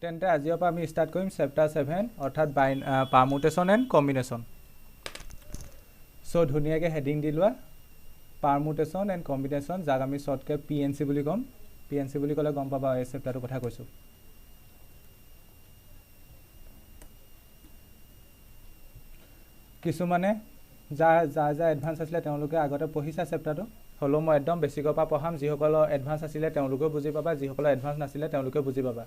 তেন্তে আজিৰ পৰা আমি ষ্টাৰ্ট কৰিম চেপ্টাৰ 7 অৰ্থাৎ পাৰমুটেশ্যন এণ্ড কম্বিনেশ্যন। চ' ধুনীয়াকৈ হেডিং দি লোৱা পাৰমুটেশ্যন এণ্ড কম্বিনেশ্যন, যাক আমি শ্বৰ্টকৈ PNC বুলি ক'ম। PNC বুলি ক'লে গম পাবা এই চেপ্টাৰটোৰ কথা কৈছোঁ। কিছুমানে যাৰ এডভান্স আছিলে তেওঁলোকে আগতে পঢ়িছা চেপ্টাৰটো, হ'লেও মই একদম বেছিকৰ পৰা পঢ়াম। যিসকলৰ এডভান্স আছিলে তেওঁলোকেও বুজি পাবা, যিসকলৰ এডভান্স নাছিলে তেওঁলোকেও বুজি পাবা।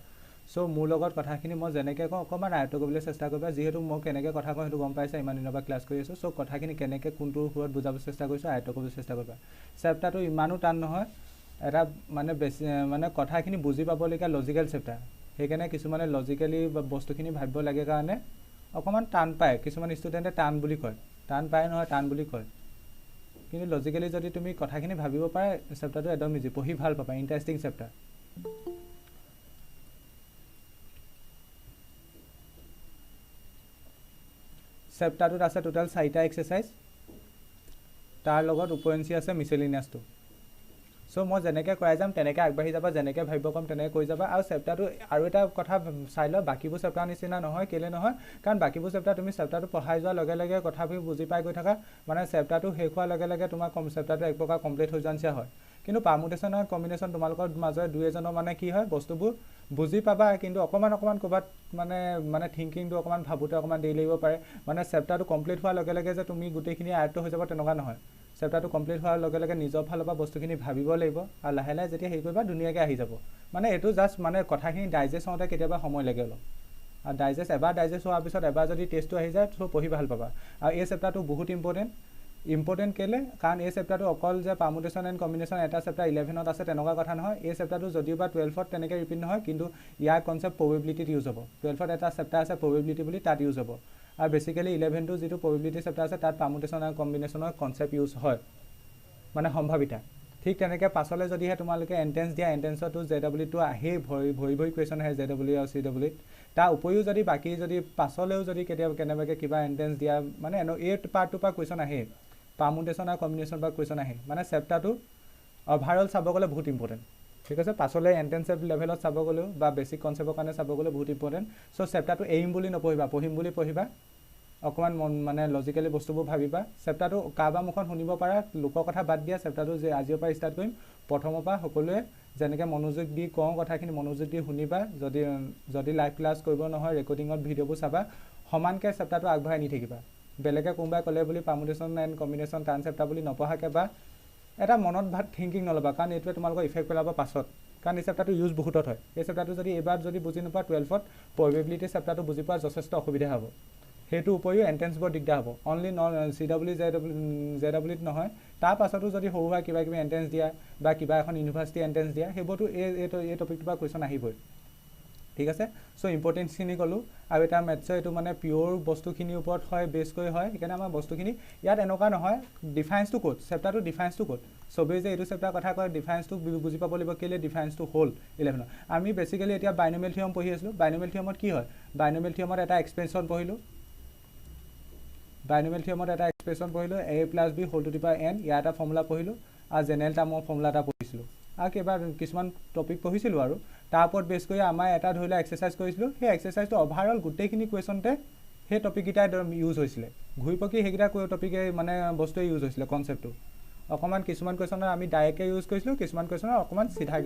চ' মোৰ লগত কথাখিনি মই যেনেকৈ কওঁ অকণমান আয়ত্ব কৰিবলৈ চেষ্টা কৰিবা। যিহেতু মই কেনেকৈ কথা কওঁ সেইটো গম পাইছা, ইমান দিনৰ পৰা ক্লাছ কৰি আছোঁ। চ' কথাখিনি কেনেকৈ কোনটো সুৰত বুজাব চেষ্টা কৰিছোঁ আয়ত্ব কৰিবলৈ চেষ্টা কৰিবা। চেপ্টাৰটো ইমানো টান নহয়, এটা মানে বেছি মানে কথাখিনি বুজি পাবলগীয়া লজিকেল চেপ্টাৰ। সেইকাৰণে কিছুমানে লজিকেলি বস্তুখিনি ভাবিব লাগে কাৰণে অকণমান টান পায়। কিছুমান ষ্টুডেণ্টে টান বুলি কয়, টান পায় নহয় টান বুলি কয়। কিন্তু লজিকেলি যদি তুমি কথাখিনি ভাবিব পাৰা চেপ্টাৰটো একদম ইজি, পঢ়ি ভাল পাবা, ইণ্টাৰেষ্টিং চেপ্টাৰ। চেপ্টাৰটোত আছে টোটেল 4টা এক্সাৰচাইজ, তাৰ লগত উপৰিঞ্চি আছে মিছেলিনিয়াছটো। চ' মই যেনেকৈ কৰাই যাম তেনেকৈ আগবাঢ়ি যাবা, যেনেকৈ ভাবিব ক'ম তেনেকৈ কৈ যাবা। আৰু চেপ্টাৰটো আৰু এটা কথা চাই লোৱা, বাকীবোৰ চেপ্টাৰ নিচিনা নহয়। কেলৈ নহয়? কাৰণ বাকীবোৰ চেপ্টাৰ তুমি চেপ্টাৰটো পঢ়াই যোৱাৰ লগে লগে কথাবোৰ বুজি পাই গৈ থাকা, মানে চেপ্টাৰটো শেষ হোৱাৰ লগে লগে তোমাৰ চেপ্টাৰটো এক প্ৰকাৰ কমপ্লিট হৈ যোৱা নিচিনা হয়। কিন্তু পাৰমুটেশ্যন আৰু কম্বিনেশ্যন তোমালোকৰ মাজৰ দুই এজনৰ মানে কি হয়, বস্তুবোৰ বুজি পাবা কিন্তু অকণমান ক'ৰবাত মানে থিংকিংটো অকণমান ভাবোঁতে অকণমান দেৰি লাগিব পাৰে। মানে চেপ্টাৰটো কমপ্লিট হোৱাৰ লগে লগে যে তুমি গোটেইখিনি আয়ত্ত হৈ যাব তেনেকুৱা নহয়। চেপ্টাৰটো কমপ্লিট হোৱাৰ লগে লগে নিজৰ ফালৰ পৰা বস্তুখিনি ভাবিব লাগিব, আৰু লাহে লাহে যেতিয়া হেৰি কৰিবা ধুনীয়াকৈ আহি যাব। মানে এইটো জাষ্ট মানে কথাখিনি ডাইজেষ্ট হওঁতে কেতিয়াবা সময় লাগে অলপ। আৰু এবাৰ ডাইজেষ্ট হোৱাৰ পিছত এবাৰ যদি টেষ্টটো আহি যায় চ' পঢ়ি ভাল পাবা। আৰু এই চেপ্টাৰটো বহুত ইম্পৰ্টেণ্ট কেলৈ? কাৰণ এই চেপ্টাৰটো অকল যে পাৰমুটেশ্যন এণ্ড কম্বিনেশ্যন এটা চেপ্টাৰ 11ত আছে তেনেকুৱা কথা নহয়। এই চেপ্টাৰটো যদিও বা 12ত তেনেকৈ ৰিপিট নহয়, কিন্তু ইয়াৰ কনচেপ্ট প্ৰবেবিলিটিত ইউজ হ'ব। 12ত এটা চেপ্টাৰ আছে প্ৰবেবিলিটি বুলি, তাত ইউজ হ'ব। আৰু বেচিকেলি 11টো যিটো প্ৰবেবিলিটি চেপ্টাৰ আছে তাত পাৰমুটেশ্যন আৰু কম্বিনেশ্যনৰ কনচেপ্ট ইউজ হয়, মানে সম্ভাৱিতা। ঠিক তেনেকৈ পাছলৈ যদিহে তোমালোকে এণ্ট্ৰেঞ্চ দিয়া, এণ্ট্ৰেঞ্চতো JEEটো আহেই, ভৰি কুৱেশ্যন আহে JEE আৰু CEEত। তাৰ উপৰিও যদি বাকী যদি পাছলৈও যদি কেনেবাকৈ কিবা এণ্ট্ৰেঞ্চ দিয়া, মানে এই পাৰ্টটোৰ পৰা কুৱেশ্যন আহেই, পাৰমুটেশ্যন আৰু কম্বিনেশ্যন পৰা কুৱেশ্যন আহে। মানে চেপ্টাৰটো অভাৰঅল চাব গ'লে বহুত ইম্পৰ্টেণ্ট। ঠিক আছে, পাছলৈ এণ্ট্ৰেঞ্চ লেভেলত চাব গ'লেও বা বেছিক কনচেপ্টৰ কাৰণে চাব গ'লে বহুত ইম্পৰ্টেণ্ট। চ' চেপ্টাৰটো এৰিম বুলি নপঢ়িবা, পঢ়িম বুলি পঢ়িবা। অকণমান মানে লজিকেলি বস্তুবোৰ ভাবিবা। চেপ্টাৰটো কাৰোবাৰ মুখত শুনিব পাৰা, লোকৰ কথা বাদ দিয়া। চেপ্টাৰটো যে আজিৰ পৰা ষ্টাৰ্ট কৰিম, প্ৰথমৰ পৰা সকলোৱে যেনেকৈ মনোযোগ দি কওঁ কথাখিনি মনোযোগ দি শুনিবা। যদি লাইভ ক্লাছ কৰিব নহয় ৰেকৰ্ডিঙত ভিডিঅ'বোৰ চাবা, সমানকৈ চেপ্টাৰটো আগবঢ়াই নি থাকিবা। বেলেগে কোনোবাই ক'লে বুলি পাৰমুটেশ্যন এণ্ড কম্বিনেশ্যন টান চেপ্টাৰ বুলি নপঢ়াকৈ বা এটা মনত থিংকিং নল'বা, কাৰণ এইটোৱে তোমালোকৰ ইফেক্ট পেলাব পাছত। কাৰণ এই চেপ্টাৰটো ইউজ বহুতত হয়। এই চেপ্টাৰটো যদি এইবাৰ যদি বুজি নোপোৱা 12ত প্ৰবেবিলিটি চেপ্টাৰটো বুজি পোৱা যথেষ্ট অসুবিধা হ'ব। সেইটোৰ উপৰিও এণ্ট্ৰেঞ্চ বৰ দিগদাৰ হ'ব। অনলি CEE JEEত নহয়, তাৰ পাছতো যদি সৰু সুৰা কিবা কিবি এণ্ট্ৰেঞ্চ দিয়া বা কিবা এখন ইউনিভাৰ্চিটি এণ্ট্ৰেঞ্চ দিয়া, সেইবোৰতো এই টপিকটোৰ পৰা কুৱেশ্যন আহিবই। ঠিক আছে, চ' ইম্পৰ্টেঞ্চখিনি ক'লোঁ। আৰু এটা মেথছৰ এইটো মানে পিয়'ৰ বস্তুখিনিৰ ওপৰত হয়, বেছ কৰি হয়। সেইকাৰণে আমাৰ বস্তুখিনি ইয়াত এনেকুৱা নহয় ডিফাৰেঞ্চটো ক'ত, চেপ্টাৰটো ডিফাৰেঞ্চটো ক'ত। চবেই যে এইটো চেপ্টাৰ কথা কয় ডিফাৰেঞ্চটো বুজি পাব লাগিব, কেলৈ ডিফাৰেঞ্চটো হ'ল 11ত। আমি বেচিকেলি এতিয়া বাইনমিয়েল থিয়ৰম পঢ়ি আছিলোঁ। বাইনমিয়েল থিয়ৰমত কি হয়, বাইনমিয়েল থিয়ৰমত এটা এক্সপ্ৰেছন পঢ়িলোঁ। বাইনমিয়েল থিয়ৰমত এটা এক্সপ্ৰেছন পঢ়িলোঁ, A+B⁴n, ইয়াৰ এটা ফৰ্মুলা পঢ়িলোঁ, আৰু জেনেৰেল টাৰ্মৰ ফৰ্মুলা এটা পঢ়িছিলোঁ। আৰু কিছুমান টপিক পঢ়িছিলোঁ। আৰু তাৰ ওপৰত বেছ কৰি আমাৰ এটা ধৰি লোৱা এক্সাৰচাইজ কৰিছিলোঁ। সেই এক্সাৰচাইজটো অভাৰঅল গোটেইখিনি কুৱেশ্যনতে সেই টপিককেইটাই ইউজ হৈছিলে। ঘূৰি পকি সেইকেইটা টপিকে মানে বস্তুৱে ইউজ হৈছিলে কনচেপ্টটো। অকণমান কিছুমান কুৱেশ্যনত আমি ডাইৰেক্টকৈ ইউজ কৰিছিলোঁ, কিছুমান কুৱেশ্যনত অকণমান চিধা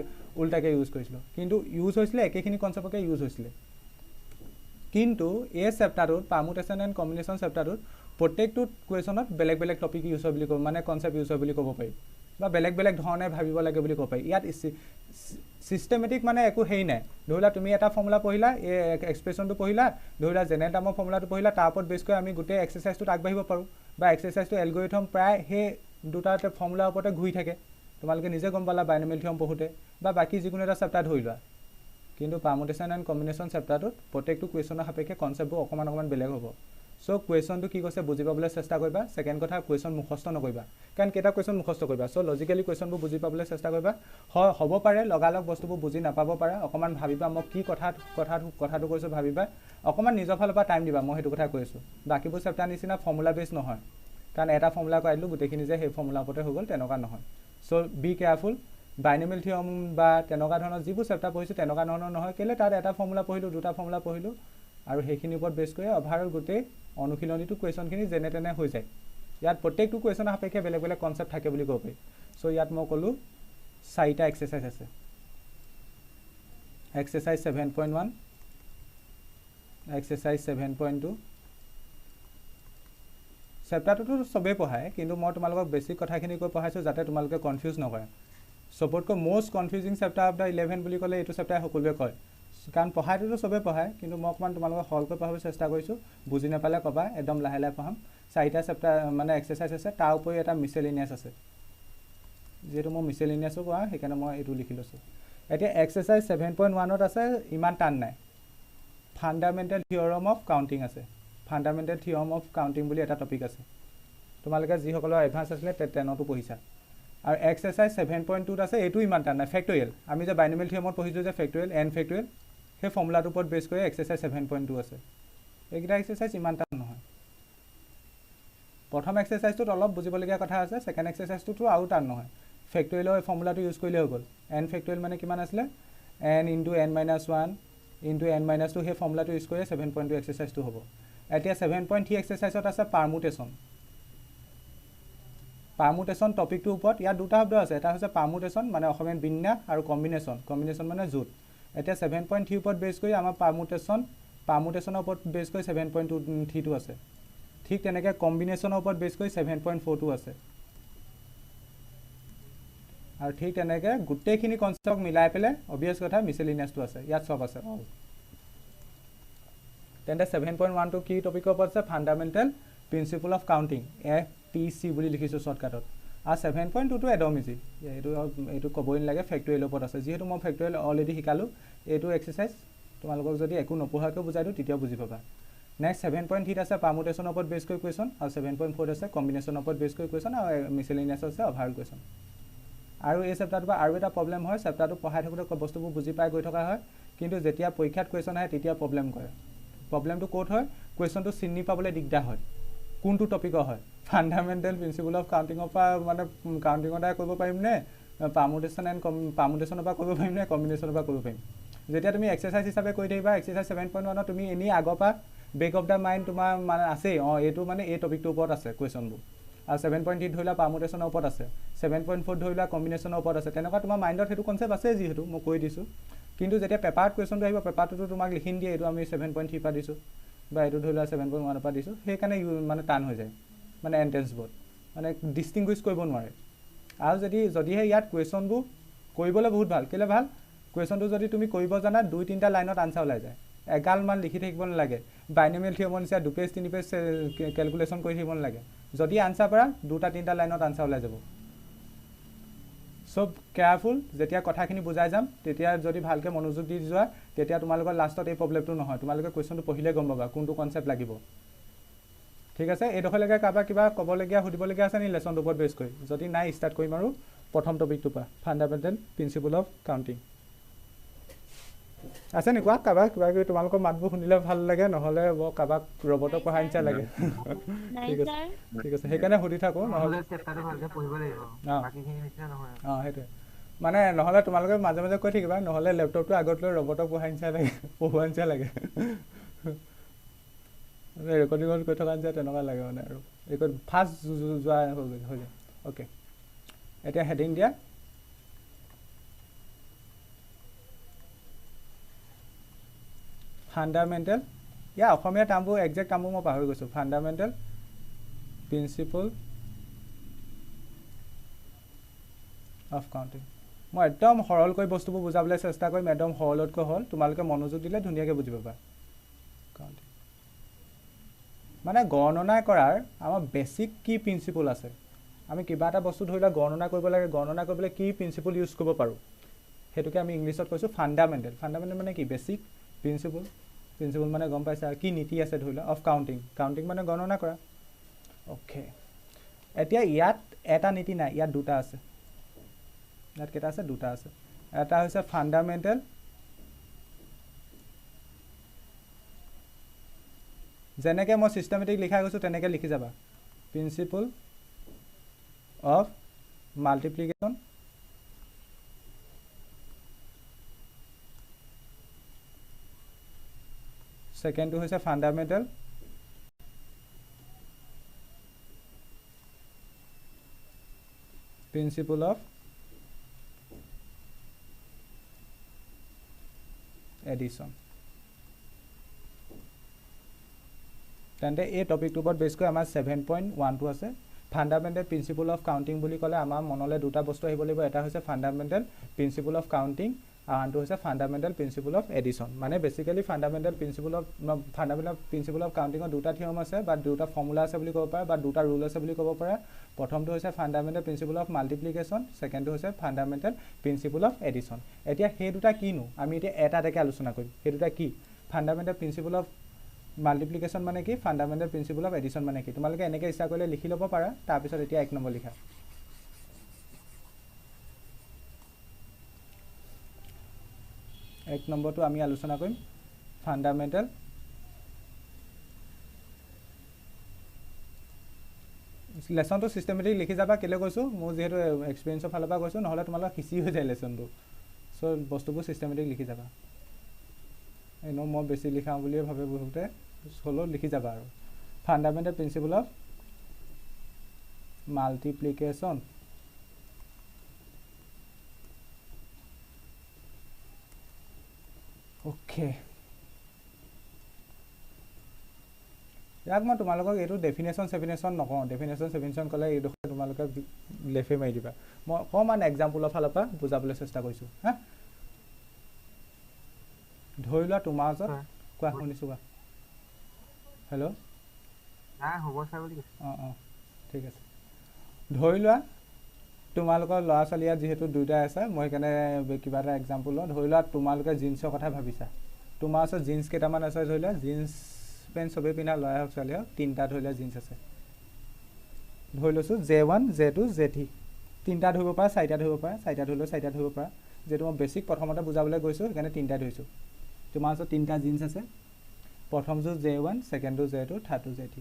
উল্টাকৈ ইউজ কৰিছিলোঁ, কিন্তু ইউজ হৈছিলে একেখিনি কনচেপ্টকে ইউজ হৈছিলে। কিন্তু এই চেপ্টাৰটোত পাৰমুটেশ্যন এণ্ড কম্বিনেশ্যন চেপ্টাৰটোত প্ৰত্যেকটো কুৱেশ্যনত বেলেগ বেলেগ টপিক ইউজ হয় বুলি ক'ব, মানে কনচেপ্ট ইউজ হয় বুলি ক'ব পাৰি, বা বেলেগ বেলেগ ধৰণে ভাবিব লাগে বুলি ক'ব পাৰি। ইয়াত ছিষ্টেমেটিক মানে একো হেৰি নাই। ধৰি লোৱা তুমি এটা ফৰ্মুলা পঢ়িলা, এই এক্সপ্ৰেশ্যনটো পঢ়িলা, ধৰি লোৱা জেনেৰেল টাৰ্মৰ ফৰ্মুলাটো পঢ়িলা, তাৰ ওপৰত বেছ কৰি আমি গোটেই এক্সাৰচাইজটোত আগবাঢ়িব পাৰোঁ। বা এক্সাৰচাইজটো এলগৰিথম প্ৰায় সেই দুটা ফৰ্মুলাৰ ওপৰতে ঘূৰি থাকে। তোমালোকে নিজে গম পালা বাইনমিয়েল থিয়ৰম পঢ়োঁতে, বা বাকী যিকোনো এটা চেপ্টাৰ ধৰি লোৱা। কিন্তু পাৰমুটেশ্যন এণ্ড কম্বিনেশ্যন চেপ্টাৰটোত প্ৰত্যেকটো কুৱেশ্যনৰ সাপেক্ষে কনচেপ্টবোৰ অকণমান বেলেগ হ'ব। চ' কুৱেশ্যনটো কি কৈছে বুজি পাবলৈ চেষ্টা কৰিবা। ছেকেণ্ড কথা, কুৱেশ্যন মুখস্থ নকৰিবা, কাৰণ কেইটা কুৱেশ্যন মুখস্থ কৰিবা। চ' লজিকেলি কুৱেশ্যনবোৰ বুজি পাবলৈ চেষ্টা কৰিবা। হ'ব পাৰে লগালগ বস্তুবোৰ বুজি নাপাব পাৰা, অকণমান ভাবিবা মই কি কথাটো কৈছোঁ ভাবিবা, অকণমান নিজৰ ফালৰ পৰা টাইম দিবা। মই সেইটো কথা কৈ আছোঁ। বাকীবোৰ চেপ্টাৰ নিচিনা ফৰ্মুলা বেছ নহয়, কাৰণ এটা ফৰ্মুলা কৰাই দিলোঁ গোটেইখিনি যে সেই ফৰ্মুলাৰ ওপৰতে হৈ গ'ল তেনেকুৱা নহয়। চ' বি কেয়াৰফুল। বাইনমিয়েল থিয়ৰম বা তেনেকুৱা ধৰণৰ যিবোৰ চেপ্টাৰ পঢ়িছোঁ তেনেকুৱা ধৰণৰ নহয়, কেলৈ তাত এটা ফৰ্মুলা পঢ়িলোঁ, দুটা ফৰ্মুলা পঢ়িলোঁ, আৰু সেইখিনিৰ ওপৰত বেছ কৰি অভাৰঅল গোটেই অনুশীলনীটো কুৱেশ্যনখিনি যেনে তেনে হৈ যায়। ইয়াত প্ৰত্যেকটো কুৱেশ্যনৰ সাপেক্ষে বেলেগ বেলেগ কনচেপ্ট থাকে বুলি ক'ব পাৰি। চ' ইয়াত মই ক'লোঁ 4টা এক্সাৰচাইজ আছে। Exercise 7.1, exercise 7.2। চেপ্টাৰটোতো চবেই পঢ়ায়, কিন্তু মই তোমালোকক বেছিক কথাখিনি কৈ পঢ়াইছোঁ যাতে তোমালোকে কনফিউজ নকৰে। চবতকৈ most confusing chapter of the 11 বুলি ক'লে এইটো চেপ্টাৰ সকলোৱে কয়, কাৰণ পঢ়াইটোতো চবেই পঢ়ায়, কিন্তু মই অকণমান তোমালোকক সৰলকৈ পঢ়াবলৈ চেষ্টা কৰিছোঁ। বুজি নাপালে ক'বা, একদম লাহে লাহে পঢ়াম। 4টা চেপ্টাৰ মানে এক্সাৰচাইজ আছে, তাৰ উপৰি এটা মিছেলিনিয়াছ আছে। যিহেতু মই মিছেলিনিয়াছো কোৱা সেইকাৰণে মই এইটো লিখি লৈছোঁ। এতিয়া এক্সাৰচাইজ 7.1ত আছে, ইমান টান নাই। ফাণ্ডামেণ্টেল থিয়ৰম অফ কাউণ্টিং আছে। ফাণ্ডামেণ্টেল থিয়ৰম অফ কাউণ্টিং বুলি এটা টপিক আছে। তোমালোকে যিসকলৰ এডভান্স আছিলে 10তো পঢ়িছা। আৰু এক্সাৰচাইজ 7.2ত আছে, এইটো ইমান টান নাই। ফেক্টৰিয়েল, আমি যে বাইনমিয়েল থিয়ৰমত পঢ়িছোঁ যে ফেক্টৰিয়েল, এন ফেক্টৰিয়েল, সেই ফৰ্মুলাটোৰ ওপৰত বেছ কৰি এক্সাৰচাইজ 7.2 আছে। এইকেইটা এক্সাৰচাইজ ইমান টান নহয়। প্ৰথম এক্সাৰচাইজটোত অলপ বুজিবলগীয়া কথা আছে, ছেকেণ্ড এক্সাৰচাইজটোতো আৰু টান নহয়। ফেক্টৰিয়েলৰ ফৰ্মুলাটো ইউজ কৰিলে হৈ গ'ল। এন ফেক্টৰিয়েল মানে কিমান আছিলে, n × n-1 × n-2, সেই ফৰ্মুলাটো ইউজ কৰি 7.2 এক্সাৰচাইজটো হ'ব। এতিয়া 7.3 এক্সাৰচাইজত আছে পাৰমুটেশ্যন। পাৰমুটেশ্যন টপিকটোৰ ওপৰত ইয়াত দুটা শব্দ আছে, এটা হৈছে পাৰমুটেশ্যন মানে অসমীয়াত বিন্যাস, আৰু কম্বিনেশ্যন, কম্বিনেশ্যন মানে জোট। এতিয়া 7.3 ওপৰত বেছ কৰি আমাৰ পাৰমুটেশ্যনৰ ওপৰত বেছ কৰি 7.2 আছে। ঠিক তেনেকৈ কম্বিনেশ্যনৰ ওপৰত বেছ কৰি 7.4 আছে। আৰু ঠিক তেনেকৈ গোটেইখিনি কনচেপ্ট মিলাই পেলাই অবভিয়াছ কথা মিছেলিনিয়াছটো আছে, ইয়াত চব আছে। তেন্তে 7.1টো কি টপিকৰ ওপৰত আছে, fundamental principle of counting, FPC বুলি লিখিছোঁ শ্বৰ্টকাটত। আৰু 7.2টো একদম ইজি, এইটো ক'বই নালাগে, ফেক্টৰিয়েলৰ ওপৰত আছে। যিহেতু মই ফেক্টৰিয়েল অলৰেডি শিকালোঁ, এইটো এক্সাৰচাইজ তোমালোকক যদি একো নপঢ়াকৈ বুজাই দিওঁ তেতিয়াও বুজি পাবা। নেক্সট 7.3 আছে পাৰমুটেশ্যনৰ ওপৰত বেছ কৰি কুৱেশ্যন, আৰু 7.4 আছে কম্বিনেশ্যনৰ ওপৰত বেছ কৰি কুৱেশ্যন, আৰু মিছেলিনিয়াছ আছে অভাৰঅল কুৱেশ্যন। আৰু এই চেপ্টাৰটোৰ পৰা আৰু এটা প্ৰব্লেম হয়, চেপ্টাৰটো পঢ়াই থাকোঁতে বস্তুবোৰ বুজি পাই গৈ থকা হয়, কিন্তু যেতিয়া পৰীক্ষাত কুৱেশ্যন আহে তেতিয়া প্ৰব্লেম কৰে। প্ৰব্লেমটো ক'ত হয়, কুৱেশ্যনটো চিনি পাবলৈ দিগদাৰ হয়, কোনটো টপিকৰ হয়। ফাণ্ডামেণ্টেল প্ৰিন্সিপল অফ কাউণ্টিঙৰ পৰা মানে কাউণ্টিঙৰ দ্বাৰা কৰিব পাৰিম নে, পাৰমুটেশ্যনৰ পৰা কৰিব পাৰিম নে, কম্বিনেশ্যনৰ পৰা কৰিব পাৰিম। যেতিয়া তুমি এক্সাৰচাইজ হিচাপে কৰি থাকিবা, এক্সাৰচাইজ 7.1ত তুমি এনেই আগৰ পৰা বেক অফ দ্য মাইণ্ড তোমাৰ মানে আছেই, এইটো মানে এই টপিকটোৰ ওপৰত আছে কুৱেশ্যনবোৰ। আৰু 7.3 ধৰি লোৱা পাৰমুটেশ্যনৰ ওপৰত আছে, 7.4 ধৰি লোৱা কম্বিনেশ্যনৰ ওপৰত আছে, তেনেকুৱা তোমাৰ মাইণ্ডত সেইটো কনচেপ্ট আছে যিহেতু মই কৈ দিছোঁ। কিন্তু যেতিয়া পেপাৰত কুৱেশ্যনটো আহিব, পেপাৰটোতো তোমাক লিখি দিয়ে এইটো আমি 7.3 পৰা দিছোঁ, বা এইটো ধৰি লোৱা 7.1 পৰা দিছোঁ, সেইকাৰণে মানে টান হৈ যায়, মানে এণ্ট্ৰেঞ্চবোৰত মানে ডিষ্টিংগুইছ কৰিব নোৱাৰে। আৰু যদিহে ইয়াত কুৱেশ্যনবোৰ কৰিবলৈ বহুত ভাল, কেলৈ ভাল, কুৱেশ্যনটো যদি তুমি কৰিব জানা 2-3টা লাইনত আনচাৰ ওলাই যায়, এগালমান লিখি থাকিব নালাগে, বাইনমিয়েল থিয়ৰমৰ নিচিনা 2 পেজ 3 পেজ কেলকুলেশ্যন কৰি থাকিব নালাগে। যদি আনচাৰ পাৰা 2-3টা লাইনত আনচাৰ ওলাই যাব। চব কেয়াৰফুল, যেতিয়া কথাখিনি বুজাই যাম তেতিয়া যদি ভালকৈ মনোযোগ দি যোৱা, তেতিয়া তোমালোকৰ লাষ্টত এই প্ৰব্লেমটো নহয়, তোমালোকে কুৱেশ্যনটো পঢ়িলে গম পাবা কোনটো কনচেপ্ট লাগিব। ঠিক আছে, এইডোখৰলৈকে কাৰোবাৰ কিবা ক'বলগীয়া সুধিবলগীয়া আছে নি লেচনটোৰ ওপৰত বেছ কৰি? যদি নাই ষ্টাৰ্ট কৰিম আৰু প্ৰথম টপিকটোৰ পৰা, ফাণ্ডামেণ্টেল প্ৰিন্সিপল অফ কাউণ্টিং। আছে নি কোৱা কাৰোবাক কিবা কিবি? তোমালোকৰ মাতবোৰ শুনিলে ভাল লাগে, নহ'লে কাৰোবাক ৰবটক পঢ়াই নিচা লাগে। ঠিক আছে, ঠিক আছে, সেইকাৰণে সুধি থাকোঁ, নহ'লে অঁ সেইটোৱে মানে, নহ'লে তোমালোকে মাজে মাজে কৈ থাকিবা, নহ'লে লেপটপটো আগত লৈ ৰবটক পঢ়াই নিচা লাগে, পঢ়োৱা নিচা লাগে, ৰেকৰ্ডিঙত কৈ থকা নিচা তেনেকুৱা লাগে মানে, আৰু ফাৰ্ষ্ট যোৱা হৈ যায়। অ'কে, এতিয়া হেডিং দিয়া, ফাণ্ডামেণ্টেল, ইয়াৰ অসমীয়া টাৰ্মবোৰ একজেক্ট টাৰ্মবোৰ মই পাহৰি গৈছোঁ। Fundamental principle of counting. মই একদম সৰলকৈ বস্তুবোৰ বুজাবলৈ চেষ্টা কৰিম, একদম সৰলতকৈ হ'ল, তোমালোকে মনোযোগ দিলে ধুনীয়াকৈ বুজি পাবা। কাউণ্টিং মানে গণনা কৰাৰ আমাৰ বেছিক কি প্ৰিন্সিপল আছে, আমি কিবা এটা বস্তু ধৰি লোৱা গণনা কৰিব লাগে, গণনা কৰিবলৈ কি প্ৰিন্সিপল ইউজ কৰিব পাৰোঁ, সেইটোকে আমি ইংলিছত কৈছোঁ ফাণ্ডামেণ্টেল। ফাণ্ডামেণ্টেল মানে কি, বেছিক প্ৰিন্সিপল। প্ৰিন্সিপল মানে গম পাইছা, কি নীতি আছে ধৰি লোৱা অফ কাউণ্টিং, কাউণ্টিং মানে গণনা কৰা। অ'কে, এতিয়া ইয়াত এটা নীতি নাই, ইয়াত দুটা আছে। ইয়াত কেইটা আছে? দুটা আছে। এটা হৈছে ফাণ্ডামেণ্টেল, যেনেকৈ মই ছিষ্টেমেটিক লিখাই গৈছোঁ তেনেকৈ লিখি যাবা, প্ৰিন্সিপল অফ মাল্টিপ্লিকেশ্যন সেকেন্ডটো হৈছে ফান্ডামেন্টাল প্ৰিন্সিপল অফ এডিশন তেন্তে এই টপিকটোৰ ওপৰত বেছ কৰি আমাৰ 7.12 আছে ফান্ডামেন্টাল প্ৰিন্সিপল অফ কাউন্টিং বুলি ক'লে আমাৰ মনলৈ দুটা বস্তু আহিব লাগিব এটা হৈছে ফান্ডামেন্টাল প্ৰিন্সিপল অফ কাউন্টিং আৰু আনটো হৈছে ফান্ডামেন্টাল প্ৰিন্সিপল অফ এডিশন মানে বেসিক্যালি ফান্ডামেন্টাল প্ৰিন্সিপল অফ কাউন্টিংৰ দুটা থিয়ৰম আছে বা দুটা ফৰ্মুলা আছে বুলি ক'ব পাৰে বা দুটা ৰুল আছে বুলি ক'ব পাৰে প্ৰথমটো হৈছে ফান্ডামেন্টাল প্ৰিন্সিপল অফ মাল্টিপ্লিকেশন সেকেন্ডটো হৈছে ফান্ডামেন্টাল প্ৰিন্সিপল অফ এডিশন এতিয়া সেই দুটা কিনো আমি এতিয়া এটাকে আলোচনা কৰিম সেই দুটা কি ফান্ডামেন্টাল প্ৰিন্সিপল অফ মাল্টিপ্লিকেশন মানে কি ফান্ডামেন্টাল প্ৰিন্সিপল অফ এডিশন মানে কি তোমালোকে এনেকৈ ইচ্ছা কৰিলে লিখি ল'ব পাৰা তাৰ পিছত এতিয়া 1 নম্বৰ লিখা এক নম্বৰটো আমি আলোচনা কৰিম ফান্ডামেন্টাল লেসনটো সিস্টেমেটিক লিখি যাবা কেলে কৈছো মই যেহেতু এক্সপেৰিয়েন্সৰ ফালৰ পৰা কৈছো নহলে তোমালোক হিসি হৈ যায় লেসনটো সো বস্তুবোৰ সিস্টেমেটিক লিখি যাবা এনো মই বেছি লিখাম বুলি ভাবে বহুতে সলো লিখি যাবা আৰু fundamental principle of multiplication okay ইয়াক মই তোমালোকক এইটো ডেফিনেশন নকওঁ ডেফিনেশন ক'লে এই দুটা তোমালোকে লেফে মাৰি দিবা মই অকমান এক্সাম্পলৰ ফালৰ পৰা বুজাবলৈ চেষ্টা কৰিছো হা ধৰি লোৱা তোমাৰ ওচৰত কোৱা শুনিছো বা হেল্ল' হ'ব ছাৰ বুলি ঠিক আছে ধৰি লোৱা তোমালোকৰ ল'ৰা ছোৱালী যিহেতু দুইটা আছে মই কেনে কিবা এটা এক্সাম্পল লওঁ ধৰি লোৱা তোমালোকে জিন্সৰ কথা ভাবিছা তোমাৰ ওচৰত জিন্স কেইটামান আছে ধৰি লোৱা জিন্স পেন্ট সবে পিন্ধা ল'ৰা হওক ছোৱালী হওক তিনিটা ধৰি লোৱা জিন্স আছে ধৰি লৈছোঁ J1 J2 J3 তিনিটা ধৰিব পাৰা চাৰিটা ধৰিব পাৰা চাৰিটা ধৰিলেও চাৰিটা ধৰিব পাৰা যেটো মই বেছিক প্ৰথমতে বুজাবলৈ গৈছোঁ সেইকাৰণে তিনিটা ধৰিছোঁ তোমাৰ ওচৰত তিনিটা জিন্স আছে প্ৰথমটো J1 সেকেন্ডটো J2 থাৰ্ডটো J3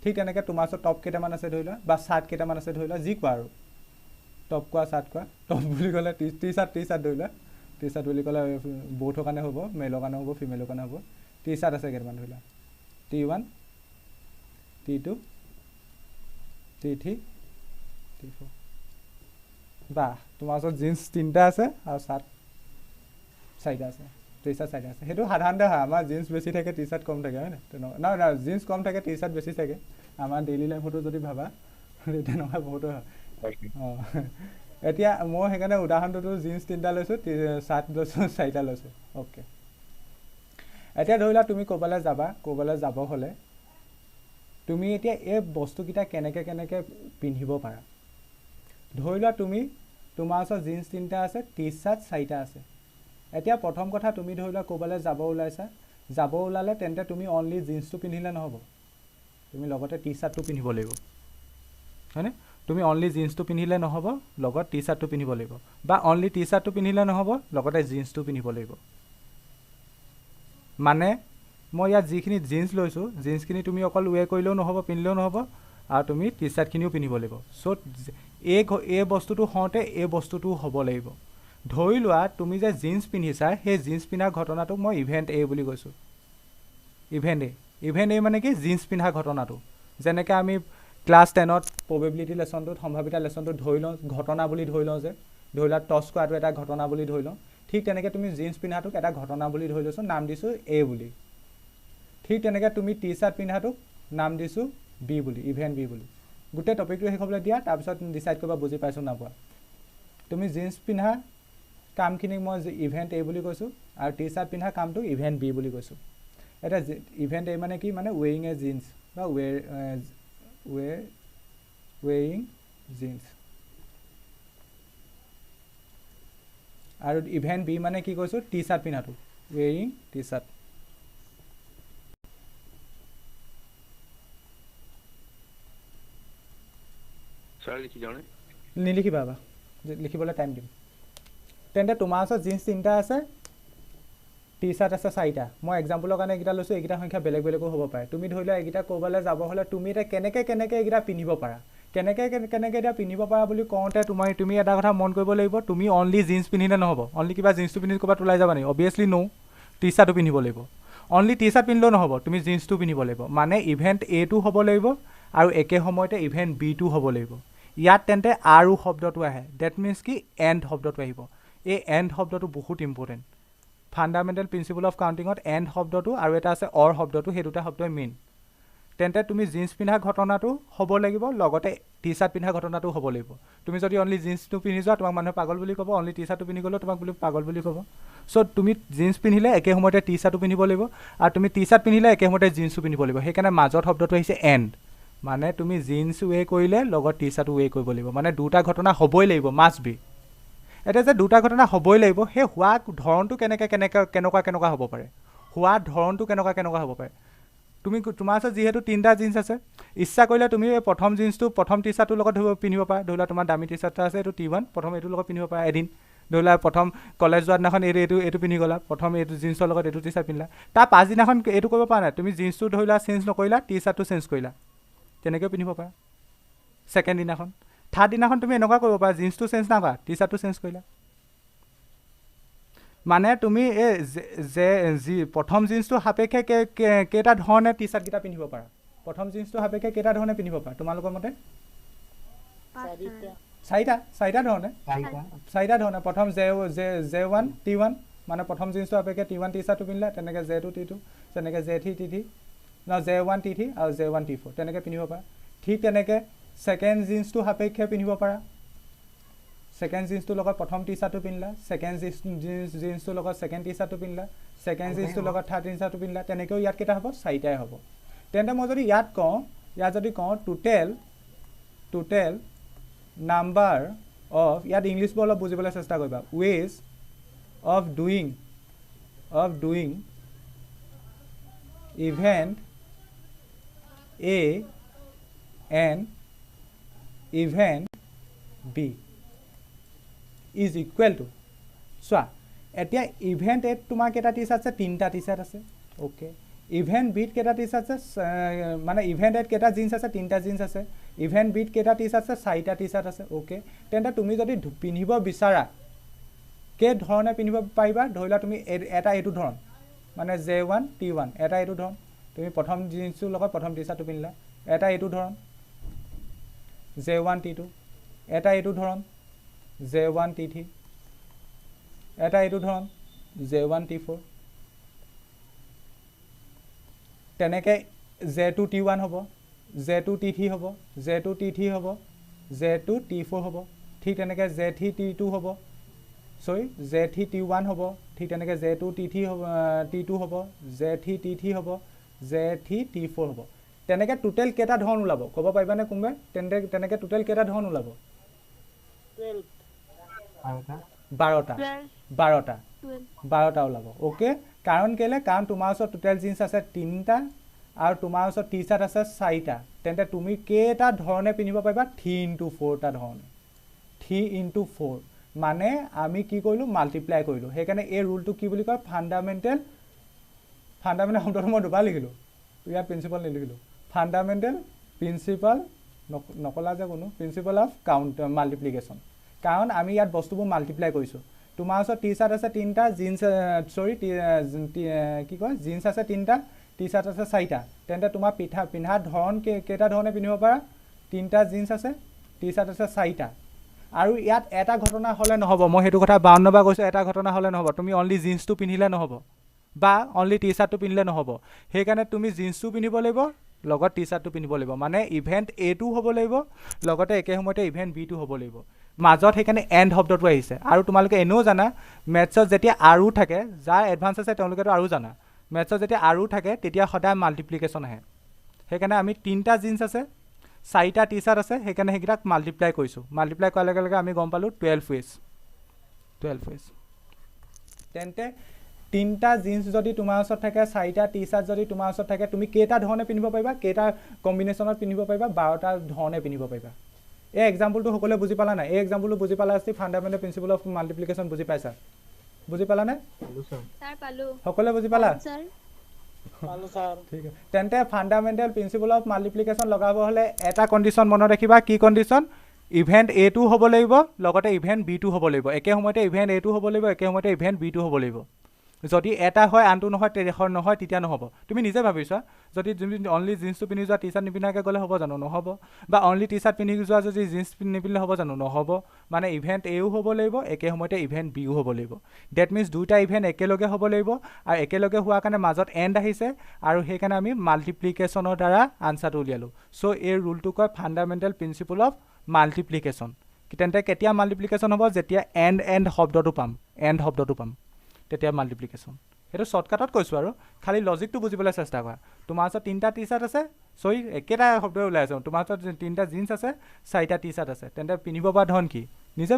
ঠিক তেনেকৈ তোমাৰ ওচৰত টপ কেইটামান আছে ধৰি লোৱা বা চাৰ্ট কেইটামান আছে ধৰি লোৱা যি কোৱা আৰু টপ কোৱা চাৰ্ট কোৱা টপ বুলি ক'লে টি চাৰ্ট ধৰি লোৱা টি চাৰ্ট বুলি ক'লে বৌথৰ কাৰণে হ'ব মেলৰ কাৰণে হ'ব ফিমেলৰ কাৰণে হ'ব টি চাৰ্ট আছে কেইটামান ধৰি লোৱা T1 T2 T3 T4 বা তোমাৰ ওচৰত জিন্স তিনিটা আছে আৰু চাৰ্ট চাৰিটা আছে টি চাৰ্ট চাৰিটা আছে সেইটো সাধাৰণতে হয় আমাৰ জিন্স বেছি থাকে টি চাৰ্ট কম থাকে হয় নাই না জিন্স কম থাকে টি চাৰ্ট বেছি থাকে আমাৰ ডেইলি লাইফতো যদি ভাবা তেনেকুৱা বহুতো হয় এতিয়া মই সেইকাৰণে উদাহৰণটো জিন্স তিনিটা লৈছোঁ চাৰ্ট লৈছোঁ চাৰিটা লৈছোঁ অ'কে এতিয়া ধৰি লোৱা তুমি ক'বলৈ যাব হ'লে তুমি এতিয়া এই বস্তুকেইটা কেনেকৈ পিন্ধিব পাৰা ধৰি লোৱা তোমাৰ ওচৰত জিন্স তিনিটা আছে টি চাৰ্ট চাৰিটা আছে এতিয়া প্ৰথম কথা তুমি ধৰি লোৱা ক'বলৈ যাব ওলালে তেন্তে তুমি অনলি জিন্সটো পিন্ধিলে নহ'ব তুমি লগতে টি চাৰ্টটো পিন্ধিব লাগিব হয়নে তুমি অনলি জিন্সটো পিন্ধিলে নহ'ব লগত টি চাৰ্টটো পিন্ধিব লাগিব বা অনলি টি চাৰ্টটো পিন্ধিলে নহ'ব লগতে জিন্সটো পিন্ধিব লাগিব মানে মই ইয়াত যিখিনি জিন্স লৈছোঁ জিন্সখিনি তুমি অকল ৱেৰ কৰিলেও নহ'ব পিন্ধিলেও নহ'ব আৰু তুমি টি চাৰ্টখিনিও পিন্ধিব লাগিব চ' এই বস্তুটো হওঁতে এই বস্তুটো হ'ব লাগিব ধৰি লোৱা তুমি যে জিন্স পিন্ধিছা সেই জিন্স পিন্ধা ঘটনাটোক মই ইভেণ্ট এ বুলি কৈছোঁ ইভেণ্ট এ মানে কি জিন্স পিন্ধা ঘটনাটো যেনেকৈ আমি ক্লাছ 10ত প্ৰবেবিলিটি লেচনটোত সম্ভাৱিতা লেচনটোত ধৰি লওঁ ঘটনা বুলি ধৰি লওঁ যে ধৰি লোৱা টছ কৰাটো এটা ঘটনা বুলি ধৰি লওঁ ঠিক তেনেকৈ তুমি জিন্স পিন্ধাটোক এটা ঘটনা বুলি ধৰি লৈছোঁ নাম দিছোঁ এ বুলি ঠিক তেনেকৈ তুমি টি চাৰ্ট পিন্ধাটোক নাম দিছোঁ বি বুলি ইভেণ্ট বি বুলি গোটেই টপিকটো শেষ হ'বলৈ দিয়া তাৰপিছত ডিচাইড কৰিবা বুজি পাইছোঁ নাপোৱা তুমি জিন্স পিন্ধা কামখিনিক মই ইভেণ্ট এ বুলি কৈছোঁ আৰু টি চাৰ্ট পিন্ধা কামটো ইভেণ্ট বি বুলি কৈছোঁ এটা ইভেণ্ট এ মানে কি মানে ৱেৰিং এ জিন্স বা ৱেৰিং জিন্স আৰু ইভেণ্ট বি মানে কি কৈছোঁ টি চাৰ্ট পিন্ধাটো ৱেৰিং টি চাৰ্ট নিলিখিবা বা লিখিবলৈ টাইম দিম তেন্তে তোমাৰ ওচৰত জিন্স তিনিটা আছে টি চাৰ্ট আছে চাৰিটা মই এক্সাম্পলৰ কাৰণে এইকেইটা লৈছোঁ এইকেইটা সংখ্যা বেলেগো হ'ব পাৰে তুমি ধৰি লোৱা এইকেইটা ক'ৰবালৈ যাব হ'লে তুমি এতিয়া কেনেকৈ এইকেইটা পিন্ধিব পাৰা কেনেকৈ এতিয়া পিন্ধিব পাৰা বুলি কওঁতে তুমি এটা কথা মন কৰিব লাগিব তুমি অনলি জিন্স পিন্ধিলে নহ'ব অনলি কিবা জিন্সটো পিন্ধি ক'ৰবাত ওলাই যাবা নেকি অবভিয়াছলি নো টি চাৰ্টো পিন্ধিব লাগিব অনলি টি চাৰ্ট পিন্ধিলেও নহ'ব, তুমি জিন্সটো পিন্ধিব লাগিব, মানে ইভেণ্ট এটো হ'ব লাগিব আৰু একে সময়তে ইভেণ্ট বিটো হ'ব লাগিব। ইয়াত তেন্তে আৰু শব্দটো আহে, ডেট মিনছ কি এণ্ড শব্দটো আহিব। এই এণ্ড শব্দটো বহুত ইম্পৰ্টেণ্ট ফাণ্ডামেণ্টেল প্ৰিন্সিপল অফ কাউণ্টিঙত। এণ্ড শব্দটো আৰু এটা আছে অৰ শব্দটো, সেই দুটা শব্দই মেইন। তেন্তে তুমি জিন্স পিন্ধা ঘটনাটো হ'ব লাগিব, লগতে টি চাৰ্ট পিন্ধা ঘটনাটো হ'ব লাগিব। তুমি যদি অনলি জিন্সটো পিন্ধি যোৱা তোমাক মানুহে পাগল বুলি ক'ব, অনলি টি চাৰ্টটো পিন্ধি গ'লেও তোমাক বুলি পাগল বুলি ক'ব। চ' তুমি জিন্স পিন্ধিলে একে সময়তে টি চাৰ্টটো পিন্ধিব লাগিব, আৰু তুমি টি চাৰ্ট পিন্ধিলে একে সময়তে জিন্সটো পিন্ধিব লাগিব। সেইকাৰণে মাজত শব্দটো আহিছে এণ্ড, মানে তুমি জিন্স ৱে কৰিলে লগত টি চাৰ্টো ৱে কৰিব লাগিব, মানে দুটা ঘটনা হ'বই লাগিব, মাষ্ট বি। এতিয়া যে দুটা ঘটনা হ'বই লাগিব, সেই হোৱা ধৰণটো কেনেকুৱা হ'ব পাৰে, হোৱা ধৰণটো কেনেকুৱা হ'ব পাৰে। তোমাৰ ওচৰত যিহেতু 3টা জিন্স আছে, ইচ্ছা কৰিলে তুমি প্ৰথম জিন্সটো প্ৰথম টি চাৰ্টটোৰ লগত পিন্ধিব পাৰা। ধৰি লোৱা তোমাৰ দামী টি চাৰ্ট এটা আছে, এইটো T1, প্ৰথম এইটোৰ লগত পিন্ধিব পাৰা এদিন। ধৰি লোৱা প্ৰথম কলেজ যোৱাৰ দিনাখন এইটো পিন্ধি গ'লা, প্ৰথম এইটো জিন্সৰ লগত এইটো টি চাৰ্ট পিন্ধিলা। তাৰ পাছদিনাখন এইটো কৰিব পৰা নাই, তুমি জিন্সটো ধৰি লোৱা চেঞ্জ নকৰিলা, টি চাৰ্টটো চেঞ্জ কৰিলা, তেনেকৈও পিন্ধিব পাৰা। ছেকেণ্ড দিনাখন, থাৰ্ড দিনাখন তুমি এনেকুৱা কৰিব পাৰা, জিন্সটো চেঞ্জ নকৰা, টি চাৰ্টটো চেঞ্জ কৰিলা। মানে তুমি এই প্ৰথম জিন্সটো সাপেক্ষে কেইটা ধৰণে টি চাৰ্টকেইটা পিন্ধিব পাৰা, প্ৰথম জিন্সটো সাপেক্ষে কেইটা ধৰণে পিন্ধিব পাৰা তোমালোকৰ মতে? 4টা ধৰণে। প্ৰথম J1 T1, মানে প্ৰথম জিন্সটো সাপেক্ষে T1 টি চাৰ্টটো পিন্ধিলা, তেনেকৈ J2 T2, তেনেকৈ J3 T3, J1 T3 আৰু J1 T4 তেনেকৈ পিন্ধিব পাৰা। ঠিক তেনেকৈ ছেকেণ্ড জিন্সটো সাপেক্ষে পিন্ধিব পাৰা। ছেকেণ্ড জিন্সটোৰ লগত প্ৰথম টি চাৰ্টটো পিন্ধিলা, ছেকেণ্ড জিন্সটোৰ লগত ছেকেণ্ড টি চাৰ্টটো পিন্ধিলা, ছেকেণ্ড জিন্সটোৰ লগত থাৰ্ড টি চাৰ্টটো পিন্ধিলা, তেনেকৈও ইয়াত কেইটা হ'ব? 4টাই হ'ব। তেন্তে মই যদি ইয়াত কওঁ টোটেল নাম্বাৰ অফ, ইয়াত ইংলিছবোৰ অলপ বুজিবলৈ চেষ্টা কৰিবা, ways of doing event A and event B is equal to, চোৱা এতিয়া ইভেণ্ট এত তোমাৰ কেইটা টি চাৰ্ট আছে? 3টা টি চাৰ্ট আছে, অ'কে। ইভেণ্ট বিত কেইটা টি চাৰ্ট আছে, মানে ইভেণ্ট এত কেইটা জিন্স আছে? 3টা জিন্স আছে। ইভেণ্ট বিত কেইটা টি চাৰ্ট আছে? 4টা টি চাৰ্ট আছে, অ'কে। তেন্তে তুমি যদি পিন্ধিব বিচাৰা কেই ধৰণে পিন্ধিব পাৰিবা? ধৰি লোৱা তুমি এটা এইটো ধৰণ, মানে J1 T1, এটা এইটো ধৰণ, তুমি প্ৰথম জিন্সটোৰ লগত প্ৰথম টি চাৰ্টটো পিন্ধিলা, এটা এইটো ধৰণ J1 T2, এটা এইটো ধৰণ J1 T3, এটা এইটো ধৰণ J1 T4, তেনেকৈ J2 T1 হ'ব, J2 T3 হ'ব, J2 T3 হ'ব, J2 T4 হ'ব, ঠিক তেনেকৈ J3 T2 হ'ব, J3 T1 হ'ব, ঠিক তেনেকৈ J2 T2 হ'ব, J3 T3 হ'ব, J3 T4 হ'ব। তেনেকৈ টোটেল কেইটা ধৰণ ওলাব ক'ব পাৰিবানে কোনোবাই? তেনেকৈ টোটেল কেইটা ধৰণ ওলাব? 12টা ওলাব, অ'কে। কাৰণ তোমাৰ ওচৰত টোটেল জিন্স আছে 3টা আৰু তোমাৰ ওচৰত টি চাৰ্ট আছে 4টা। তেন্তে তুমি কেইটা ধৰণে পিন্ধিব পাৰিবা? 3x4টা ধৰণে। 3x4 মানে আমি কি কৰিলোঁ? মাল্টিপ্লাই কৰিলোঁ। সেইকাৰণে এই ৰুলটো কি বুলি কয়? ফাণ্ডামেণ্টেল শব্দটো মই দুবাৰ লিখিলোঁ, ইয়াত প্ৰিন্সিপাল নিলিখিলোঁ। ফাণ্ডামেণ্টেল প্ৰিন্সিপাল নকলা যে কোনো প্ৰিন্সিপাল অফ মাল্টিপ্লিকেশ্যন। কাৰণ আমি ইয়াত বস্তুবোৰ মাল্টিপ্লাই কৰিছোঁ। তোমাৰ ওচৰত টি চাৰ্ট আছে 3টা, জিন্স জিন্স আছে 3টা, টি চাৰ্ট আছে 4টা। তেন্তে তোমাৰ পিন্ধাৰ ধৰণ কেইটা ধৰণে পিন্ধিব পাৰা? 3টা জিন্স আছে, টি চাৰ্ট আছে 4টা। আৰু ইয়াত এটা ঘটনা হ'লে নহ'ব, মই সেইটো কথা 52 বাৰ কৈছোঁ, এটা ঘটনা হ'লে নহ'ব। তুমি অনলি জিন্সটো পিন্ধিলে নহ'ব বা অনলি টি চাৰ্টটো পিন্ধিলে নহ'ব। সেইকাৰণে তুমি জিন্সটো পিন্ধিব লাগিব, লগত টি চাৰ্টটো পিন্ধিব লাগিব, মানে ইভেণ্ট এটো হ'ব লাগিব, লগতে একে সময়তে ইভেণ্ট বিটো হ'ব লাগিব। মাজত সেইকাৰণে এণ্ড শব্দটো আহিছে। আৰু তোমালোকে এনেও জানা মেথছত যেতিয়া আৰু থাকে, যাৰ এডভান্স আছে তেওঁলোকেতো আৰু জানা, মেথছত যেতিয়া আৰু থাকে তেতিয়া সদায় মাল্টিপ্লিকেশ্যন আহে। সেইকাৰণে আমি 3টা জিন্স আছে, 4টা টি চাৰ্ট আছে, সেইকাৰণে সেইকেইটাক মাল্টিপ্লাই কৰিছোঁ। মাল্টিপ্লাই কৰাৰ লগে লগে আমি গম পালোঁ 12 ৱেজ। তেন্তে 3টা জিন্স যদি তোমাৰ ওচৰত থাকে, 4টা টি চাৰ্ট যদি তোমাৰ ওচৰত থাকে, তুমি কেইটা ধৰণে পিন্ধিব পাৰিবা? কেইটা কম্বিনেশ্যনত পিন্ধিব পাৰিবা? 12টা ধৰণে পিন্ধিব পাৰিবা। এই এক্সাম্পলটো সকলোৱে বুজি পালা নাই? এই এক্সাম্পলটো বুজি পালা যদি ফাণ্ডামেণ্টেল প্ৰিন্সিপল অফ মাল্টিপ্লিকেশ্যন বুজি পাইছা? বুজি পালানে? সকলোৱে বুজি পালা? ঠিক আছে। তেন্তে ফাণ্ডামেণ্টেল প্ৰিন্সিপল অফ মাল্টিপ্লিকেশ্যন লগাব হ'লে এটা কণ্ডিশ্যন মনত ৰাখিবা। কি কণ্ডিশ্যন? ইভেণ্ট এটো হ'ব লাগিব, লগতে ইভেণ্ট বিটো হ'ব লাগিব। একে সময়তে ইভেণ্ট এটো হ'ব লাগিব, একে সময়তে ইভেণ্ট বিটো হ'ব লাগিব। যদি এটা হয় আনটো নহয় নহয় তেতিয়া নহ'ব তুমি নিজে ভাবিছা যদি তুমি অনলি জিন্সটো পিন্ধি যোৱা টি চাৰ্ট নিপিন্ধাকৈ গ'লে হ'ব জানো নহ'ব বা অনলি টি চাৰ্ট পিন্ধি যোৱা যদি জিন্স নিপিন্ধিলে হ'ব জানো নহ'ব মানে ইভেণ্ট এও হ'ব লাগিব একে সময়তে ইভেণ্ট বিও হ'ব লাগিব ডেট মিনছ দুইটা ইভেণ্ট একেলগে হ'ব লাগিব আৰু একেলগে হোৱাৰ কাৰণে মাজত এণ্ড আহিছে আৰু সেইকাৰণে আমি মাল্টিপ্লিকেশ্যনৰ দ্বাৰা আনচাৰটো উলিয়ালোঁ চ' এই ৰুলটো কয় ফাণ্ডামেণ্টেল প্ৰিন্সিপল অফ মাল্টিপ্লিকেশ্যন তেন্তে কেতিয়া মাল্টিপ্লিকেশ্যন হ'ব যেতিয়া এণ্ড শব্দটো পাম তেতিয়া মাল্টিপ্লিকেশ্যন সেইটো শ্বৰ্টকাটত কৈছোঁ আৰু খালি লজিকটো বুজিবলৈ চেষ্টা কৰা তোমাৰ ওচৰত 3টা টি চাৰ্ট আছে চৰি একেটা শব্দই ওলাই আছে তোমাৰ ওচৰত 3টা জিন্স আছে 4টা টি চাৰ্ট আছে তেন্তে পিন্ধিব পৰা ধৰণ কি নিজে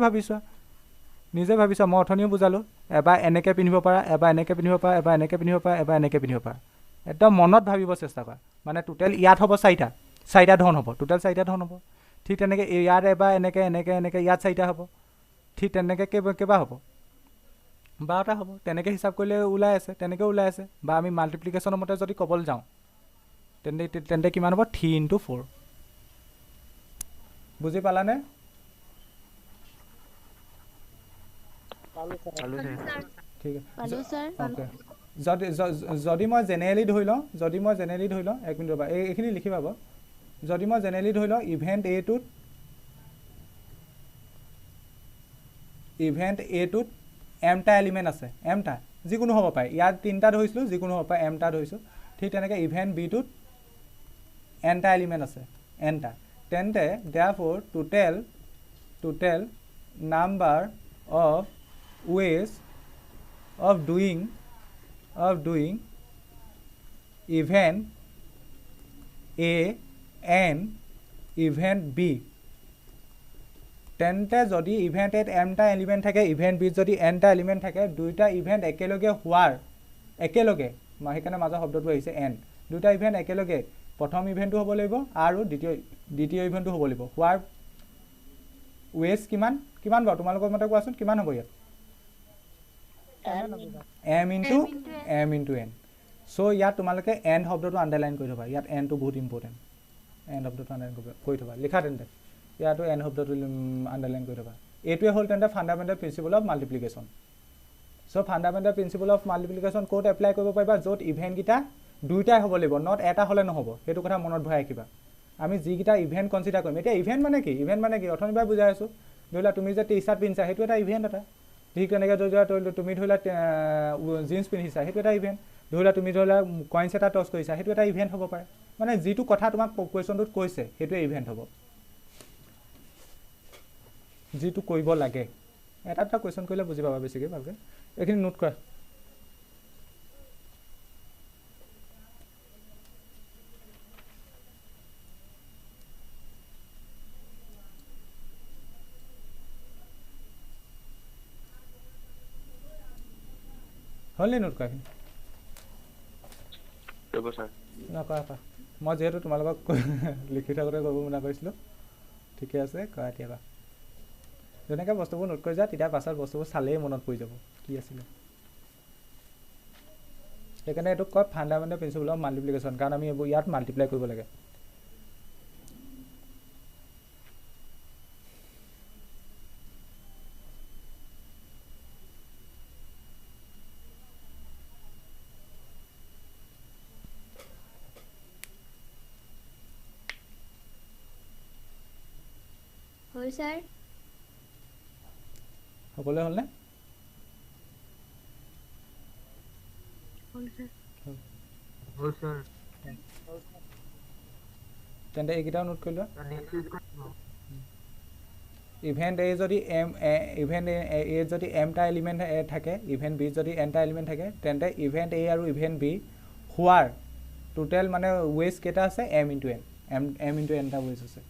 ভাবিছোৱা মই অথনিও বুজালোঁ এবাৰ এনেকৈ পিন্ধিব পাৰা এবাৰ এনেকৈ পিন্ধিব পাৰা এবাৰ এনেকৈ পিন্ধিব পাৰা এবাৰ এনেকৈ পিন্ধিব পাৰা একদম মনত ভাবিব চেষ্টা কৰা মানে টোটেল ইয়াত হ'ব 4টা ধৰণ হ'ব টোটেল 4টা ধৰণ হ'ব ঠিক তেনেকৈ ইয়াত এবাৰ এনেকৈ ইয়াত 4টা হ'ব ঠিক তেনেকৈ কেইবাৰ হ'ব 12টা হ'ব তেনেকৈ হিচাপ কৰিলে ওলাই আছে বা আমি মাল্টিপ্লিকেশ্যনৰ মতে যদি ক'বলৈ যাওঁ তেন্তে কিমান হ'ব 3 × 4 বুজি পালানে ঠিক আছে যদি মই জেনেৰেলি ধৰি লওঁ 1 মিনিট ৰ'বা এইখিনি লিখি পাব যদি মই জেনেৰেলি ধৰি লওঁ ইভেণ্ট এটোত এমটা এলিমেণ্ট আছে এমটা যিকোনো হ'ব পাৰে ইয়াত 3টা ধৰিছিলোঁ যিকোনো হ'ব পাৰে এমটা ধৰিছোঁ ঠিক তেনেকৈ ইভেণ্ট বিটোত এনটা এলিমেণ্ট আছে এনটা তেন্তে therefore total number of ways of doing event A and event B তেন্তে যদি ইভেণ্ট এত এমটা এলিমেণ্ট থাকে ইভেণ্ট বিত যদি এনটা এলিমেণ্ট থাকে দুইটা ইভেণ্ট একেলগে সেইকাৰণে মাজৰ শব্দটো আহিছে এন দুইটা ইভেণ্ট একেলগে প্ৰথম ইভেণ্টটো হ'ব লাগিব আৰু দ্বিতীয় ইভেণ্টটো হ'ব লাগিব হোৱাৰ ৱেজ কিমান বাৰু তোমালোকৰ মতে কোৱাচোন কিমান হ'ব ইয়াত m into n চ' ইয়াত তোমালোকে এণ্ড শব্দটো আণ্ডাৰলাইন কৰি থ'বা ইয়াত এনটো বহুত ইম্পৰ্টেণ্ট এণ্ড শব্দটো আণ্ডাৰলাইন কৰি থ'বা লিখা তেন্তে ইয়াতো এন শব্দটো আণ্ডাৰলাইন কৰি থ'বা এইটোৱে হ'ল তেন্তে fundamental principle of multiplication so' fundamental principle of multiplication ক'ত এপ্লাই কৰিব পাৰিবা য'ত ইভেণ্টকেইটা দুইটাই হ'ব লাগিব নট এটা হ'লে নহ'ব সেইটো কথা মনত ভৰাই ৰাখিবা আমি যিকেইটা ইভেণ্ট কনচিডাৰ কৰিম এতিয়া ইভেণ্ট মানে কি অথনিবাৰ বুজাই আছোঁ ধৰি লোৱা তুমি যে টি চাৰ্ট পিন্ধিছা সেইটো এটা ইভেণ্ট এটা ঠিক তেনেকৈ তুমি ধৰি লোৱা জিন্স পিন্ধিছা সেইটো এটা ইভেণ্ট ধৰি লোৱা তুমি কইনছ এটা টছ কৰিছা সেইটো এটা ইভেণ্ট হ'ব পাৰে মানে যিটো কথা তোমাক কুৱেশ্যনটোত কৈছে সেইটোৱে ইভেণ্ট হ'ব যিটো কৰিব লাগে এটা কুৱেশ্যন কৰিলে বুজি পাবা বেছিকৈ ভালকৈ এইখিনি নোট কৰা হ'লনি নোট কৰা নকৰা মই যিহেতু তোমালোকক লিখি থাকোঁতে কৰিব মনা কৰিছিলোঁ ঠিকে আছে কৰা এতিয়া কৰা যেনেকৈ বস্তুবোৰ নোট কৰি যা তেতিয়া পাছত বস্তুবোৰ চালেই মনত পৰি যাব কি আছিলে সেইকাৰণে এইটোক কয় ফাণ্ডামেণ্টেল প্ৰিন্সিপল অফ মাল্টিপ্লিকেশ্যন কাৰণ আমি এইবোৰ ইয়াত মাল্টিপ্লাই কৰিব লাগে স্যাৰ সকলোৱে হ'লনে তেন্তে এইকেইটাও নোট কৰি লোৱা ইভেণ্ট এ যদি এমটা এলিমেণ্ট থাকে ইভেণ্ট বি যদি এনটা এলিমেণ্ট থাকে তেন্তে ইভেণ্ট এ আৰু ইভেণ্ট বি হোৱাৰ টোটেল মানে ৱেজ কেইটা আছে এম ইনটু এনটা ৱেজ আছে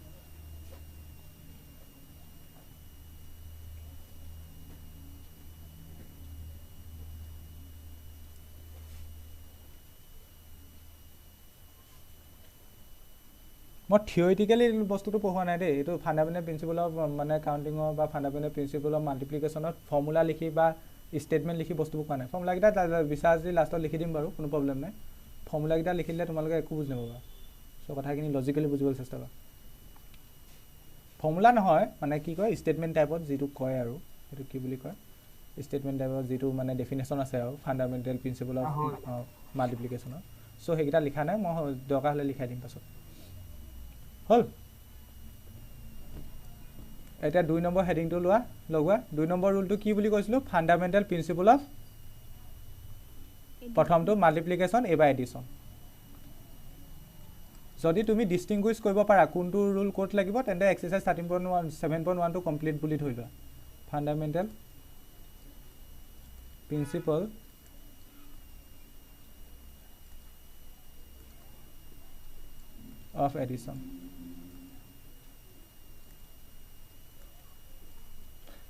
মই থিয়ৰিটিকেলি বস্তুটো পঢ়োৱা নাই দেই এইটো ফাণ্ডামেণ্টেল প্ৰিন্সিপল অফ মানে কাউণ্টিঙৰ বা ফাণ্ডামেণ্টেল প্ৰিন্সিপল অফ মাল্টিপ্লিকেশ্যনত ফৰ্মুলা লিখি বা ষ্টেটমেণ্ট লিখি বস্তুবোৰ কোৱা নাই ফৰ্মুলাকেইটা বিচাৰ যদি লাষ্টত লিখি দিম বাৰু কোনো প্ৰব্লেম নাই ফৰ্মুলাকেইটা লিখিলে তোমালোকে একো বুজি নাপাবা চ' কথাখিনি লজিকেলি বুজিবলৈ চেষ্টা কৰা ফৰ্মুলা নহয় মানে কি কয় ষ্টেটমেণ্ট টাইপত যিটো কয় আৰু সেইটো কি বুলি কয় ষ্টেটমেণ্ট টাইপৰ যিটো মানে ডেফিনেশ্যন আছে আৰু ফাণ্ডামেণ্টেল প্ৰিন্সিপল অফ মাল্টিপ্লিকেশ্যনৰ চ' সেইকেইটা লিখা নাই মই দৰকাৰ হ'লে লিখাই দিম পাছত হ'ল এতিয়া 2 নম্বৰ হেডিংটো লগোৱা 2 নম্বৰ ৰুলটো কি বুলি কৈছিলোঁ ফাণ্ডামেণ্টেল প্ৰিন্সিপল অফ প্ৰথমটো মাল্টিপ্লিকেশ্যন এইবাৰ এডিশ্যন যদি তুমি ডিষ্টিংগুইছ কৰিব পাৰা কোনটো ৰুল ক'ত লাগিব তেন্তে এক্সাৰচাইজ 7.1টো কমপ্লিট বুলি ধৰি লোৱা ফাণ্ডামেণ্টেল প্ৰিন্সিপল অফ এডিশ্যন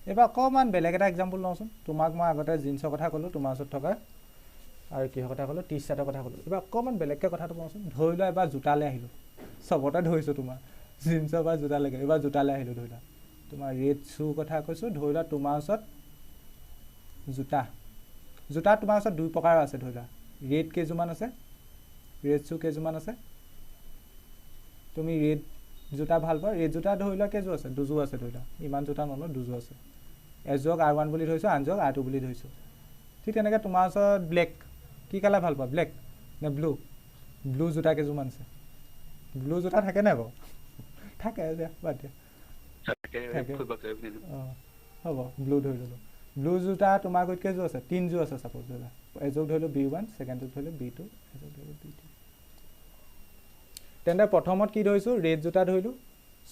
এইবাৰ অকণমান বেলেগ এটা এক্সাম্পল লওঁচোন তোমাক মই আগতে জিন্সৰ কথা ক'লোঁ তোমাৰ ওচৰত থকা আৰু কিহৰ কথা ক'লোঁ টি চাৰ্টৰ কথা ক'লোঁ এইবাৰ অকণমান বেলেগকৈ কথাটো কওঁচোন ধৰি লোৱা এবাৰ জোতালৈ আহিলোঁ চবতে ধৰিছোঁ তোমাৰ জিন্সৰ পৰা জোতালৈকে এইবাৰ জোতালৈ আহিলোঁ ধৰি লোৱা তোমাৰ ৰেড শ্বু কথা কৈছোঁ ধৰি লোৱা তোমাৰ ওচৰত জোতা তোমাৰ ওচৰত 2 প্ৰকাৰৰ আছে ধৰি লোৱা ৰেড কেইযোৰমান আছে ৰেড শ্বু কেইযোৰমান আছে তুমি ৰেড জোতা ভাল পোৱা ৰেড জোতা ধৰি লোৱা কেইযোৰ আছে 2যোৰ আছে ধৰি লোৱা ইমান জোতা নলওঁ 2যোৰ আছে এযোৰক R1 বুলি ধৰিছোঁ আনযোৰক R2 বুলি ধৰিছোঁ ঠিক তেনেকৈ তোমাৰ ওচৰত ব্লেক কি কালাৰ ভাল পোৱা ব্লেক নে ব্লু জোতা কেইযোৰমান আছে ব্লু জোতা থাকে নাই বাৰু থাকে বাদ দিয়া অঁ হ'ব ব্লু ধৰি ল'লোঁ ব্লু জোতা তোমাৰ গৈ কেইযোৰ আছে 3যোৰ আছে ছাপ'জ ধৰি লোৱা এযোৰ ধৰিলোঁ B1 ছেকেণ্ডযোৰ ধৰিলোঁ B2 এযোৰ ধৰিলোঁ B2 তেন্তে প্ৰথমত কি ধৰিছোঁ ৰেড জোতা ধৰিলোঁ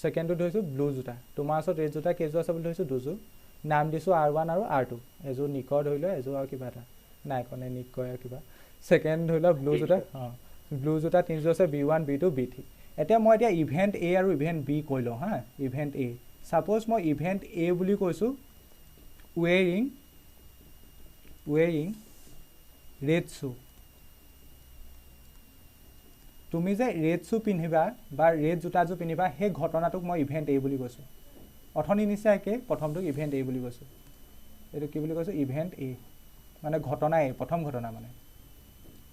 ছেকেণ্ডটো ধৰিছোঁ ব্লু জোতা তোমাৰ ওচৰত ৰেড জোতা কেইযোৰ আছে বুলি ধৰিছোঁ 2যোৰ নাম দিছোঁ R1 আৰু R2 এযোৰ নিকৰ ধৰি লোৱা এযোৰ আৰু কিবা এটা নাইকনে নিক কয় আৰু কিবা ছেকেণ্ড ধৰি লোৱা ব্লু জোতা ব্লু জোতা 3যোৰ আছে B1 B2 B3 এতিয়া মই এতিয়া ইভেণ্ট A আৰু ইভেণ্ট B কৈ লওঁ হা ইভেণ্ট A ছাপ'জ মই ইভেণ্ট A বুলি কৈছোঁ ৱেৰিং ৰেড শ্বু তুমি যে ৰেড শ্বু পিন্ধিবা বা ৰেড জোতাযোৰ পিন্ধিবা সেই ঘটনাটোক মই ইভেণ্ট A বুলি কৈছোঁ অথনি নিচিনাকৈ প্ৰথমটোক ইভেণ্ট A বুলি কৈছোঁ এইটো কি বুলি কৈছোঁ ইভেণ্ট A মানে ঘটনা A প্ৰথম ঘটনা মানে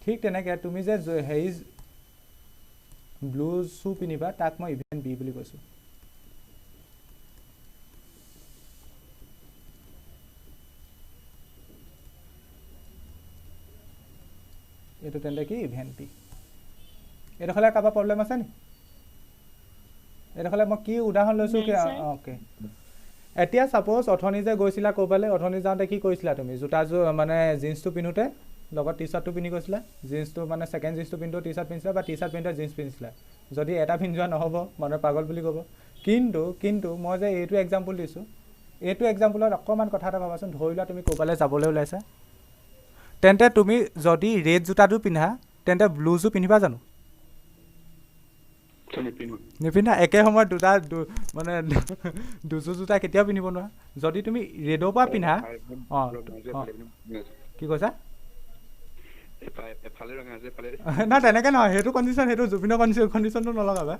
ঠিক তেনেকৈ তুমি যে হেৰি ব্লু শ্বু পিন্ধিবা তাক মই ইভেণ্ট B বুলি কৈছোঁ এইটো তেন্তে কি ইভেণ্ট B এইডোখৰলৈ কাৰোবাৰ প্ৰব্লেম আছে নি এইডোখৰলৈ মই কি উদাহৰণ লৈছোঁ কি অ'কে এতিয়া ছাপ'জ অথনি যে গৈছিলা ক'ৰবালৈ অথনি যাওঁতে কি কৰিছিলা তুমি জোতাযোৰ মানে জিন্সটো পিন্ধোতে লগত টি চাৰ্টটো পিন্ধি গৈছিলা জিন্সটো মানে ছেকেণ্ড জিন্সটো পিন্ধোতে টি চাৰ্ট পিন্ধিছিলা বা টি চাৰ্ট পিন্ধোতে জিন্স পিন্ধিছিলা যদি এটা পিন্ধি যোৱা নহ'ব মানুহে পাগল বুলি ক'ব কিন্তু মই যে এইটো এক্সাম্পল দিছোঁ এইটো এক্সাম্পলত অকণমান কথা এটা ভাবাচোন ধৰি লোৱা তুমি ক'ৰবালৈ যাবলৈ ওলাইছা তেন্তে তুমি যদি ৰেড জোতাটো পিন্ধা তেন্তে ব্লুযোৰ পিন্ধিবা জানো নিপিন্ধা একে সময়ত মানে দুযোৰ জোতা কেতিয়াও পিন্ধিব নোৱাৰা যদি তুমি ৰেডৰ পৰা পিন্ধা অঁ কি কৈছা নাই তেনেকৈ নহয় সেইটো কণ্ডিশ্যন সেইটো জুবিনৰ কণ্ডিশ্যনটো নলগাবা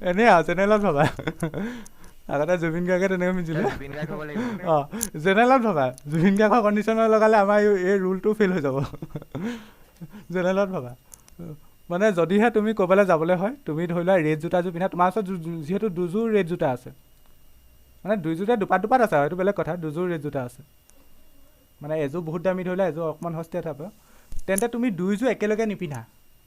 এনেই আৰু জেনেৰেলত ভাবা আগতে জুবিন গাৰ্গে তেনেকৈ পিন্ধিছিলে অঁ জেনেৰেলত ভাবা জুবিন গাৰ্গৰ কণ্ডিশ্যনত লগালে আমাৰ এই ৰুলটো ফেইল হৈ যাব জেনেৰেলত ভাবা মানে যদিহে তুমি ক'ৰবালৈ যাবলৈ হয় তুমি ধৰি লোৱা ৰেড জোতাযোৰ পিন্ধা তোমাৰ ওচৰত যিহেতু 2যোৰ ৰেড জোতা আছে মানে 2যোৰতে দুপাত আছে আৰু এইটো বেলেগ কথা 2যোৰ ৰেড জোতা আছে মানে এযোৰ বহুত দামী ধৰি লোৱা এযোৰ অকণমান সস্তীয়া থাপ তেন্তে তুমি 2যোৰ একেলগে নিপিন্ধা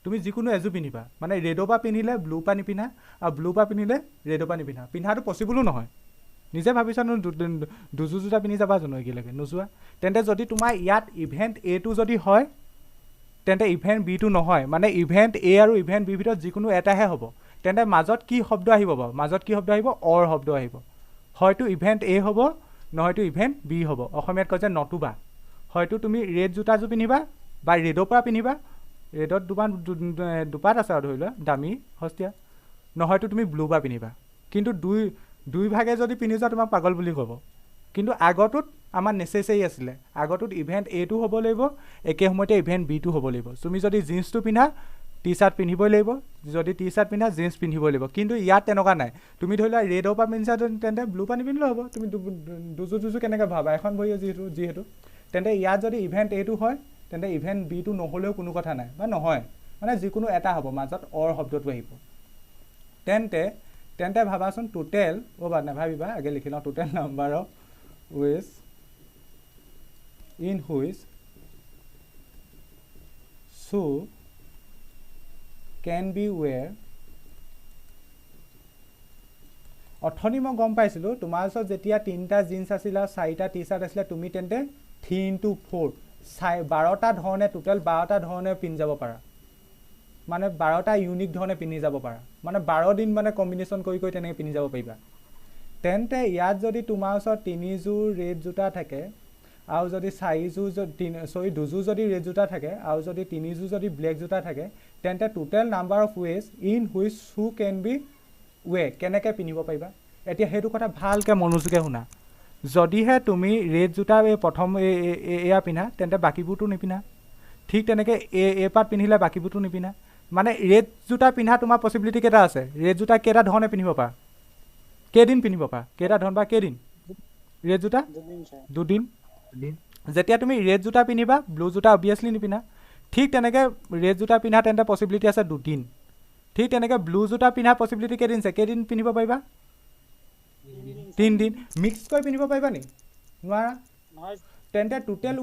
তুমি যিকোনো এযোৰ পিন্ধিবা মানে ৰেডৰ পৰা পিন্ধিলে ব্লু পৰা নিপিন্ধা আৰু ব্লু পৰা পিন্ধিলে ৰেডৰ পৰা নিপিন্ধা পিন্ধাটো পচিবলো নহয় নিজে ভাবিছা দুযোৰ জোতা পিন্ধি যাবা জানো একেলগে নোযোৱা তেন্তে যদি তোমাৰ ইয়াত ইভেণ্ট এটো যদি হয় তেন্তে ইভেণ্ট বিটো নহয় মানে ইভেণ্ট এ আৰু ইভেণ্ট বি ভিতৰত যিকোনো এটাহে হ'ব তেন্তে মাজত কি শব্দ আহিব বাৰু মাজত কি শব্দ আহিব অৰ শব্দ আহিব হয়তো ইভেণ্ট এ হ'ব নহয়তো ইভেণ্ট বি হ'ব অসমীয়াত কয় যে নতুবা হয়তো তুমি ৰেড জোতাযোৰ পিন্ধিবা বা ৰেডৰ পৰা পিন্ধিবা ৰেডত দুপাত আছে আৰু ধৰি লোৱা দামী সস্তীয়া নহয়তো তুমি ব্লু পৰা পিন্ধিবা কিন্তু দুই ভাগে যদি পিন্ধি যোৱা তোমাক পাগল বুলি ক'ব কিন্তু আগৰটোত আমাৰ নেচেচেৰী আছিলে আগৰটোত ইভেণ্ট এটো হ'ব লাগিব একে সময়তে ইভেণ্ট বিটো হ'ব লাগিব তুমি যদি জিন্সটো পিন্ধা টি চাৰ্ট পিন্ধিবই লাগিব যদি টি চাৰ্ট পিন্ধা জিন্স পিন্ধিবই লাগিব কিন্তু ইয়াত তেনেকুৱা নাই তুমি ধৰি লোৱা ৰেডৰ পৰা পিন্ধিছা তেন্তে ব্লু পৰা নিপিন্ধিলেও হ'ব তুমি দুযোৰ কেনেকৈ ভাবা এখন ভৰিয়ে যিহেতু তেন্তে ইয়াত যদি ইভেণ্ট এটো হয় তেন্তে ইভেণ্ট বিটো নহ'লেও কোনো কথা নাই বা নহয় মানে যিকোনো এটা হ'ব মাজত অৰ শব্দটো আহিব তেন্তে ভাবাচোন টোটেল নাভাবিবা আগে লিখি লওঁ total number of ways in which shoe can be wear অথনি মই গম পাইছিলোঁ তোমাৰ ওচৰত যেতিয়া 3টা জিন্স আছিল আৰু 4টা টি-শাৰ্ট আছিল তুমি তেন্তে 3 into 4 12টা ধৰণে টোটেল 12টা ধৰণে পিন্ধি যাব পাৰা মানে 12টা ইউনিক ধৰণে পিন্ধি যাব পাৰা মানে 12 দিন মানে কম্বিনেশ্যন কৰি কৰি তেনেকৈ পিন্ধি যাব পাৰিবা তেন্তে ইয়াত যদি তোমাৰ ওচৰত 3যোৰ ৰেড জোতা থাকে আৰু যদি 4যোৰ দুযোৰ যদি ৰেড জোতা থাকে আৰু যদি 3যোৰ যদি ব্লেক জোতা থাকে তেন্তে total number of ways in which শু কেন বি ৱে কেনেকৈ পিন্ধিব পাৰিবা এতিয়া সেইটো কথা ভালকৈ মনোযোগে শুনা যদিহে তুমি ৰেড জোতা এই প্ৰথম এয়া পিন্ধা তেন্তে বাকীবোৰতো নিপিন্ধা ঠিক তেনেকৈ এই পাত পিন্ধিলে বাকীবোৰতো নিপিন্ধা মানে ৰেড জোতা পিন্ধা তোমাৰ পচিবিলিটি কেইটা আছে ৰেড জোতা কেইটা ধৰণে পিন্ধিব পাৰা কেইদিন পিন্ধিব পাৰা কেইটা ধৰণ বা কেইদিন ৰেড জোতা দুদিন যেতিয়া তুমি ৰেড জোতা পিন্ধিবা ব্লু জোতা অবভিয়াছলি নিপিন্ধা ঠিক তেনেকৈ ৰেড জোতা পিন্ধা তেন্তে পচিবিলিটি আছে দুদিন ঠিক তেনেকৈ ব্লু জোতা পিন্ধা পচিবিলিটি কেইদিন আছে কেইদিন পিন্ধিব পাৰিবা 3 দিন মিক্স কৰি পিন্ধিব পাৰিবা নি নোৱাৰা তেন্তে টোটেল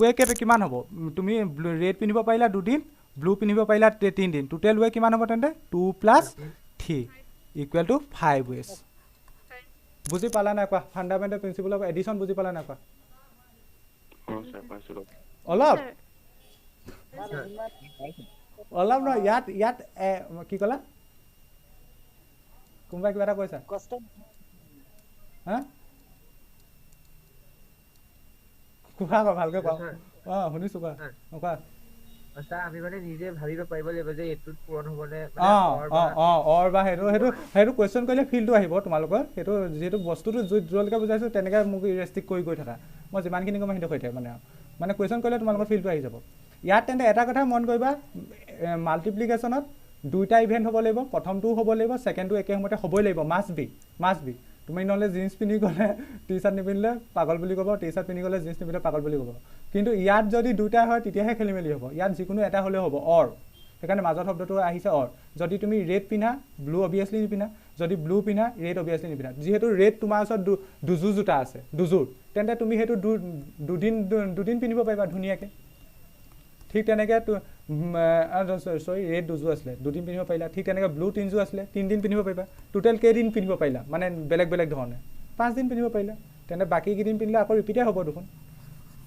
ৱে কিমান হ'ব তুমি ৰেড পিন্ধিব পাৰিলা দুদিন ব্লু পিন্ধিব পাৰিলা 3 দিন টোটেল ৱে কিমান হ'ব তেন্তে 2 + 3 ইকুৱেল টু 5 ৱেজ বুজি পালা নাই কোৱা ফাণ্ডামেণ্টেল প্ৰিন্সিপল অফ এডিশ্যন বুজি পালা নাই কোৱা অলপ অলপ নহয় ইয়াত কি ক'লা কোনোবাই কিবা এটা কৈছা হা কোৱা ভালকৈ কোৱা শুনিছোঁ কোৱা কোৱা আমি মানে নিজে ভাবিব পাৰিব লাগিব যে এইটোত পূৰণ হ'বনে অৰ বা সেইটো কুৱেশ্যন কৰিলে ফিল্ডটো আহিব তোমালোকৰ সেইটো যিহেতু বস্তুটো য'লৈকে বুজাইছোঁ তেনেকৈ মোক ৰেষ্ট্ৰিক্ট কৰি গৈ থাকা মই যিমানখিনি কম সেইটো হৈ থাকে মানে কুৱেশ্যন কৰিলে তোমালোকৰ ফিল্ডটো আহি যাব ইয়াত তেন্তে এটা কথা মন কৰিবা মাল্টিপ্লিকেশ্যনত 2টা ইভেণ্ট হ'ব লাগিব প্ৰথমটোও হ'ব লাগিব ছেকেণ্ডটো একে সময়তে হ'বই লাগিব মাষ্ট বি তুমি নহ'লে জিন্স পিন্ধি গ'লে টি-শাৰ্ট নিপিন্ধিলে পাগল বুলি ক'ব টি-শাৰ্ট পিন্ধি গ'লে জিন্স নিপিন্ধিলে পাগল বুলি ক'ব কিন্তু ইয়াত যদি 2টা হয় তেতিয়াহে খেলি মেলি হ'ব ইয়াত যিকোনো এটা হ'লেও হ'ব অৰ সেইকাৰণে মাজত শব্দটো আহিছে অৰ যদি তুমি ৰেড পিন্ধা ব্লু অবভিয়াছলি নিপিন্ধা যদি ব্লু পিন্ধা ৰেড অবভিয়াছলি নিপিন্ধা যিহেতু ৰেড তোমাৰ ওচৰত দুযোৰ জোতা আছে দুযোৰ তেন্তে তুমি সেইটো দুদিন পিন্ধিব পাৰিবা ধুনীয়াকৈ ঠিক তেনেকৈ ৰেড দুযোৰ আছিলে দুদিন পিন্ধিব পাৰিলা ঠিক তেনেকৈ ব্লু 3যোৰ আছিলে 3 দিন পিন্ধিব পাৰিবা টোটেল কেইদিন পিন্ধিব পাৰিলা মানে বেলেগ বেলেগ ধৰণে 5 দিন পিন্ধিব পাৰিলা তেন্তে বাকীকেইদিন পিন্ধিলে আকৌ ৰিপিটেই হ'ব দেখোন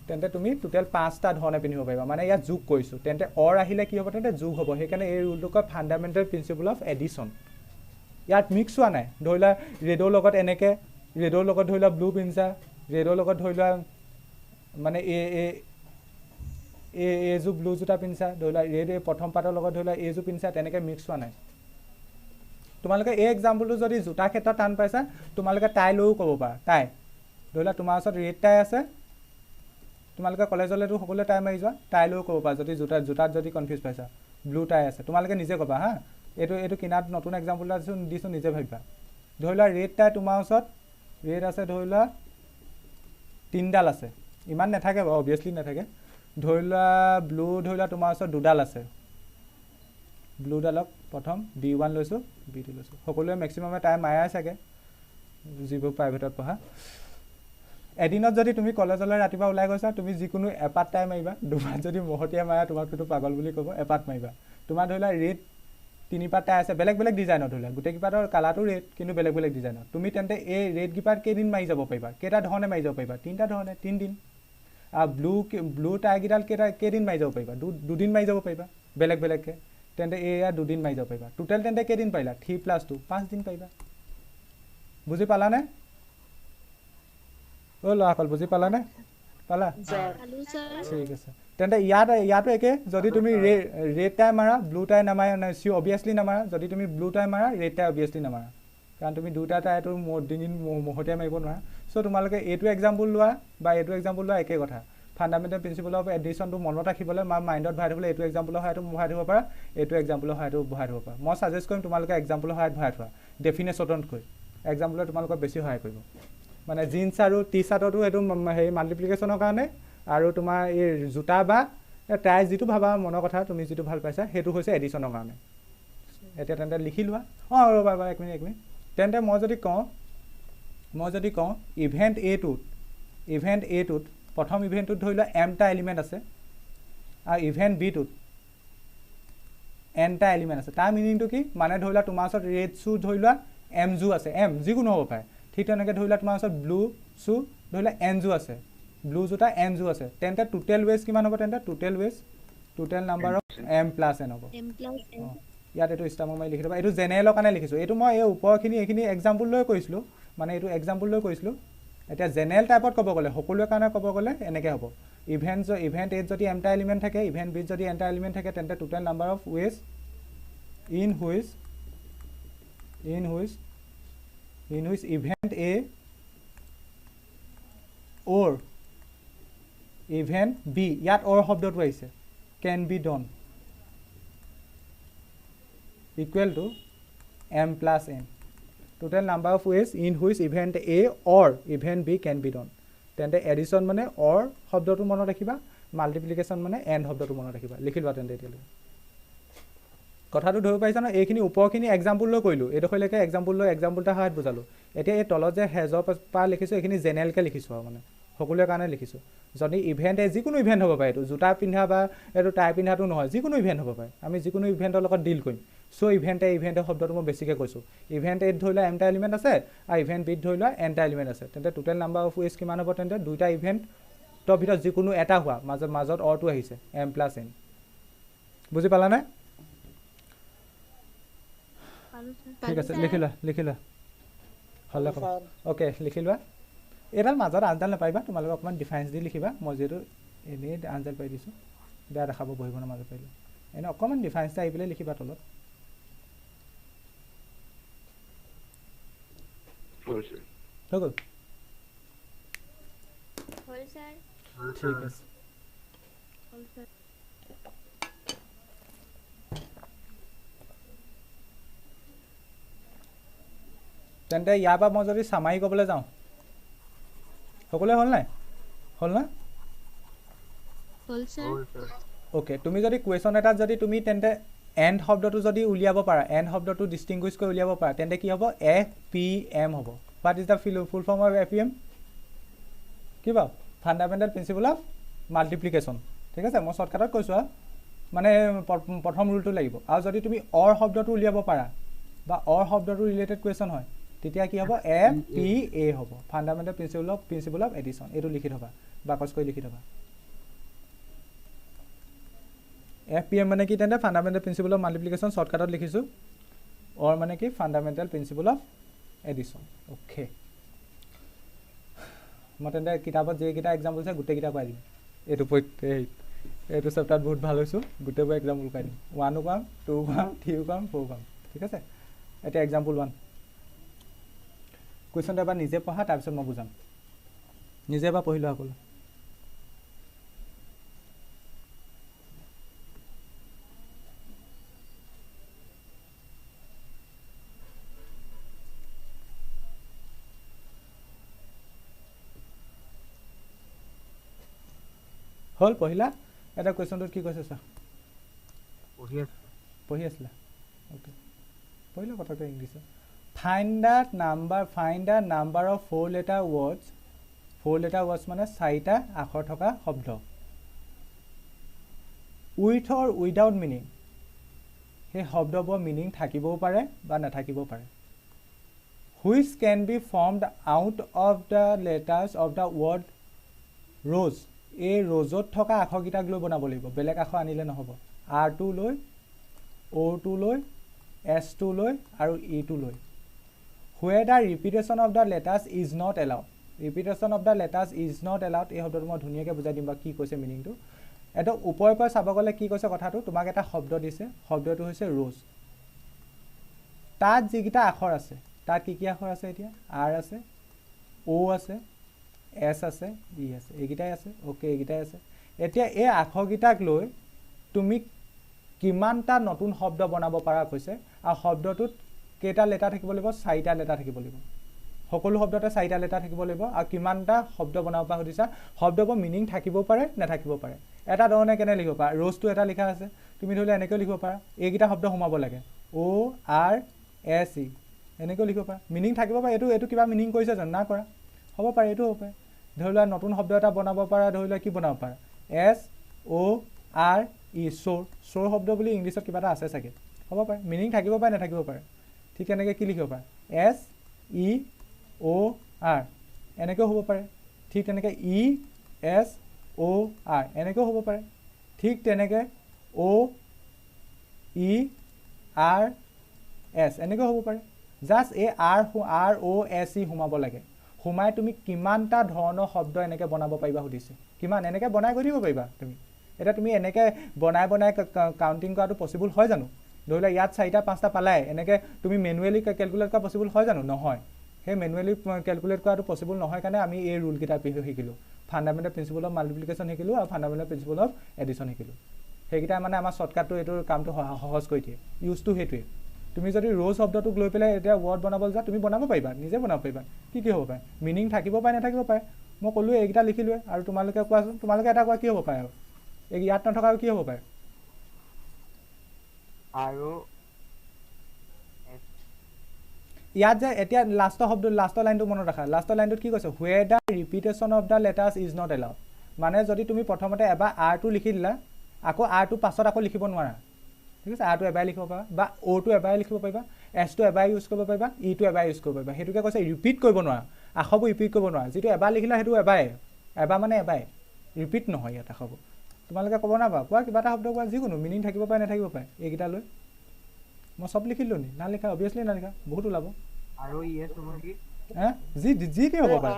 তেন্তে তুমি টোটেল 5টা ধৰণে পিন্ধিব পাৰিবা মানে ইয়াত যোগ কৰিছোঁ তেন্তে অৰ আহিলে কি হ'ব তেন্তে যোগ হ'ব সেইকাৰণে এই ৰুলটোক কয় ফাণ্ডামেণ্টেল প্ৰিন্সিপল অফ এডিশ্যন ইয়াত মিক্স হোৱা নাই ধৰি লোৱা ৰেডৰ লগত এনেকৈ ৰেডৰ লগত ধৰি লোৱা ব্লু পিন্ধিছা ৰেডৰ লগত ধৰি লোৱা মানে এইযোৰ ব্লু জোতা পিন্ধিছা ধৰি লোৱা ৰেড প্ৰথম পাৰ্টৰ লগত ধৰি লোৱা এইযোৰ পিন্ধিছা তেনেকৈ মিক্স হোৱা নাই তোমালোকে এই এক্সাম্পলটো যদি জোতাৰ ক্ষেত্ৰত টান পাইছা তোমালোকে টাই লৈও ক'ব পাৰা টাই ধৰি লোৱা তোমাৰ ওচৰত ৰেড টাই আছে তোমালোকে কলেজলৈতো সকলোৱে টাই মাৰি যোৱা টাই লৈও ক'ব পাৰা যদি জোতাত যদি কনফিউজ পাইছা ব্লু টাই আছে তোমালোকে নিজে ক'বা হা এইটো কিনাত নতুন এক্সাম্পল এটা দিছোঁ নিজে ভাবিবা ধৰি লোৱা ৰেড টাই তোমাৰ ওচৰত ৰেড আছে ধৰি লোৱা 3ডাল আছে ইমান নাথাকে বাৰু অবভিয়াছলি নাথাকে ধৰি লোৱা ব্লু ধৰি লোৱা তোমাৰ ওচৰত 2ডাল আছে ব্লুডালক প্ৰথম B1 লৈছোঁ B2 লৈছোঁ সকলোৱে মেক্সিমামে টাইম মাৰাই চাগে যিবোৰ প্ৰাইভেটত পঢ়া এদিনত যদি তুমি কলেজলৈ ৰাতিপুৱা ওলাই গৈছা তুমি যিকোনো এপাত টাইম মাৰিবা দুপাত যদি মহতীয়া মাৰা তোমাক কিন্তু পাগল বুলি ক'ব এপাত মাৰিবা তোমাৰ ধৰি লোৱা ৰেড 3পাত টাই আছে বেলেগ বেলেগ ডিজাইনত ধৰি লোৱা গোটেই কিপাতৰ কালাৰটো ৰেড কিন্তু বেলেগ বেলেগ ডিজাইনত তুমি তেন্তে এই ৰেড কিপাত কেইদিন মাৰি যাব পাৰিবা কেইটা ধৰণে মাৰি যাব পাৰিবা 3টা ধৰণে 3 দিন আৰু ব্লু টাইকেইডাল কেইদিন মাৰি যাব পাৰিবা দুদিন মাৰি যাব পাৰিবা বেলেগ বেলেগকৈ তেন্তে এয়া 2 দিন মাৰি যাব পাৰিবা টোটেল তেন্তে কেইদিন পাৰিলা 3 + 2 5 দিন পাৰিবা বুজি পালানে ল'ৰাসকল বুজি পালানে পালা ঠিক আছে তেন্তে ইয়াতো একে যদি তুমি ৰেড টাই মাৰা ব্লু টাই নামাৰা অবভিয়াছলি নামাৰা যদি তুমি ব্লু টাই মাৰা ৰেড টাই অবভিয়াছলি নামাৰা কাৰণ তুমি 2টা টাইটো দিন মহতিয়াই মাৰিব নোৱাৰা চ' তোমালোকে এইটো এক্সাম্পল লোৱা বা এইটো এক্সাম্পল লোৱা একে কথা ফাণ্ডামেণ্টেল প্ৰিন্সিপল অফ এডিশ্যনটো মনত ৰাখিবলৈ মাইণ্ডত ভৰাই থ'বলৈ এইটো এক্সাম্পলৰ সহায়তো ভৰাই থ'ব পাৰা এইটো এক্সাম্পলৰ সহায়তো ভৰাই থ'ব পাৰা মই ছাজেষ্ট কৰিম তোমালোকে এক্সাম্পলৰ সহায়ত ভৰাই থোৱা ডেফিনেশ্যনতকৈ এক্সাম্পলে তোমালোকক বেছি সহায় কৰিব মানে জিন্স আৰু টি-শাৰ্টতো এইটো হেৰি মাল্টিপ্লিকেশ্যনৰ কাৰণে আৰু তোমাৰ এই জোতা বা টাই যিটো ভাবা মনৰ কথা তুমি যিটো ভাল পাইছা সেইটো হৈছে এডিশ্যনৰ কাৰণে এতিয়া তেন্তে লিখি লোৱা ৰ'বা এক মিনিট তেন্তে মই যদি কওঁ ইভেণ্ট এটোত প্ৰথম ইভেণ্টটোত ধৰি লোৱা এমটা এলিমেণ্ট আছে আৰু ইভেণ্ট বিটোত এনটা এলিমেণ্ট আছে তাৰ মিনিংটো কি মানে ধৰি লোৱা তোমাৰ ওচৰত ৰেড শ্বু ধৰি লোৱা এম জু আছে এম যিকোনো হ'ব পাৰে ঠিক তেনেকৈ ধৰি লোৱা তোমাৰ ওচৰত ব্লু শ্বু ধৰি লোৱা এন জু আছে ব্লু জোতা এন জু আছে তেন্তে টোটেল ৱেজ কিমান হ'ব তেন্তে total ways total number of M plus N হ'ব ইয়াত এইটো ষ্টাম্প মাৰি লিখি দিবা এইটো জেনেৰেলৰ কাৰণে লিখিছোঁ এইটো মই এই ওপৰখিনি এইখিনি এক্সাম্পল লৈ কৈছিলোঁ মানে এইটো এক্সাম্পল লৈ কৈছিলোঁ এতিয়া জেনেৰেল টাইপত ক'ব গ'লে সকলোৰে কাৰণে ক'ব গ'লে এনেকৈ হ'ব ইভেণ্ট এত যদি এমটা এলিমেণ্ট থাকে ইভেণ্ট বিত যদি এনটা এলিমেণ্ট থাকে তেন্তে total number of ways in which event A or event B ইয়াত অৰ শব্দটো আহিছে can be done equal to m plus n total number of ways in which event A or event B can be done তেন্তে addition মানে or শব্দটো মনত ৰাখিবা multiplication মানে and শব্দটো মনত ৰাখিবা লিখি লোৱা তেন্তে এতিয়ালৈ কথাটো ধৰিব পাৰিছা ন এইখিনি ওপৰখিনি এক্সাম্পল লৈ কৰিলোঁ এইডোখৰলৈকে এক্সাম্পল লৈ এক্সাম্পলটা সহায়ত বুজালোঁ এতিয়া এই তলত যে হেজৰ পৰা লিখিছোঁ এইখিনি জেনেৰেলকৈ লিখিছোঁ আৰু মানে সকলোৰে কাৰণে লিখিছোঁ যদি ইভেণ্ট যিকোনো ইভেণ্ট হ'ব পাৰে এইটো জোতা পিন্ধা বা এইটো টাই পিন্ধাটো নহয় যিকোনো ইভেণ্ট হ'ব পাৰে আমি যিকোনো ইভেণ্টৰ লগত ডিল কৰিম চ' ইভেণ্টৰ শব্দটো মই বেছিকৈ কৈছোঁ ইভেণ্ট এত ধৰি লোৱা এমটা এলিমেণ্ট আছে আৰু ইভেণ্ট বিত ধৰি লোৱা এনটা এলিমেণ্ট আছে তেন্তে টোটেল নাম্বাৰ অফ ৱেজ কিমান হ'ব তেন্তে দুইটা ইভেণ্টৰ ভিতৰত যিকোনো এটা হোৱা মাজত অৰটো আহিছে এম প্লাছ এন বুজি পালানে ঠিক আছে লিখি লোৱা হ'লে ক'বা অ'কে লিখি লোৱা এইডাল মাজত আনডাল নাপাৰিবা তোমালোকে অকণমান ডিফাৰেঞ্চ দি লিখিবা মই যিহেতু এনেই আনডাল পাই দিছোঁ বেয়া দেখাব বহিব ন মাজত পাৰিলে এনেই অকণমান ডিফাৰেঞ্চ আহি পেলাই লিখিবা তলত হৈ গ'ল ঠিক আছে তেন্তে ইয়াৰ পৰা মই যদি চামাৰি ক'বলৈ যাওঁ সকলোৱে হ'ল না অ'কে তুমি যদি কুৱেশ্যন এটাত যদি তুমি তেন্তে এণ্ড শব্দটো যদি উলিয়াব পাৰা এণ্ড শব্দটো ডিষ্টিংগুইছ কৰি উলিয়াব পাৰা তেন্তে কি হ'ব FPM হ'ব what is the full form of FPM কি বাৰু ফাণ্ডামেণ্টেল প্ৰিন্সিপল অফ মাল্টিপ্লিকেশ্যন ঠিক আছে মই শ্বৰ্টকাটত কৈছোঁ আৰু মানে প্ৰথম ৰুলটো লাগিব আৰু যদি তুমি অৰ শব্দটো উলিয়াব পাৰা বা অৰ শব্দটো ৰিলেটেড কুৱেশ্যন হয় তেতিয়া কি হ'ব FPA হ'ব ফাণ্ডামেণ্টেল প্ৰিন্সিপল অফ এডিশ্যন এইটো লিখি থবা বাকচ কৰি লিখি থবা FPM মানে কি তেন্তে ফাণ্ডামেণ্টেল প্ৰিন্সিপল অফ মাল্টিপ্লিকেশ্যন শ্বৰ্টকাটত লিখিছোঁ অৰ মানে কি fundamental principle of addition okay মই তেন্তে কিতাপত যিকেইটা এক্সাম্পল আছে গোটেইকেইটা পাই দিম এইটো চেপ্টাৰত বহুত ভাল হৈছোঁ গোটেইবোৰ এক্সাম্পল পাই দিম 1 পাম 2 পাম 3 পাম 4 পাম ঠিক আছে এতিয়া এক্সাম্পল 1 কুৱেশ্যনটো এবাৰ নিজে পঢ়া তাৰপিছত মই বুজাম নিজে এবাৰ পঢ়ি লোৱা সকলো হ'ল পঢ়িলা এটা কুৱেশ্যনটোত কি কৈছে চা পঢ়ি আছিলা অ'কে পঢ়িলা কথাটো ইংলিছত find the number of 4 letter words মানে 4টা আখৰ থকা শব্দ with or without meaning সেই শব্দবোৰ মিনিং থাকিবও পাৰে বা নাথাকিবও পাৰে which can be formed out of the letters of the word rose এই ৰ'জত থকা আখৰকেইটাক লৈ বনাব লাগিব বেলেগ আখৰ আনিলে নহ'ব R2 লৈ O2 লৈ S2 লৈ আৰু E2 লৈ where the repetition of the letters is not allowed এই শব্দটো মই ধুনীয়াকৈ বুজাই দিম বা কি কৈছে মিনিংটো এটা ওপৰৰ পৰা চাব গ'লে কি কৈছে কথাটো তোমাক এটা শব্দ দিছে শব্দটো হৈছে ৰ'জ তাত যিকেইটা আখৰ আছে তাত কি আখৰ আছে এতিয়া R আছে O আছে S আছে E আছে এইকেইটাই আছে অ'কে এইকেইটাই আছে এতিয়া এই আখৰকেইটাক লৈ তুমি কিমানটা নতুন শব্দ বনাব পাৰা কৈছে আৰু শব্দটোত কেইটা লেটাৰ থাকিব লাগিব 4টা লেটাৰ থাকিব লাগিব সকলো শব্দতে 4টা লেটাৰ থাকিব লাগিব আৰু কিমানটা শব্দ বনাব পৰা সুধিছা শব্দবোৰ মিনিং থাকিবও পাৰে নাথাকিবও পাৰে এটা ধৰণে কেনে লিখিব পাৰা ৰ'জটো এটা লিখা আছে তুমি ধৰিলে এনেকৈ লিখিব পাৰা এইকেইটা শব্দ সোমাব লাগে ORSE এনেকৈ লিখিব পাৰা মিনিং থাকিব পাৰে এইটো কিবা মিনিং কৰিছে জানো না কৰা হ'ব পাৰে এইটো হ'ব পাৰে ধৰি লোৱা নতুন শব্দ এটা বনাব পাৰা, ধৰি লোৱা কি বনাব পাৰা SORE চোৰ শব্দ বুলি ইংলিছত কিবা এটা আছে চাগে, হ'ব পাৰে, মিনিং থাকিব পাৰে নাথাকিব পাৰে। ঠিক তেনেকৈ কি লিখিব পাৰা SEOR এনেকৈও হ'ব পাৰে। ঠিক তেনেকৈ ESOR এনেকৈও হ'ব পাৰে। ঠিক তেনেকৈ OERS এনেকৈও হ'ব পাৰে। জাষ্ট এই ROSE সোমাব লাগে। সোমাই তুমি কিমানটা ধৰণৰ শব্দ এনেকৈ বনাব পাৰিবা সুধিছে, কিমান এনেকৈ বনাই গৈ দিব পাৰিবা তুমি। এতিয়া তুমি এনেকৈ বনাই কাউণ্টিং কৰাটো পচিবল হয় জানো? ধৰি লোৱা ইয়াত 4টা 5টা পালাই, এনেকৈ তুমি মেনুৱেলি কেলকুলেট কৰা পচিবল হয় জানো? নহয়। সেই মেনুৱেলি কেলকুলেট কৰাটো পচিবল নহয় কাৰণে আমি এই ৰুলকেইটা শিকিলোঁ। ফাণ্ডামেণ্টেল প্ৰিন্সিপল অফ মাল্টিপ্লিকেশ্যন শিকিলোঁ আৰু ফাণ্ডামেণ্টেল প্ৰিন্সিপল অফ এডিশ্যন শিকিলোঁ। সেইকেইটা মানে আমাৰ শ্বৰ্টকাটটো এইটোৰ কামটো সহজ কৰি দিয়ে। ইউজটো সেইটোৱে। তুমি যদি ৰ'জ শব্দটোক লৈ পেলাই এতিয়া ৱৰ্ড বনাবলৈ যোৱা, তুমি বনাব পাৰিবা, নিজে বনাব পাৰিবা। কি হ'ব পাৰে? মিনিং থাকিব পাৰে নাথাকিব পাৰে। মই ক'লোৱে এইকেইটা লিখিলোৱে। আৰু তোমালোকে কোৱাচোন, তোমালোকে এটা কোৱা কি হ'ব পাৰে আৰু এই ইয়াত নথকা আৰু কি হ'ব পাৰে? আৰু ইয়াত যে এতিয়া লাষ্টৰ লাইনটো মনত ৰাখা। লাষ্টৰ লাইনটোত কি কৈছে? Where the repetition of the letters is not allowed. মানে যদি তুমি প্ৰথমতে এবাৰ আৰটো লিখি দিলা, আকৌ আৰটো পাছত আকৌ লিখিব নোৱাৰা। ঠিক আছে, আৰটো এবাৰ লিখিব পাৰিবা, বা অ'টো এবাৰ লিখিব পাৰিবা, এছটো এবাৰ ইউজ কৰিব পাৰিবা, ইটো এবাৰ ইউজ কৰিব পাৰিবা। সেইটোকে কৈছে ৰিপিট কৰিব নোৱাৰা, আখৰবোৰ ৰিপিট কৰিব নোৱাৰা। যিটো এবাৰ লিখিলা সেইটো এবাৰ মানে এবাৰ, ৰিপিট নহয় ইয়াত আখৰবোৰ। তোমালোকে ক'ব না বাৰু, কোৱা কিবা এটা শব্দ কোৱা, যিকোনো মিনিং থাকিব পাৰে নাথাকিব পাৰে। এইকেইটা লৈ মই চব লিখিলোঁ নি? নালিখা, অভিয়াছলি নালিখা, বহুত ওলাব। আৰু ইয়েছ হ'ব নেকি? যি কি হ'ব পাৰে,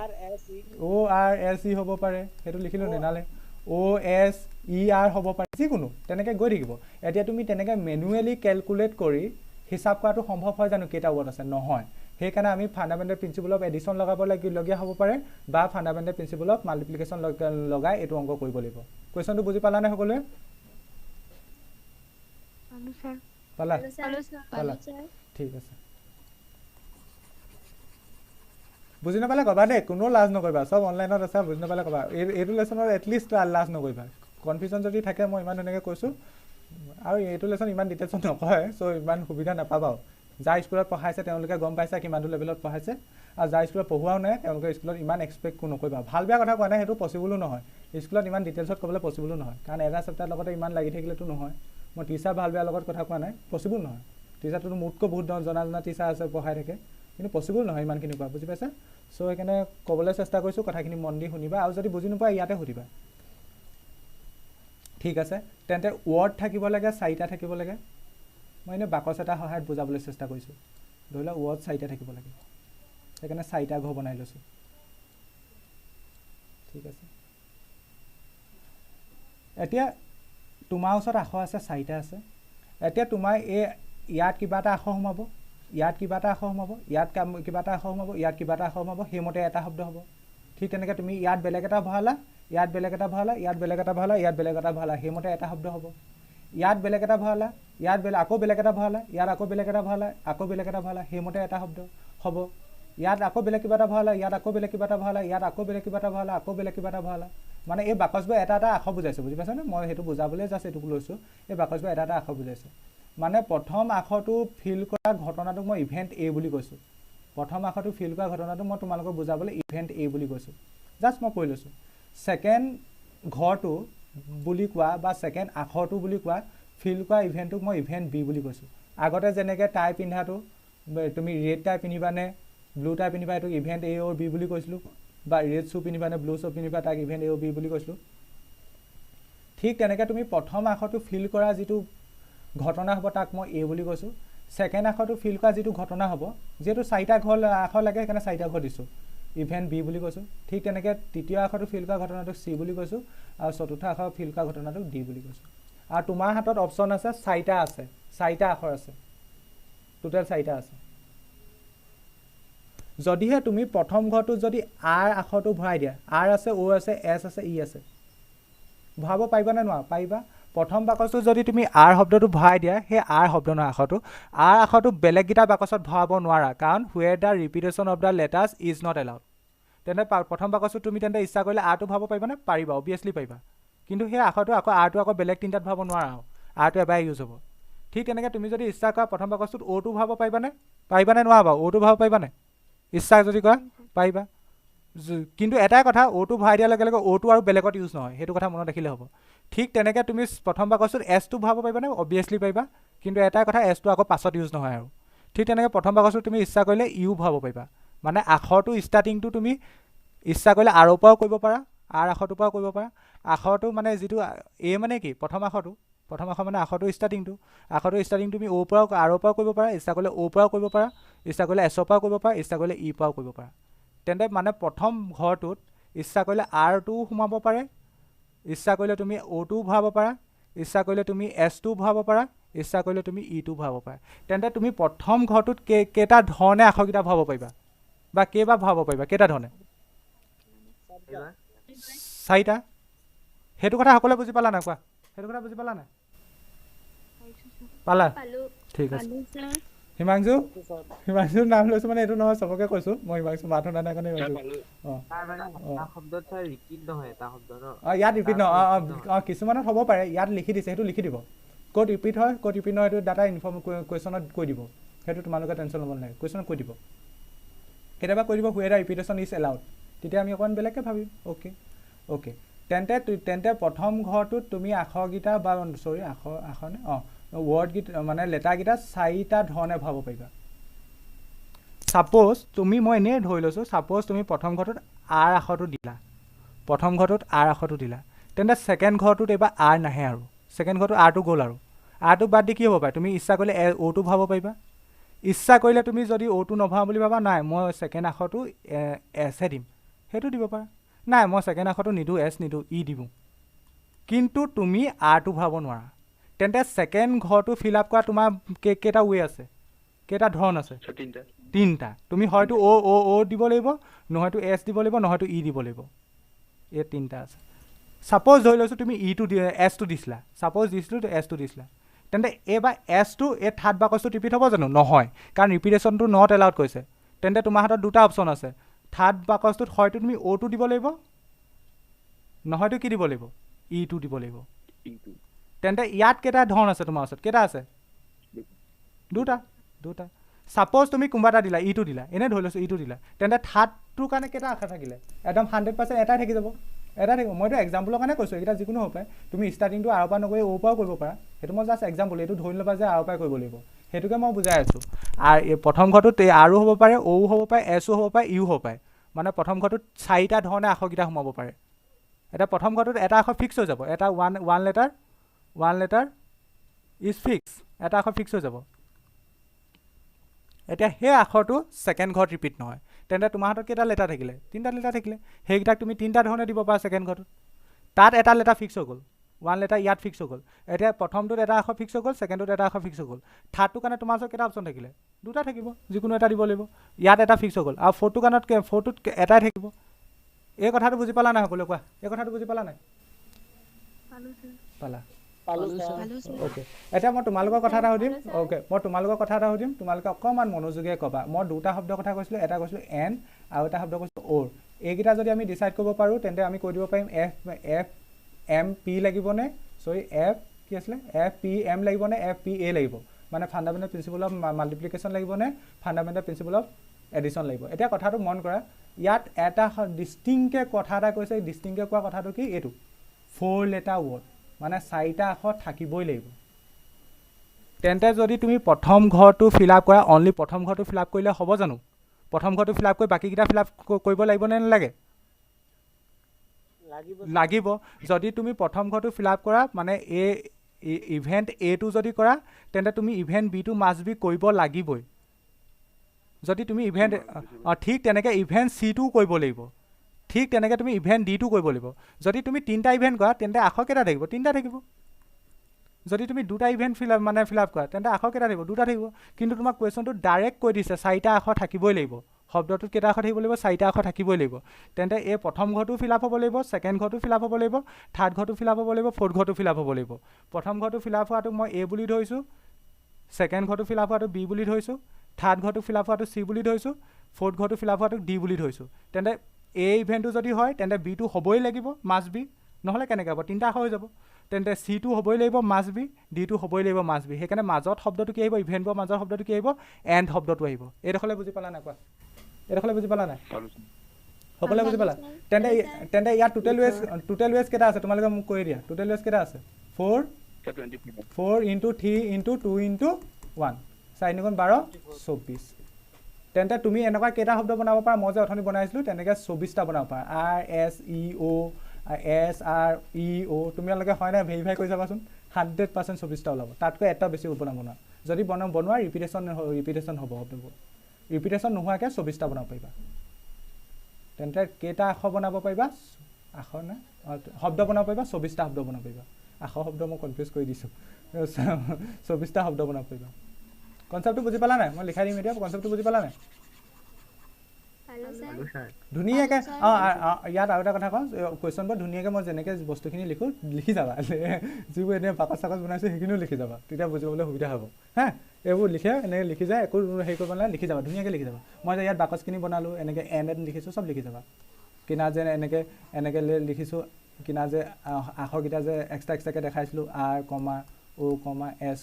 ORSE হ'ব পাৰে, সেইটো লিখিলোঁ নি? নালে OSER হ'ব পাৰে, যিকোনো তেনেকৈ গৈ থাকিব। এতিয়া তুমি তেনেকৈ মেনুৱেলি কেলকুলেট কৰি হিচাপ কৰাটো সম্ভৱ হয় জানো কেইটা ৱৰ্ড আছে? নহয়। সেইকাৰণে আমি ফাণ্ডামেণ্টেল প্ৰিন্সিপল অফ এডিশ্যন লগাবলগীয়া হ'ব পাৰে, বা ফাণ্ডামেণ্টেল প্ৰিন্সিপল অফ মাল্টিপ্লিকেশ্যন লগাই এইটো অংক কৰিব লাগিব। কুৱেশ্যনটো বুজি পালানে সকলোৱে? পালা? ঠিক আছে। বুজি নাপালে ক'বা দেই, কোনো লাজ নকৰিবা, চব অনলাইনত আছে, বুজি নাপালে ক'বা। এইটো লেচনত এটলিষ্ট লাজ নকৰিবা। কনফিউজন যদি থাকে মই ইমান ধুনীয়াকৈ কৈছোঁ, আৰু এইটো লেচন ইমান ডিটেইলছত নকয়, চ' ইমান সুবিধা নাপাবাও। যাৰ স্কুলত পঢ়াইছে তেওঁলোকে গম পাইছে কিমানটো লেভেলত পঢ়াইছে, আৰু যাৰ স্কুলত পঢ়োৱাও নাই তেওঁলোকে স্কুলত ইমান এক্সপেক্ট নকৰিবা। ভাল বেয়া কথা কোৱা নাই, সেইটো পচিবলো নহয়। স্কুলত ইমান ডিটেইলছত ক'বলৈ পচিবলো নহয়, কাৰণ এটা চেপ্টাৰৰ লগতে ইমান লাগি থাকিলেতো নহয়। মই টিচাৰ ভাল বেয়াৰ লগত কথা কোৱা নাই, পচিবল নহয়। টিচাৰটোতো মোতকৈ বহুত জনা টিচাৰ আছে, পঢ়াই থাকে, কিন্তু পচিবল নহয় ইমানখিনি কোৱা, বুজি পাইছা? চ' সেইকাৰণে ক'বলৈ চেষ্টা কৰিছোঁ, কথাখিনি মন দি শুনিবা, আৰু যদি বুজি নোপোৱা ইয়াতে সুধিবা। ঠিক আছে, তেন্তে ৱৰ্ড থাকিব লাগে, 4টা থাকিব লাগে। মই এনেই বাকচ এটা সহায়ত বুজাবলৈ চেষ্টা কৰিছোঁ। ধৰি লওক ৱৰ্ড 4টা থাকিব লাগে, সেইকাৰণে 4টা ঘৰ বনাই লৈছোঁ। ঠিক আছে, এতিয়া তোমাৰ ওচৰত আখৰ আছে 4টা আছে। এতিয়া তোমাৰ ইয়াত কিবা এটা আখৰ সোমাব, ইয়াত কিবা এটা আখৰ সোমাব, ইয়াত কিবা এটা আখৰ সোমাব, ইয়াত কিবা এটা আখৰ সোমাব, সেইমতে এটা শব্দ হ'ব। ঠিক তেনেকৈ তুমি ইয়াত বেলেগ এটা ভৰালা, ইয়াত বেলেগ এটা ভৰালা, ইয়াত বেলেগ এটা ভৰালা, ইয়াত বেলেগ এটা ভৰালা, সেইমতে এটা শব্দ হ'ব। ইয়াত বেলেগ এটা ভৰালা, ইয়াত আকৌ বেলেগ এটা ভৰালা, ইয়াত আকৌ বেলেগ এটা ভৰালা, আকৌ বেলেগ এটা ভৰালা, সেইমতে এটা শব্দ হ'ব। ইয়াত আকৌ বেলেগ কিবা এটা ভৰালা, ইয়াত আকৌ বেলেগ কিবা এটা ভৰালা, ইয়াত আকৌ বেলেগ কিবা এটা ভৰালা, আকৌ বেলেগ কিবা এটা ভৰালা। মানে এই বাকচবোৰ এটা আখৰ বুজাইছোঁ, বুজি পাইছানে? মই সেইটো বুজাবলৈ জাষ্ট এইটোক লৈছোঁ। এই বাকচবোৰ এটা আখৰ বুজাইছোঁ। মানে প্ৰথম আখৰটো ফিল কৰা ঘটনাটোক মই ইভেণ্ট A বুলি কৈছোঁ। প্ৰথম আখৰটো ফিল কৰা ঘটনাটো মই তোমালোকক বুজাবলৈ ইভেণ্ট A বুলি কৈছোঁ। জাষ্ট মই কৈ লৈছোঁ। ছেকেণ্ড ঘৰটো বুলি কোৱা বা ছেকেণ্ড আখৰটো বুলি কোৱা ফিল কৰা ইভেণ্টটোক মই ইভেণ্ট B বুলি কৈছোঁ। আগতে যেনেকৈ টাই পিন্ধাটো, তুমি ৰেড টাই পিন্ধিবানে ব্লু টাই পিন্ধিবা, এইটোক ইভেণ্ট A or B বুলি কৈছিলোঁ। বা ৰেড শ্বু পিন্ধিবানে ব্লু শ্বু পিন্ধিবা, তাক ইভেণ্ট A or B বুলি কৈছিলোঁ। ঠিক তেনেকৈ তুমি প্ৰথম আখৰটো ফিল কৰা যিটো ঘটনা হ'ব তাক মই A বুলি কৈছোঁ। ছেকেণ্ড আখৰটো ফিল কৰা যিটো ঘটনা হ'ব, যিহেতু 4টা আখৰ লাগে সেইকাৰণে 4টা ঘৰ দিছোঁ, ইভেণ্ট B বুলি কৈছোঁ। ঠিক তেনেকৈ তৃতীয় আখৰটো ফিল কৰা ঘটনাটোক C বুলি কৈছোঁ, আৰু চতুৰ্থ আখৰ ফিল কৰা ঘটনাটোক D বুলি কৈছোঁ। আৰু তোমাৰ হাতত অপশ্যন আছে 4টা আছে, 4টা আখৰ আছে, টোটেল 4টা আছে। যদিহে তুমি প্ৰথম ঘৰটোত যদি R আখৰটো ভৰাই দিয়া, R আছে, O আছে, S আছে, E আছে, ভৰাব পাৰিবা নে নোৱাৰা? পাৰিবা। প্ৰথম বাকচটো যদি তুমি R শব্দটো ভৰাই দিয়া, সেই R শব্দ নহয় আখৰটো, R আখৰটো বেলেগকেইটা বাকচত ভৰাব নোৱাৰা, কাৰণ where the repetition of the letters is not allowed. তেন্তে প্ৰথম বাকচটোত তুমি তেন্তে ইচ্ছা কৰিলে Rটো ভৰাব পাৰিবানে? পাৰিবা, অভিয়াছলি পাৰিবা। কিন্তু সেই আখৰটো Rটো আকৌ বেলেগ 3টাত ভৰাব নোৱাৰা, Rটো এবাৰ ইউজ হ'ব। ঠিক তেনেকৈ তুমি যদি ইচ্ছা কৰা প্ৰথম বাকচটোত Oটো ভৰাব পাৰিবানে? পাৰিবানে নোৱাৰা বাৰু? Oটো ভৰাব পাৰিবানে? ইচ্ছা যদি কৰা পাৰিবা। কিন্তু এটাই কথা অ'টো ভৰাই দিয়াৰ লগে লগে অ'টো আৰু বেলেগত ইউজ নহয়, সেইটো কথা মনত ৰাখিলে হ'ব। ঠিক তেনেকৈ তুমি প্ৰথম বাকচটোত এছটো ভৰাব পাৰিবানে? অবভিয়াছলি পাৰিবা, কিন্তু এটাই কথা এছটো আকৌ পাছত ইউজ নহয় আৰু। ঠিক তেনেকৈ প্ৰথম বাকচটোত তুমি ইচ্ছা কৰিলে ইউ ভৰাব পাৰিবা, মানে আখৰটো ষ্টাৰ্টিংটো তুমি ইচ্ছা কৰিলে আৰৰ পৰাও কৰিব পাৰা, আৰ আখৰটোৰ পৰাও কৰিব পাৰা। আখৰটো মানে যিটো এ মানে কি প্ৰথম আখৰ মানে আখৰটো ষ্টাৰ্টিং তুমি অ'ৰ পৰাও আৰৰ পৰাও কৰিব পাৰা, ইচ্ছা কৰিলে অ'ৰ পৰাও কৰিব পাৰা, ইচ্ছা কৰিলে এছৰ পৰাও কৰিব পাৰা, ইচ্ছা কৰিলে ইৰ পৰাও কৰিব পাৰা। তেন্তে মানে প্ৰথম ঘৰটোত ইচ্ছা কৰিলে আৰটোও সোমাব পাৰে, ইচ্ছা কৰিলে তুমি অ'টোও ভৰাব পাৰা, ইচ্ছা কৰিলে তুমি এছটোও ভৰাব পাৰা, ইচ্ছা কৰিলে তুমি ইটোও ভৰাব পাৰা। তেন্তে তুমি প্ৰথম ঘৰটোত কেইটা ধৰণে আখৰকেইটা ভৰাব পাৰিবা বা কেইবাৰ ভৰাব পাৰিবা? কেইটা ধৰণে? 4টা। সেইটো কথা সকলোৱে বুজি পালা নাই? কোৱা, সেইটো কথা বুজি পালা নাই? পালা? ঠিক আছে। হিমাংশুৰ নাম লৈছোঁ মানে এইটো নহয়, চবকে কৈছোঁ মই হিমাংশু মাথো নানাৰ কাৰণে কৈছোঁ। ইয়াত ৰিপিট নহয়, কিছুমানত হ'ব পাৰে, ইয়াত লিখি দিছে সেইটো লিখি দিব। ক'ত ৰিপিট হয় ক'ত ৰিপিট নহয় সেইটো ডাটা কুৱেশ্যনত কৈ দিব, সেইটো তোমালোকে টেনশ্যন ল'ব নালাগে, কুৱেশ্যনত কৈ দিব। কেতিয়াবা কৈ দিব হুৱেৰ ৰিপিটেশ্যন ইজ এলাউড, তেতিয়া আমি অকণমান বেলেগকৈ ভাবিম। অ'কে তেন্তে প্ৰথম ঘৰটোত তুমি আখৰকেইটা বা আখৰ ৱৰ্ডকেইটা মানে লেটাৰকেইটা 4টা ধৰণে ভৰাব পাৰিবা। ছাপ'জ তুমি মই এনেই ধৰি লৈছোঁ, ছাপ'জ তুমি প্ৰথম ঘৰটোত আৰ আখৰটো দিলা, তেন্তে ছেকেণ্ড ঘৰটোত এইবাৰ আৰ নাহে আৰু ছেকেণ্ড ঘৰটোত আৰটো গ'ল আৰু আৰটো বাদ দি কি হ'ব পাৰে? তুমি ইচ্ছা কৰিলে অ'টো ভৰাব পাৰিবা, ইচ্ছা কৰিলে তুমি যদি অ'টো নভৰাওঁ বুলি ভাবা, নাই মই ছেকেণ্ড আখৰটো এছহে দিম, সেইটো দিব পাৰা। নাই মই ছেকেণ্ড আখৰটো নিদিওঁ, এছ নিদিওঁ, ই দিওঁ, কিন্তু তুমি আৰটো ভৰাব নোৱাৰা। তেন্তে ছেকেণ্ড ঘৰটো ফিল আপ কৰা তোমাৰ কেইটা ৱে আছে, কেইটা ধৰণ আছে? 3টা। তুমি হয়তো অ' দিব লাগিব, নহয়তো এছ দিব লাগিব, নহয়তো ই দিব লাগিব, এই 3টা আছে। ছাপ'জ ধৰি লৈছোঁ তুমি এছটো দিছিলা, এছটো দিছিলা, তেন্তে এইবাৰ এছটো এই থাৰ্ড বাকচটো ৰিপিট হ'ব জানো? নহয়, কাৰণ ৰিপিটেশ্যনটো নট এলাউড কৈছে। তেন্তে তোমাৰ হাতত 2টা অপশ্যন আছে, থাৰ্ড বাকচটোত হয়তো তুমি অ'টো দিব লাগিব, নহয়তো কি দিব লাগিব? ইটো দিব লাগিব। তেন্তে ইয়াত কেইটা ধৰণ আছে তোমাৰ ওচৰত? কেইটা আছে? 2টা। ছাপ'জ তুমি কোনোবা এটা দিলা, ইটো দিলা, এনেই ধৰি লৈছোঁ ইটো দিলা, তেন্তে থাৰ্ডটোৰ কাৰণে কেইটা আখৰ থাকিলে? একদম 100% এটাই থাকি যাব, মইতো এক্সাম্পলৰ কাৰণে কৈছোঁ, এইকেইটা যিকোনো হ'ব পাৰে। তুমি ষ্টাৰ্টিংটো আৰৰ পৰা নকৰি অ'ৰ পৰাও কৰিব পাৰা, সেইটো মই জাষ্ট এক্সাম্পল, এইটো ধৰি ল'বা যে আৰৰ পৰাই কৰিব লাগিব, সেইটোকে মই বুজাই আছোঁ। আৰু এই প্ৰথম ঘৰটোত আৰো হ'ব পাৰে, অ'ও হ'ব পাৰে, এছো হ'ব পাৰে, ইও হ'ব পাৰে, মানে প্ৰথম ঘৰটোত 4টা ধৰণে আখৰকেইটা সোমাব পাৰে। এতিয়া প্ৰথম ঘৰটোত এটা আখৰ ফিক্স হৈ যাব, এটা ওৱান লেটাৰ ইজ ফিক্স, এটা আখৰ ফিক্স হৈ যাব। এতিয়া সেই আখৰটো ছেকেণ্ড ঘৰত ৰিপিট নহয়, তেন্তে তোমাৰ হাতত কেইটা লেটাৰ থাকিলে? 3টা লেটাৰ থাকিলে, সেইকেইটাক তুমি 3টা ধৰণে দিব পাৰা। ছেকেণ্ড ঘৰটোত তাত এটা লেটাৰ ফিক্স হৈ গ'ল, 1 লেটাৰ ইয়াত ফিক্স হৈ গ'ল। এতিয়া প্ৰথমটোত এটা আখৰ ফিক্স হৈ গ'ল, ছেকেণ্ডটোত এটা আখৰ ফিক্স হৈ গ'ল, থাৰ্ডটোৰ কাৰণে তোমাৰ ওচৰত কেইটা অপশ্যন থাকিলে? 2টা থাকিব, যিকোনো এটা দিব লাগিব। ইয়াত এটা ফিক্স হৈ গ'ল, আৰু ফ'ৰটোত এটাই থাকিব। এই কথাটো বুজি পালা নাই সকলোৱে? কোৱা, এই কথাটো বুজি পালা নাই? পালা? অ'কে, এতিয়া মই তোমালোকৰ কথা এটা সুধিম। তোমালোকে অকণমান মনোযোগেৰে ক'বা। মই 2টা শব্দৰ কথা কৈছিলোঁ, এটা কৈছিলোঁ এন আৰু এটা শব্দ কৈছিলোঁ অ'ৰ। এইকেইটা যদি আমি ডিচাইড কৰিব পাৰোঁ, তেন্তে আমি কৈ দিব পাৰিম FMP লাগিবনে, FPM লাগিবনে, FPA লাগিব, মানে ফাণ্ডামেণ্টেল প্ৰিন্সিপল অফ মাল্টিপ্লিকেশ্যন লাগিবনে, ফাণ্ডামেণ্টেল প্ৰিন্সিপল অফ এডিশ্যন লাগিব। এতিয়া কথাটো মন কৰা, ইয়াত এটা ডিষ্টিংকৈ কথা এটা কৈছে, ডিষ্টিংকৈ কোৱা কথাটো কি? এইটো 4 লেটাৰ ৱৰ্ড, মানে 4টা আখৰ থাকিবই লাগিব। তেন্তে যদি তুমি প্ৰথম ঘৰটো ফিল আপ কৰা, অনলি প্ৰথম ঘৰটো ফিল আপ কৰিলে হ'ব জানো? প্ৰথম ঘৰটো ফিল আপ কৰি বাকীকেইটা ফিল আপ কৰিব লাগিব নে নালাগে? লাগিব। যদি তুমি প্ৰথম ঘৰটো ফিল আপ কৰা, মানে ইভেণ্ট এটো যদি কৰা, তেন্তে তুমি ইভেণ্ট বিটো মাষ্ট বি কৰিব লাগিবই। যদি তুমি ইভেণ্ট ঠিক তেনেকৈ ইভেণ্ট চিটোও কৰিব লাগিব, ঠিক তেনেকৈ তুমি ইভেণ্ট ডিটো কৰিব লাগিব। যদি তুমি 3টা ইভেণ্ট কৰা, তেন্তে আখৰ কেইটা থাকিব? 3টা থাকিব। যদি তুমি 2টা ইভেণ্ট ফিল আপ কৰা, তেন্তে আখৰ কেইটা থাকিব? 2টা থাকিব। কিন্তু তোমাক কুৱেশ্যনটো ডাইৰেক্ট কৈ দিছে 4টা আখৰ থাকিবই লাগিব, শব্দটোত কেইটা আখৰ থাকিব লাগিব? 4টা আখৰ থাকিবই লাগিব। তেন্তে এই প্ৰথম ঘৰটো ফিল আপ হ'ব লাগিব, ছেকেণ্ড ঘৰটো ফিল আপ হ'ব লাগিব, থাৰ্ড ঘৰটো ফিল আপ হ'ব লাগিব, ফ'ৰ্থ ঘৰটো ফিল আপ হ'ব লাগিব। প্ৰথম ঘৰটো ফিল আপ হোৱাটো মই এ বুলি ধৰিছোঁ, ছেকেণ্ড ঘৰটো ফিল আপ হোৱাটো বি বুলি ধৰিছোঁ, থাৰ্ড ঘৰটো ফিল আপ হোৱাটো চি বুলি ধৰিছোঁ, ফ'ৰ্থ ঘৰটো ফিল আপ হোৱাটো ডি বুলি ধৰিছোঁ। তেন্তে এই ইভেণ্টটো যদি হয়, তেন্তে বিটো হ'বই লাগিব, মাষ্ট বি, নহ'লে কেনেকৈ হ'ব? 3টা আখৰ হৈ যাব। তেন্তে চিটো হ'বই লাগিব, মাষ্ট বি, ডিটো হ'বই লাগিব, মাষ্ট বি। সেইকাৰণে মাজত শব্দটো কি আহিব? ইভেণ্টৰ মাজৰ শব্দটো কি আহিব? এণ্ড শব্দটো আহিব। এইডোখৰলৈ বুজি পালা নাই? কোৱা, এইডোখৰলৈ বুজি পালা নাই? সকলোৱে বুজি পালা তেন্তে তেন্তে ইয়াত টোটেল ৱেজ কেইটা আছে তোমালোকে মোক কৈ দিয়া টোটেল ৱেজ কেইটা আছে 4 4 × 3 × 2 × 1 4 × 12 24 তেন্তে তুমি এনেকুৱা কেইটা শব্দ বনাব পাৰা মই যে অথনি বনাইছিলোঁ তেনেকৈ 24টা বনাব পাৰা RSEO SREO তোমালোকে হয় নাই ভেৰিফাই কৰি চাবাচোন 100% 24টা ওলাব তাতকৈ এটা বেছি বনাব নোৱাৰা যদি বনোৱা ৰিপিটেশ্যন হ'ব শব্দবোৰ ৰিপিটেশ্যন নোহোৱাকৈ 24টা বনাব পাৰিবা তেন্তে কেইটা আখৰ বনাব পাৰিবা আখৰ নে শব্দ বনাব পাৰিবা 24টা শব্দ বনাব পাৰিবা আখৰ শব্দ মই কনফিউজ কৰি দিছোঁ 24টা শব্দ বনাব পাৰিবা কনচেপ্টটো বুজি পালা নাই মই লিখাই দিম এতিয়া কনচেপ্টটো বুজি পালা নাই ধুনীয়াকৈ ইয়াত আৰু এটা কথা কওঁ কুৱেশ্যনবোৰ ধুনীয়াকৈ মই যেনেকৈ বস্তুখিনি লিখি যাবা যিবোৰ এনেই বাকচ চাকচ বনাইছোঁ সেইখিনিও লিখি যাবা তেতিয়া বুজিবলৈ সুবিধা হ'ব হা এইবোৰ এনেকৈ লিখি যায় একো হেৰি কৰিব নালাগে লিখি যাবা ধুনীয়াকৈ লিখি যাবা মই যে ইয়াত বাকচখিনি বনালোঁ এনেকৈ এন লিখিছোঁ চব লিখি যাবা কিনা যে এনেকৈ লিখিছোঁ কিনা যে আখৰকেইটা যে এক্সট্ৰাকৈ দেখাইছিলোঁ R, O, S,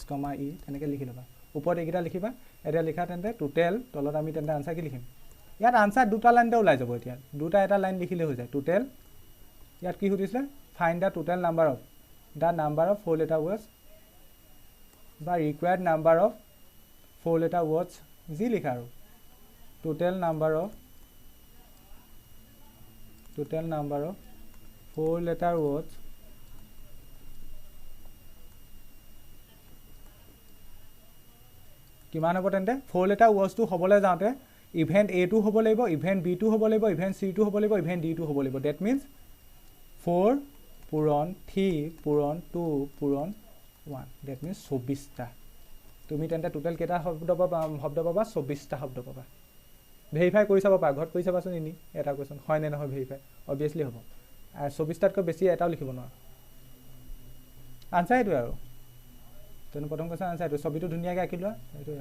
E তেনেকৈ লিখি ল'বা ওপৰত এইকেইটা লিখিবা এতিয়া লিখা তেন্তে টোটেল তলত আমি তেন্তে আনচাৰ কি লিখিম ইয়াত আনচাৰ দুটা লাইনতে ওলাই যাব এতিয়া এটা লাইন লিখিলে হৈ যায় টোটেল ইয়াত কি সুধিছিলে find the total number of 4 letter words বা required number of 4 letter words যি লিখা আৰু total number of 4 letter words কিমান হ'ব তেন্তে 4 letter wordsটো হ'বলৈ যাওঁতে ইভেণ্ট A টো হ'ব লাগিব ইভেণ্ট B টো হ'ব লাগিব ইভেণ্ট C টো হ'ব লাগিব ইভেণ্ট D টো হ'ব লাগিব ডেট মিনছ 4 পূৰণ 3 পূৰণ 2 পূৰণ 1 ডেট মিনছ 24টা তুমি তেন্তে টোটেল কেইটা শব্দ পাবা 24টা শব্দ পাবা ভেৰিফাই কৰি চাব পাৰা ঘৰত কৰি চাবাচোন এনেই এটা কুৱেশ্যন হয় নে নহয় ভেৰিফাই অবভিয়াছলি হ'ব আৰু 24টাতকৈ বেছি এটাও লিখিব নোৱাৰা আনচাৰ এইটোৱে আৰু তেনে প্ৰথম কুৱেশ্যন আনচাৰ এইটো ছবিটো ধুনীয়াকৈ আঁকি লোৱা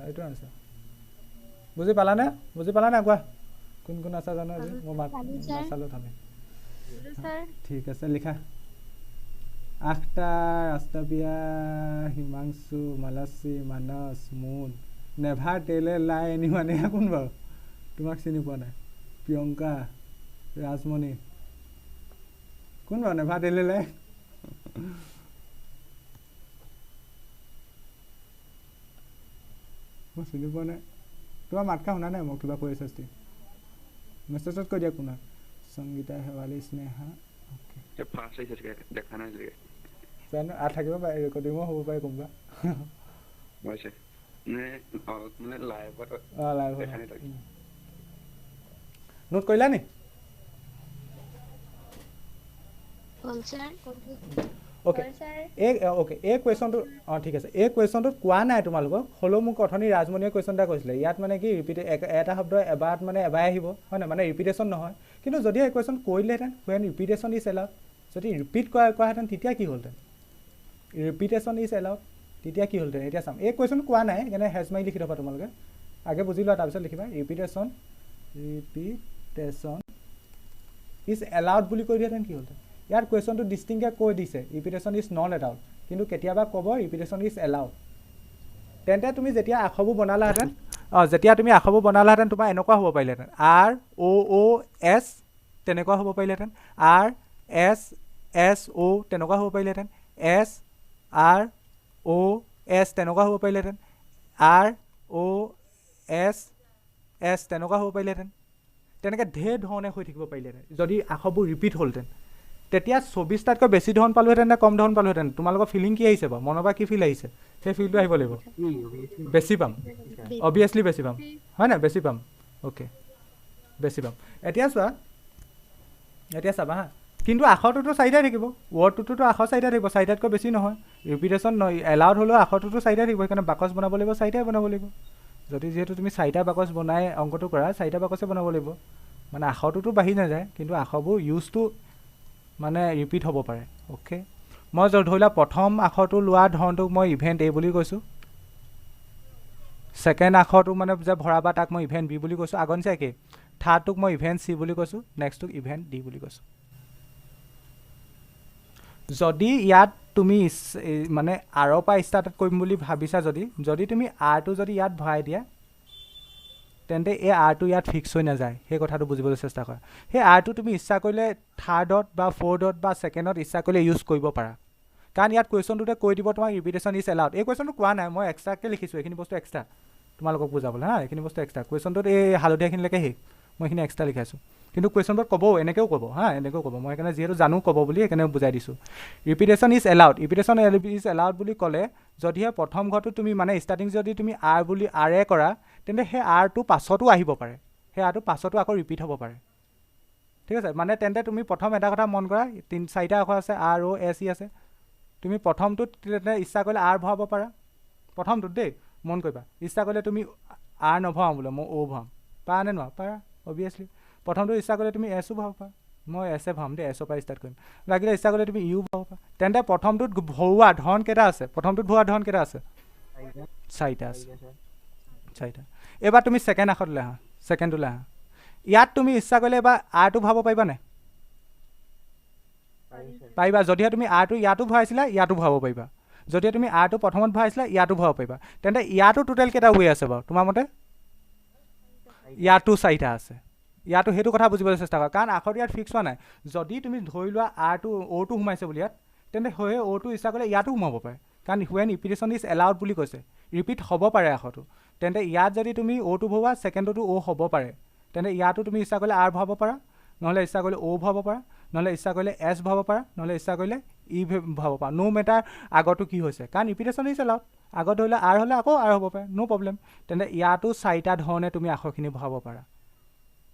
এইটো আনচাৰ বুজি পালানে কোৱা কোন আছা জানো আজি মই নাচালোঁ থামে ঠিক আছে লিখা 8টা ৰাস্তাবিয়া হিমাংশু মালাচী মানস মুন নেভাৰ টেলে লাই এনিৱানে কোন বাৰু তোমাক চিনি পোৱা নাই প্ৰিয়ংকা ৰাজমণি কোন বাৰু নেভাৰ টেলে লাই মই চিনি পোৱা নাই তোমাৰ মাতকা শুনা নাই মই কিবা কৈ আছোঁ মেছেজত কৈ দিয়া কোনা সংগীতা শেৱালী স্নেহা জানো থাকিব পাৰে ৰেকৰ্ডিঙো হ'ব পাৰে কোনোবা নোট কৰিলা নি অ'কে এই কুৱেশ্যনটো ঠিক আছে এই কুৱেশ্যনটোত কোৱা নাই তোমালোকক হ'লেও মোক অথনি ৰাজমণিয়ে কুৱেশ্যন এটা কৈছিলে ইয়াত মানে কি এটা শব্দ এবাৰত মানে এবাৰ আহিব হয় নাই মানে ৰিপিটেশ্যন নহয় কিন্তু যদি এই কুৱেশ্যন কৰিলেহেঁতেন হুৱেন ৰিপিটেশ্যন ইজ এলাউড যদি ৰিপিট কৰাহেঁতেন তেতিয়া কি হ'লহেঁতেন ৰিপিটেশ্যন ইজ এলাউড তেতিয়া কি হ'লহেঁতেন এতিয়া চাম এই কুৱেশ্যন কোৱা নাই সেইকাৰণে হেজ মাৰি লিখি থ'বা তোমালোকে আগে বুজি লোৱা তাৰপিছত লিখিবা ৰিপিটেশ্যন ইজ এলাউড বুলি কৈ দিয়াহেঁতেন কি হ'লহেঁতেন ইয়াৰ কুৱেশ্যনটো ডিষ্টিংকৈ কৈ দিছে ৰিপিটেশ্যন ইজ নট এলাউড কিন্তু কেতিয়াবা ক'ব ৰিপিটেশ্যন ইজ এলাউড তেন্তে তুমি যেতিয়া আখৰবোৰ বনালাহেঁতেন তোমাৰ এনেকুৱা হ'ব পাৰিলেহেঁতেন ROOS তেনেকুৱা হ'ব পাৰিলেহেঁতেন RSSO তেনেকুৱা হ'ব পাৰিলেহেঁতেন SROS তেনেকুৱা হ'ব পাৰিলেহেঁতেন ROSS তেনেকুৱা হ'ব পাৰিলেহেঁতেন তেনেকৈ ঢেৰ ধৰণে হৈ থাকিব পাৰিলেহেঁতেন যদি আখৰবোৰ ৰিপিট হ'লহেঁতেন তেতিয়া 24টাতকৈ বেছি ধৰণ পালোহেঁতেন নে কম ধৰণ পালোহেঁতেন তোমালোকৰ ফিলিং কি আহিছে বাৰু মনৰ পৰা কি ফিল আহিছে সেই ফিলটো আহিব লাগিব বেছি পাম অবভিয়াছলি বেছি পাম হয় নাই বেছি পাম অ'কে বেছি পাম এতিয়া চাবা হা কিন্তু আখৰটোতো চাৰিটাই থাকিব ৱৰ্ডটোতো আখৰ চাৰিটাই থাকিব চাৰিটাতকৈ বেছি নহয় ৰিপিটেশ্যন এলাউড হ'লেও আখৰটোতো চাৰিটাই থাকিব সেইকাৰণে বাকচ বনাব লাগিব চাৰিটাই বনাব লাগিব যদি যিহেতু তুমি চাৰিটা বাকচ বনাই অংকটো কৰা চাৰিটা বাকচে বনাব লাগিব মানে আখৰটোতো বাঢ়ি নাযায় কিন্তু আখৰবোৰ ইউজটো মানে ৰিপিট হ'ব পাৰে অ'কে মই ধৰি লোৱা প্ৰথম আখৰটো লোৱা ধৰণটোক মই ইভেণ্ট A বুলি কৈছোঁ ছেকেণ্ড আখৰটো মানে যে ভৰাবা তাক মই ইভেণ্ট B বুলি কৈছোঁ আগনছে একেই থাৰ্ডটোক মই ইভেণ্ট C বুলি কৈছোঁ নেক্সটটোক ইভেণ্ট D বুলি কৈছোঁ যদি ইয়াত তুমি মানে আৰৰ পৰা ষ্টাৰ্ট কৰিম বুলি ভাবিছা যদি তুমি আৰটো যদি ইয়াত ভৰাই দিয়া তেন্তে এই আৰটো ইয়াত ফিক্স হৈ নাযায় সেই কথাটো বুজিবলৈ চেষ্টা কৰা সেই আৰটো তুমি ইচ্ছা কৰিলে থাৰ্ডত বা ফ'ৰ্থত বা ছেকেণ্ডত ইচ্ছা কৰিলে ইউজ কৰিব পাৰা কাৰণ ইয়াত কুৱেশ্যনটোতে কৈ দিব তোমাক ৰিপিটেশ্যন ইজ এলাউড এই কুৱেশ্যনটো কোৱা নাই মই এক্সট্ৰাকৈ লিখিছোঁ এইখিনি বস্তু এক্সট্ৰা তোমালোকক বুজাবলৈ হা এইখিনি বস্তু এক্সট্ৰা কুৱেশ্যনটোত এই হালধীয়াখিনিলৈকে শেষ মই এইখিনি এক্সট্ৰা লিখাইছোঁ কিন্তু কুৱেশ্যনবোৰত ক'ব এনেকৈও ক'ব হা এনেকৈও ক'ব মই সেইকাৰণে যিহেতু জানো ক'ব বুলি সেইকাৰণে বুজাই দিছোঁ ৰিপিটেশ্যন ইজ এলাউড ৰিপিটেশ্যন ইজ এলাউড বুলি ক'লে যদিহে প্ৰথম ঘৰটো তুমি মানে ষ্টাৰ্টিং যদি তুমি আৰ বুলি আৰে কৰা তেন্তে সেই আৰটো পাছতো আহিব পাৰে সেই আৰটো পাছতো আকৌ ৰিপিট হ'ব পাৰে ঠিক আছে মানে তেন্তে তুমি প্ৰথম এটা কথা মন কৰা 4টা আখৰ আছে আৰ অ' এছ ই আছে তুমি প্ৰথমটোত তেন্তে ইচ্ছা কৰিলে আৰ ভৰাব পাৰা প্ৰথমটোত দেই মন কৰিবা ইচ্ছা কৰিলে তুমি আৰ নভৰাওঁ বোলে মই অ' ভৰাম পাৰা নে নোৱাৰা পাৰা অভিয়াছলি প্ৰথমটো ইচ্ছা কৰিলে তুমি এছো ভৰাব পাৰা মই এছে ভৰাম দেই এছৰ পৰা ষ্টাৰ্ট কৰিম লাগিলে ইচ্ছা কৰিলে তুমি ইউ ভৰাব পাৰা তেন্তে প্ৰথমটোত ভৰোৱা ধৰণ কেইটা আছে প্ৰথমটোত ভৰোৱা ধৰণ কেইটা আছে 4টা আছে 4টা এইবাৰ তুমি ছেকেণ্ড আখৰটোলৈ আহা ছেকেণ্ডটোলৈ আহা ইয়াত তুমি ইচ্ছা কৰিলে এবাৰ আৰটো ভৰাব পাৰিবা নাই পাৰিবা যদিহে তুমি আৰটো ইয়াতো ভৰাইছিলা ইয়াতো ভৰাব পাৰিবা যদিহে তুমি আৰটো প্ৰথমত ভৰাইছিলা ইয়াতো ভৰাব পাৰিবা তেন্তে ইয়াতো টোটেল কেইটা ৱে আছে বাৰু তোমাৰ মতে ইয়াতো 4টা আছে ইয়াতো সেইটো কথা বুজিবলৈ চেষ্টা কৰা কাৰণ আখৰটো ইয়াত ফিক্স হোৱা নাই যদি তুমি ধৰি লোৱা আৰটো অ'টো সোমাইছে বুলি ইয়াত তেন্তে সেই অ'টো ইচ্ছা কৰিলে ইয়াতো সোমাব পাৰে কাৰণ হুৱেন ৰিপিটেশ্যন ইজ এলাউড বুলি কৈছে ৰিপিট হ'ব পাৰে আখৰটো তেন্তে ইয়াত যদি তুমি অ'টো ভৰোৱা ছেকেণ্ডতো অ' হ'ব পাৰে তেন্তে ইয়াতো তুমি ইচ্ছা কৰিলে আৰ ভৰাব পাৰা নহ'লে ইচ্ছা কৰিলে অ' ভৰাব পাৰা নহ'লে ইচ্ছা কৰিলে এছ ভৰাব পাৰা নহ'লে ইচ্ছা কৰিলে ই ভৰাব পাৰা ন' মেটাৰ আগতো কি হৈছে কাৰণ ৰিপিটেশ্যন ইজ এলাউড আগত ধৰিলে আৰ হ'লে আকৌ আৰ হ'ব পাৰে ন' প্ৰব্লেম তেন্তে ইয়াতো 4টা ধৰণে তুমি আখৰখিনি ভৰাব পাৰা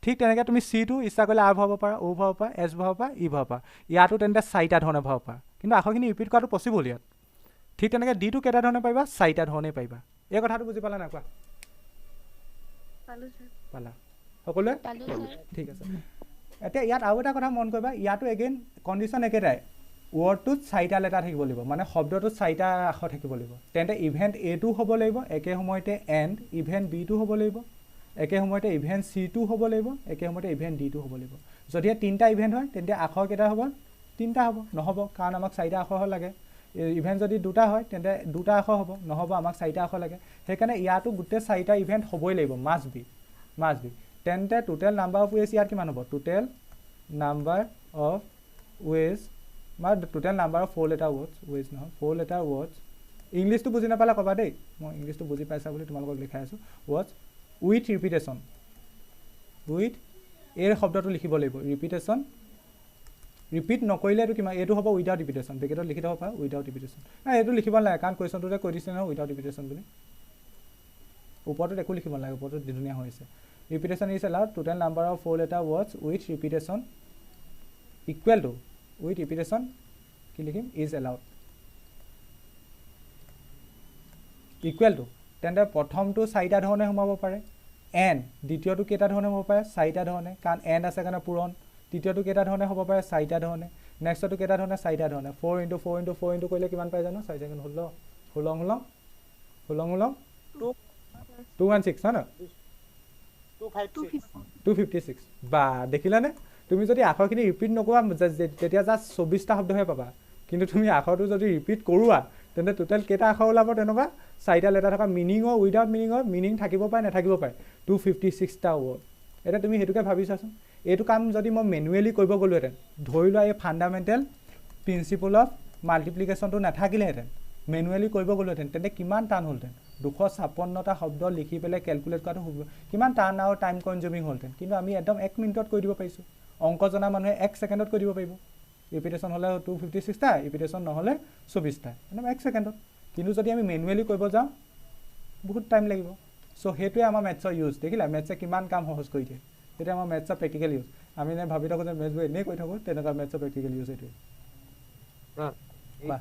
ঠিক তেনেকৈ তুমি চিটো ইচ্ছা কৰিলে আৰ ভৰাব পাৰা অ' ভৰাব পাৰা এছ ভৰাব পাৰা ই ভৰাব পাৰা ইয়াতো তেন্তে 4টা ধৰণে ভৰাব পাৰা কিন্তু আখৰখিনি ৰিপিট কৰাটো পচিবল ইয়াত ঠিক তেনেকৈ ডিটো কেইটা ধৰণে পাৰিবা 4টা ধৰণে পাৰিবা এই কথাটো বুজি পালা নাই কোৱা পালা সকলোৱে ঠিক আছে এতিয়া ইয়াত আৰু এটা কথা মন কৰিবা ইয়াতো এগেইন কণ্ডিশ্যন একেটাই ৱৰ্ডটোত 4টা লেটাৰ থাকিব লাগিব মানে শব্দটোত 4টা আখৰ থাকিব লাগিব তেন্তে ইভেণ্ট এটো হ'ব লাগিব একে সময়তে এণ্ড ইভেণ্ট বিটো হ'ব লাগিব একে সময়তে ইভেণ্ট চিটো হ'ব লাগিব একে সময়তে ইভেণ্ট ডিটো হ'ব লাগিব যদিহে 3টা ইভেণ্ট হয় তেন্তে আখৰ কেইটা হ'ব 3টা হ'ব নহ'ব কাৰণ আমাক 4টা আখৰ লাগে ইভেণ্ট যদি 2টা হয় তেন্তে 2টা আখৰ হ'ব নহ'ব আমাক 4টা আখৰ লাগে সেইকাৰণে ইয়াতো গোটেই 4টা ইভেণ্ট হ'বই লাগিব মাষ্ট বি তেন্তে টোটেল নাম্বাৰ অফ ৱেজ ইয়াত কিমান হ'ব টোটেল নাম্বাৰ অফ ৱেজ বা total number of 4 letter words ways নহয় 4 লেটাৰ ৱৰ্ডছ ইংলিছটো বুজি নাপালে ক'বা দেই মই ইংলিছটো বুজি পাইছা বুলি তোমালোকক লিখাই আছোঁ ৱৰ্ডছ উইথ ৰিপিটেশ্যন উইথ এই শব্দটো লিখিব লাগিব ৰিপিটেশ্যন ৰিপিট নকৰিলে এইটো কিমান এইটো হ'ব উইদাউট ৰিপিটেশ্যন ব্ৰেকেটত লিখি থ'ব পাৰা উইদাউট ৰিপিটেশ্যন এইটো লিখিব নালাগে কাৰণ কুৱেশ্যনটোতে কৈ দিছে নহয় উইদাউট ৰিপিটেশ্যন বুলি ওপৰটোত একো লিখিব নালাগে ওপৰটোত ধুনীয়া হৈছে repetition is allowed total number of 4 letter words with repetition equal to with repetition কি লিখিম ইজ এলাউড ইকুৱেল টু তেন্তে প্ৰথমটো 4টা ধৰণে সোমাব পাৰে এণ্ড দ্বিতীয়টো কেইটা ধৰণে হ'ব পাৰে 4টা ধৰণে কাৰণ এণ্ড আছে কাৰণে পূৰণ তৃতীয়টো কেইটা ধৰণে হ'ব পাৰে 4টা ধৰণে নেক্সটটো কেইটা ধৰণে 4টা ধৰণে 4 × 4 × 4 × কৰিলে কিমান পাই জানো 4 × 216 হয় ন 256 বা দেখিলানে তুমি যদি আখৰখিনি ৰিপিট নকৰা তেতিয়া জাষ্ট 24টা শব্দহে পাবা কিন্তু তুমি আখৰটো যদি ৰিপিট কৰোৱা তেন্তে টোটেল কেইটা আখৰ ওলাব তেনেকুৱা 4টা লেটাৰ থকা মিনিঙৰ উইদাউট মিনিং থাকিব পাৰে নাথাকিব পাৰে 256টা ৱৰ্ড এতিয়া তুমি সেইটোকে ভাবি চাচোন এইটো কাম যদি মই মেনুৱেলি কৰিব গ'লোহেঁতেন ধৰি লোৱা এই ফাণ্ডামেণ্টেল প্ৰিন্সিপল অফ মাল্টিপ্লিকেশ্যনটো নাথাকিলেহেঁতেন মেনুৱেলি কৰিব গ'লোহেঁতেন তেন্তে কিমান টান হ'লহেঁতেন 256টা শব্দ লিখি পেলাই কেলকুলেট কৰাটো কিমান টান আৰু টাইম কনজিউমিং হ'লহেঁতেন কিন্তু আমি একদম 1 মিনিটত কৰি দিব পাৰিছোঁ অংক জনা মানুহে 1 ছেকেণ্ডত কৰি দিব পাৰিব ৰিপিটেশ্যন হ'লে 256টা ৰিপিটেশ্যন নহ'লে 24টা একদম 1 ছেকেণ্ডত কিন্তু যদি আমি মেনুৱেলি কৰিব যাওঁ বহুত টাইম লাগিব চ' সেইটোৱে আমাৰ মেথছৰ ইউজ দেখিলা মেথছে কিমান কাম সহজ কৰি দিয়ে তেতিয়া আমাৰ মেথছৰ প্ৰেক্টিকেল ইউজ আমি নে ভাবি থাকোঁ যে মেথছবোৰ এনেই কৰি থাকোঁ তেনেকুৱা মেথছৰ প্ৰেক্টিকেল ইউজ এইটোৱে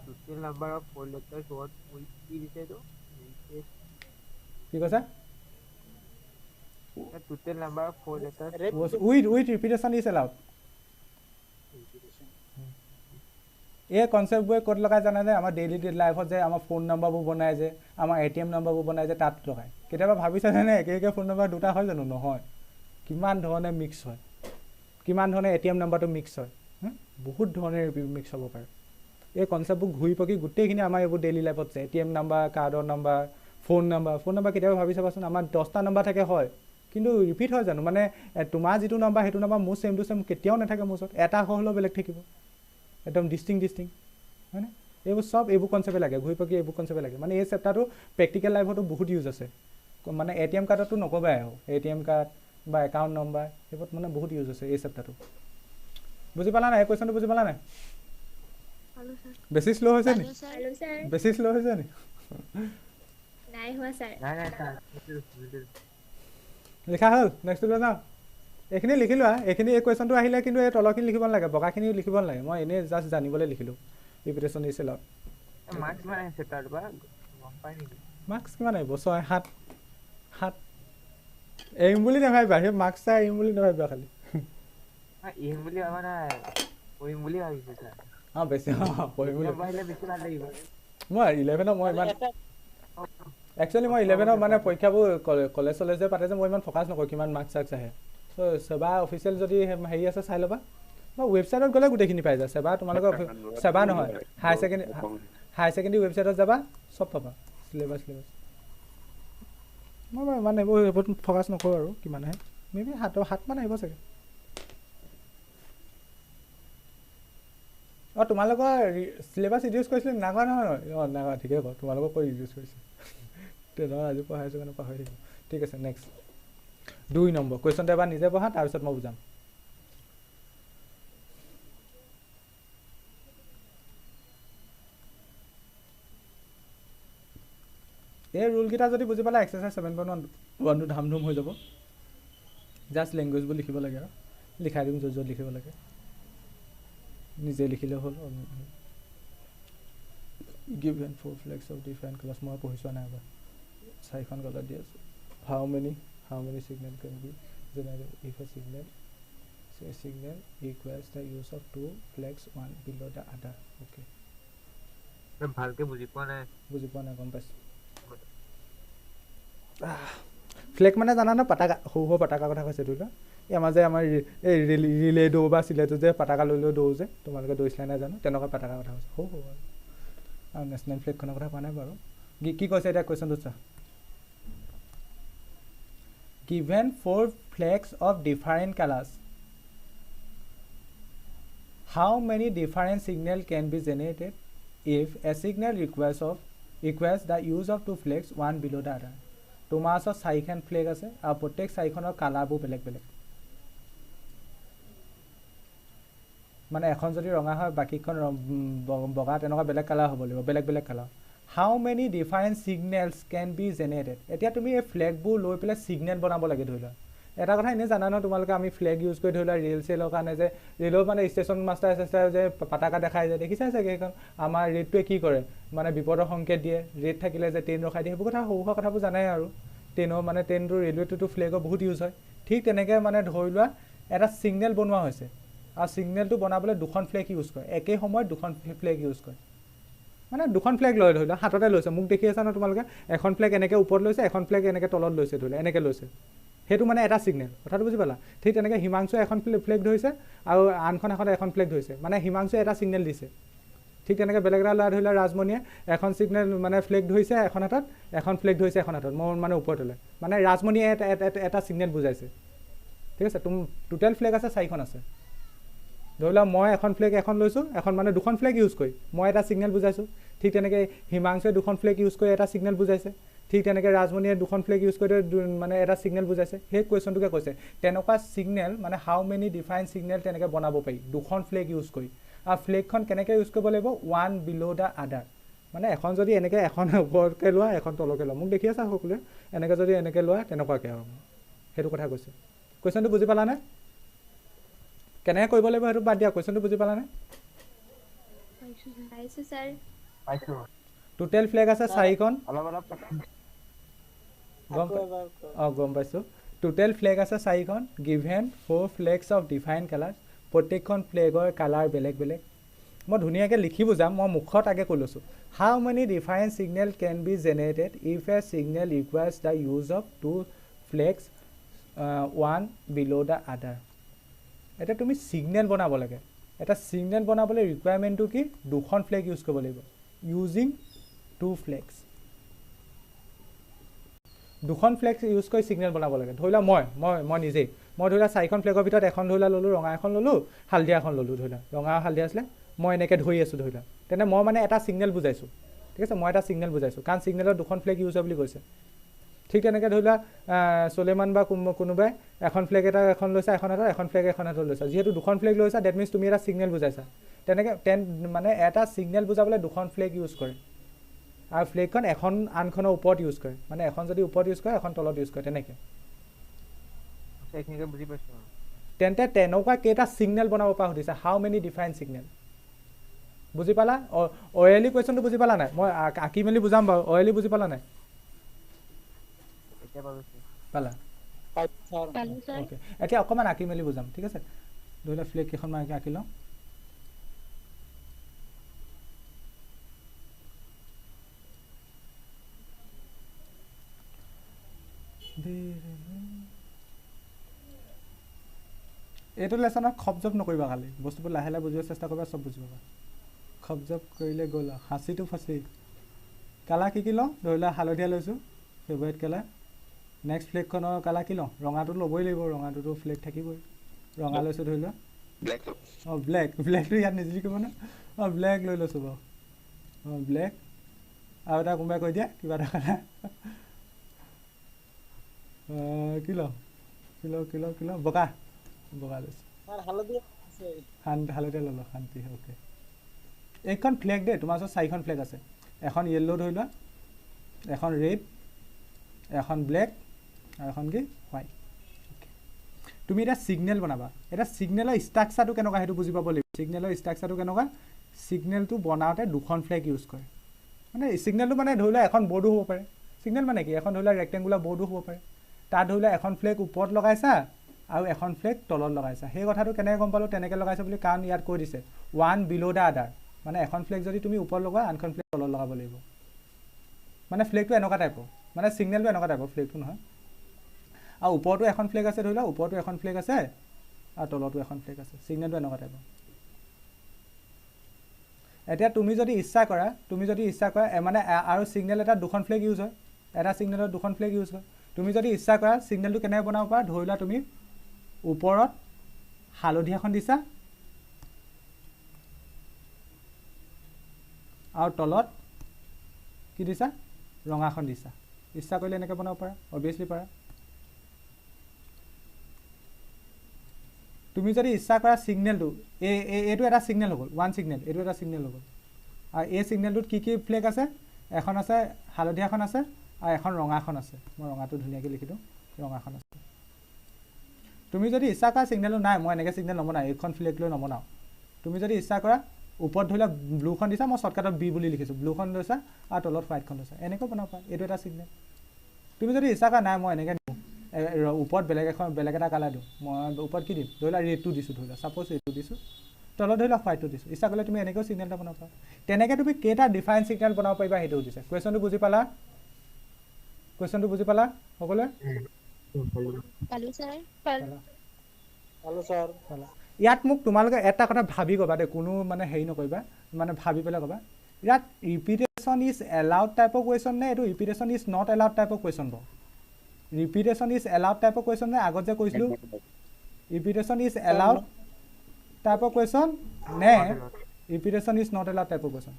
total number of 4 letters word with কি দিছে এইটো কি কৈছা total number of 4 letters with repetition is allowed এই কনচেপ্টবোৰে ক'ত লগাই জানানে আমাৰ ডেইলি লাইফত যে আমাৰ ফোন নম্বৰবোৰ বনাই যে আমাৰ ATM নম্বৰবোৰ বনাই যে তাত লগায় কেতিয়াবা ভাবিছানে একে ফোন নম্বৰ দুটা হয় জানো নহয় কিমান ধৰণে মিক্স হয় কিমান ধৰণে ATM নম্বৰটো মিক্স হয় বহুত ধৰণে মিক্স হ'ব পাৰে এই কনচেপ্টবোৰ ঘূৰি পকি গোটেইখিনি আমাৰ এইবোৰ ডেইলি লাইফত যে ATM নম্বৰ কাৰ্ডৰ নম্বৰ ফোন নম্বৰ কেতিয়াবা ভাবি চাবাচোন আমাৰ 10টা নম্বৰ থাকে হয় কিন্তু ৰিপিট হয় জানো মানে তোমাৰ যিটো নাম্বাৰ সেইটো নাম্বাৰ মোৰ ছেম টু ছেম কেতিয়াও নাথাকে মোৰ ওচৰত এটা হ'লেও বেলেগ থাকিব একদম ডিষ্টিং হয়নে এইবোৰ কনচেপ্টে লাগে ঘূৰি পকি এইবোৰ কনচেপ্টে লাগে মানে এই চেপ্টাৰটো প্ৰেক্টিকেল লাইফতো বহুত ইউজ আছে মানে ATM কাৰ্ডতো নকবাই আৰু ATM কাৰ্ড বা একাউণ্ট নম্বৰ সেইবোৰত মানে বহুত ইউজ আছে এই চেপ্টাৰটো বুজি পালা নাই এই কুৱেশ্যনটো বুজি পালা নাই বেছি শ্ল' হৈছে নি বেছি শ্ল' হৈছে নি নাই হোৱা ছাৰ নাই ছাৰ লিখা হ'ল নেক্সটলৈ যাওঁ এইখিনি লিখি লোৱা এইখিনি এই কুৱেশ্যনটো আহিলে কিন্তু এই তলৰখিনি লিখিব নালাগে বগাখিনি লিখিব নালাগে মই এনেই জাষ্ট জানিবলৈ লিখিলোঁ ৰিপিটেশ্যন দিছিল আৰু মাৰ্কছ কিমান আহিছে তাৰ পৰা গম পাই নেকি মাৰ্কছ কিমান আহিব 6 7 এৰিম বুলি নাভাবিবা সেই মাৰ্কছ চাই এৰিম বুলি নাভাবিবা খালি ইম বুলি ভাবা নাই পঢ়িম বুলি ভাবিছোঁ ছাৰ অঁ বেছি পঢ়িম বুলি পঢ়িলে বেছি ভাল লাগিব মই 11 মই ইমান একচুৱেলি মই 11 মানে পৰীক্ষাবোৰ কলেজ চলেজে পাতে যে মই ইমান ফ'কাছ নকৰোঁ কিমান মাৰ্কছ চাৰ্কছ আহে চ' সেৱা অফিচিয়েল যদি হেৰি আছে চাই ল'বা মই ৱেবছাইটত গ'লে গোটেইখিনি পাই যায় সেৱা তোমালোকৰ সেৱা নহয় হায়াৰ ছেকেণ্ডেৰী ৱেবছাইটত যাবা চব পাবা চিলেবাছ মই বাৰু ইমান এইবোৰ ফ'কাছ নকৰোঁ আৰু কিমান আহে মেবি 7 মান আহিব চাগে অঁ তোমালোকৰ চিলেবাছ ৰিডিউচ কৰিছিলে নাগা নহয় অঁ নাগা ঠিকে কওঁ তোমালোকৰ কৈ ৰিডিউচ কৰিছে তেনেহ'লে আজি পঢ়াইছোঁ কাৰণে পাহৰি থাকিব ঠিক আছে নেক্সট 2 নম্বৰ কুৱেশ্যনটো এবাৰ নিজে পঢ়া তাৰপিছত মই বুজাম এই ৰুলকেইটা যদি বুজি পালে এক্সাৰচাইজ 7.1টো ধামধুম হৈ যাব জাষ্ট লেংগুৱেজবোৰ লিখিব লাগে আৰু লিখাই দিম য'ত লিখিব লাগে নিজে লিখিলে হ'ল given 4 flags of different colors মই পঢ়িছোৱা নাই এবাৰ 4খন কালাৰ দি আছোঁ how many signal can be generated if a signal requires the use of 2 flags one below the other okay ভালকে বুজি পোৱা নাই গম পাইছোঁ ফ্লেগ মানে জানা না পতাকা সৰু পতাকা কথা কৈছে ধৰি লোৱা এই আমাৰ যে আমাৰ এই ৰিলে দৌৰ বা চিলেটো যে পতাকা লৈ দৌৰ যে তোমালোকে দৌৰিছিলা নাই জানো তেনেকুৱা পতাকা কথা কৈছে সৰু আৰু নেশ্যনেল ফ্লেগখনৰ কথা কোৱা নাই বাৰু কি কৈছে এতিয়া কুৱেশ্যনটো চোৱা given 4 flags of different colors how many different signal can be generated if a signal requires the use of 2 flags one below the other তোমাৰ ওচৰত 4খন ফ্লেগ আছে আৰু প্ৰত্যেক 4খনৰ কালাৰবোৰ বেলেগ বেলেগ মানে এখন যদি ৰঙা হয় বাকীখন বগা তেনেকুৱা বেলেগ কালাৰ হ'ব লাগিব বেলেগ colour how many different signals can be generated এতিয়া তুমি এই ফ্লেগবোৰ লৈ পেলাই ছিগনেল বনাব লাগে ধৰি লোৱা এটা কথা এনেই জানা ন তোমালোকে আমি ফ্লেগ ইউজ কৰি ধৰি লোৱা ৰেল চেলৰ কাৰণে যে ৰেলৰ মানে ষ্টেচন মাষ্টাৰ যে পতাকা দেখাই যায় দেখিছাই চাগে সেইখন আমাৰ ৰেডটোৱে কি কৰে মানে বিপদৰ সংকেত দিয়ে ৰেড থাকিলে যে ট্ৰেইন ৰখাই দিয়ে সেইবোৰ কথা সৰু সৰু কথাবোৰ জানাই আৰু ট্ৰেইনটো ৰেলৱেটোতো ফ্লেগৰ বহুত ইউজ হয় ঠিক তেনেকৈ মানে ধৰি লোৱা এটা ছিগনেল বনোৱা হৈছে আৰু ছিগনেলটো বনাবলৈ 2খন ফ্লেগ ইউজ কৰে একে সময়ত 2খন ফ্লেগ ইউজ কৰে মানে 2খন ফ্লেগ লৈ ধৰি লোৱা হাততে লৈছে মোক দেখি আছা ন তোমালোকে এখন ফ্লেগ এনেকৈ ওপৰত লৈছে এখন ফ্লেগ এনেকৈ তলত লৈছে ধৰি লোৱা এনেকৈ লৈছে সেইটো মানে এটা ছিগনেল কথাটো বুজি পালা ঠিক তেনেকৈ হিমাংশুৱে এখন ফ্লেগ ধৰিছে আৰু আনখন এখন ফ্লেগ ধৰিছে মানে হিমাংশুৱে এটা ছিগনেল দিছে ঠিক তেনেকৈ বেলেগ এটা ল'ৰা ধৰি লোৱা ৰাজমণিয়ে এখন ছিগনেল মানে ফ্লেগ ধৰিছে এখন হাতত এখন ফ্লেগ ধৰিছে এখন হাতত মোৰ মানে ওপৰতলৈ মানে ৰাজমণিয়ে এটা ছিগনেল বুজাইছে ঠিক আছে টোটেল ফ্লেগ আছে 4খন আছে ধৰি লোৱা মই এখন ফ্লেগ এখন লৈছোঁ এখন মানে 2খন ফ্লেগ ইউজ কৰি মই এটা ছিগনেল বুজাইছোঁ ঠিক তেনেকৈ হিমাংশুৱে 2খন ফ্লেগ ইউজ কৰি এটা ছিগনেল বুজাইছে ঠিক তেনেকৈ ৰাজমণিয়ে 2খন ফ্লেগ ইউজ কৰি মানে এটা ছিগনেল বুজাইছে সেই কুৱেশ্যনটোকে কৈছে তেনেকুৱা ছিগনেল মানে হাউ মেনি ডিফাৰেণ্ট ছিগনেল তেনেকৈ বনাব পাৰি 2খন ফ্লেগ ইউজ কৰি আৰু ফ্লেগখন কেনেকৈ ইউজ কৰিব লাগিব ওৱান বিল' দ্য আদাৰ মানে এখন যদি এনেকৈ এখন ওপৰকৈ লোৱা এখন তলকৈ লোৱা মোক দেখি আছা সকলোৱে এনেকৈ যদি এনেকৈ লোৱা তেনেকুৱাকৈ আৰু সেইটো কথা কৈছে কুৱেশ্যনটো বুজি পালানে কেনেকৈ কৰিব লাগিব সেইটো বাদ দিয়া কুৱেশ্যনটো বুজি পালানে পাইছোঁ ছাৰ পাইছোঁ টোটেল ফ্লেগ আছে 4খন অলপ গম পাইছোঁ টোটেল ফ্লেগ আছে 4খন given 4 flags of different colour প্ৰত্যেকখন ফ্লেগৰ কালাৰ বেলেগ বেলেগ মই ধুনীয়াকৈ লিখি বুজাম মই মুখত আগে কৈ লৈছোঁ how many different signal can be generated if a signal requires the use of 2 flags one below' the other এতিয়া তুমি ছিগনেল বনাব লাগে এটা ছিগনেল বনাবলৈ ৰিকুৱাৰমেণ্টটো কি 2খন ফ্লেগ ইউজ কৰিব লাগিব ইউজিং 2 ফ্লেগছ দুখন ফ্লেগ ইউজ কৰি ছিগনেল বনাব লাগে ধৰি লোৱা মই নিজেই মই ধৰি লোৱা 4খন ফ্লেগৰ ভিতৰত এখন ধৰি লোৱা ল'লোঁ ৰঙা এখন ল'লোঁ হালধীয়া এখন ল'লোঁ ধৰি লোৱা ৰঙা আৰু হালধীয়া আছিলে মই এনেকৈ ধৰি আছোঁ ধৰি লোৱা তেনে মই মানে এটা ছিগনেল বুজাইছোঁ ঠিক আছে মই এটা ছিগনেল বুজাইছোঁ কাৰণ ছিগনেলত দুখন ফ্লেগ ইউজ হয় বুলি কৈছে ঠিক তেনেকৈ ধৰি লোৱা চলেমান বা কোনোবাই এখন ফ্লেগ এখন লৈছা এখন ফ্লেগ এখন হাতত লৈছা যিহেতু দুখন ফ্লেগ লৈছা ডেট মিনছ তুমি এটা ছিগনেল বুজাইছা তেনেকৈ মানে এটা ছিগনেল বুজাবলৈ দুখন ফ্লেগ ইউজ কৰে আৰু ফ্লেগখন এখন আনখনৰ ওপৰত ইউজ কৰে মানে এখন যদি ওপৰত ইউজ কৰে এখন তলত ইউজ কৰে তেনেকৈ এইখিনিকে বুজি পাইছোঁ তেন্তে তেনেকুৱা কেইটা ছিগনেল বনাব পৰা সুধিছে হাউ মেনি ডিফাৰেণ্ট ছিগনেল বুজি পালা অয়েলি কুৱেশ্যনটো বুজি পালা নাই মই আঁকি মেলি বুজাম বাৰু অয়েলি বুজি পালা নাই এতিয়া পাইছোঁ পালা পালোঁ ছাৰ অ'কে এতিয়া অকণমান আঁকি মেলি বুজাম ঠিক আছে ধৰি লোৱা ফ্লেগ কেইখনমান আঁকি লওঁ এইটো লেচনত খপজপ নকৰিবা খালি বস্তুবোৰ লাহে লাহে বুজিব চেষ্টা কৰিবা চব বুজি পাবা খপজপ কৰিলে গ'ল আৰু সাঁচিটো ফাঁচি কালাৰ কি লওঁ ধৰি লোৱা হালধীয়া লৈছোঁ ফেভাৰেট কালাৰ নেক্সট ফ্লেগখনৰ কালাৰ কি লওঁ ৰঙাটো ল'বই লাগিব ৰঙাটোতো ফ্লেগ থাকিবই ৰঙা লৈছোঁ ধৰি লোৱা অঁ ব্লেকটো ইয়াত নিজিলিকিব ন অঁ ব্লেক লৈ লৈছোঁ বাৰু অঁ ব্লেক আৰু এটা কোনোবাই কৈ দিয়া কিবা এটা কালাৰ কি লওঁ বগা লৈছোঁ হালধীয়া ল'লোঁ শান্তি অ'কে এইখন ফ্লেগ দেই তোমাৰ ওচৰত 4খন ফ্লেগ আছে এখন য়েল্ল' ধৰি লোৱা এখন ৰেড এখন ব্লেক আৰু এখন কি হোৱাইট অ'কে তুমি এতিয়া ছিগনেল বনাবা এতিয়া ছিগনেলৰ ষ্ট্ৰাকচাৰটো কেনেকুৱা সেইটো বুজি পাব লাগিব ছিগনেলৰ ষ্ট্ৰাকচাৰটো কেনেকুৱা ছিগনেলটো বনাওঁতে দুখন ফ্লেগ ইউজ কৰে মানে ছিগনেলটো মানে ধৰি লোৱা এখন বৰ্ডো হ'ব পাৰে ছিগনেল মানে কি এখন ধৰি লোৱা ৰেক্টেংগুলাৰ বৰ্ডো হ'ব পাৰে তাত ধৰি লোৱা এখন ফ্লেগ ওপৰত লগাইছা আৰু এখন ফ্লেগ তলত লগাইছা সেই কথাটো কেনেকৈ গম পালোঁ তেনেকৈ লগাইছা বুলি কাৰণ ইয়াত কৈ দিছে ওৱান বিল' দ্য আদাৰ মানে এখন ফ্লেগ যদি তুমি ওপৰত লগোৱা আনখন ফ্লেগ তলত লগাব লাগিব মানে ফ্লেগটো এনেকুৱা টাইপৰ মানে ছিগনেলটো এনেকুৱা টাইপৰ ফ্লেগটো নহয় আৰু ওপৰতো এখন ফ্লেগ আছে ধৰি লোৱা ওপৰতো এখন ফ্লেগ আছে আৰু তলতো এখন ফ্লেগ আছে ছিগনেলটো এনেকুৱা টাইপৰ এতিয়া তুমি যদি ইচ্ছা কৰা মানে আৰু ছিগনেল এটা দুখন ফ্লেগ ইউজ হয় এটা ছিগনেলত দুখন ফ্লেগ ইউজ হয় তুমি যদি ইচ্ছা কৰা ছিগনেলটো কেনেকৈ বনাব পাৰা ধৰি লোৱা তুমি ওপৰত হালধীয়াখন দিছা আৰু তলত কি দিছা ৰঙাখন দিছা ইচ্ছা কৰিলে এনেকৈ বনাব পাৰা অভিয়াছলি পাৰা তুমি যদি ইচ্ছা কৰা ছিগনেলটো এইটো এটা ছিগনেল হৈ গ'ল ওৱান ছিগনেল এইটো এটা ছিগনেল হৈ গ'ল আৰু এই ছিগনেলটোত কি ফ্লেগ আছে এখন আছে হালধীয়াখন আছে আৰু এখন ৰঙাখন আছে মই ৰঙাটো ধুনীয়াকৈ লিখি দিওঁ ৰঙাখন আছে তুমি যদি ইচ্ছা কৰা ছিগনেলটো নাই মই এনেকৈ ছিগনেল নবনাওঁ এইখন ফ্লেগ লৈ নবনাওঁ তুমি যদি ইচ্ছা কৰা ওপৰত ধৰি লোৱা ব্লুখন দিছা মই শ্বৰ্টকাটত বি বুলি লিখিছোঁ ব্লুখন লৈছা আৰু তলত হোৱাইটখন লৈছা এনেকৈ বনাব পাৰা এইটো এটা ছিগনেল তুমি যদি ইচ্ছা কৰা নাই মই এনেকৈ দিওঁ ওপৰত বেলেগ এটা কালাৰ দিওঁ মই ওপৰত কি দিম ধৰি লোৱা ৰেডটো দিছোঁ ধৰি লোৱা ছাপ'জ ৰেডটো দিছোঁ তলত ধৰি লোৱা হোৱাইটটো দিছোঁ ইচ্ছা কৰিলে তুমি এনেকৈও ছিগনেল এটা বনাব পাৰা তেনেকৈ তুমি কেইটা ডিফাৰেণ্ট ছিগনেল বনাব পাৰিবা সেইটো সুধিছে কুৱেশ্যনটো বুজি পালা সকলোৱে ইয়াত মোক তোমালোকে এটা কথা ভাবি ক'বা দেই কোনো মানে হেৰি নকৰিবা মানে ভাবি পেলাই ক'বা ইয়াত ৰিপিটেশ্যন ইজ এলাউড টাইপৰ কুৱেশ্যন নে এইটো ৰিপিটেশ্যন ইজ নট এলাউড টাইপৰ কুৱেশ্যন বাৰু ৰিপিটেশ্যন ইজ এলাউড টাইপৰ কুৱেশ্যন নে আগত যে কৈছিলোঁ ৰিপিটেশ্যন ইজ এলাউড টাইপৰ কুৱেশ্যন নে ৰিপিটেশ্যন ইজ নট এলাউড টাইপৰ কুৱেশ্যন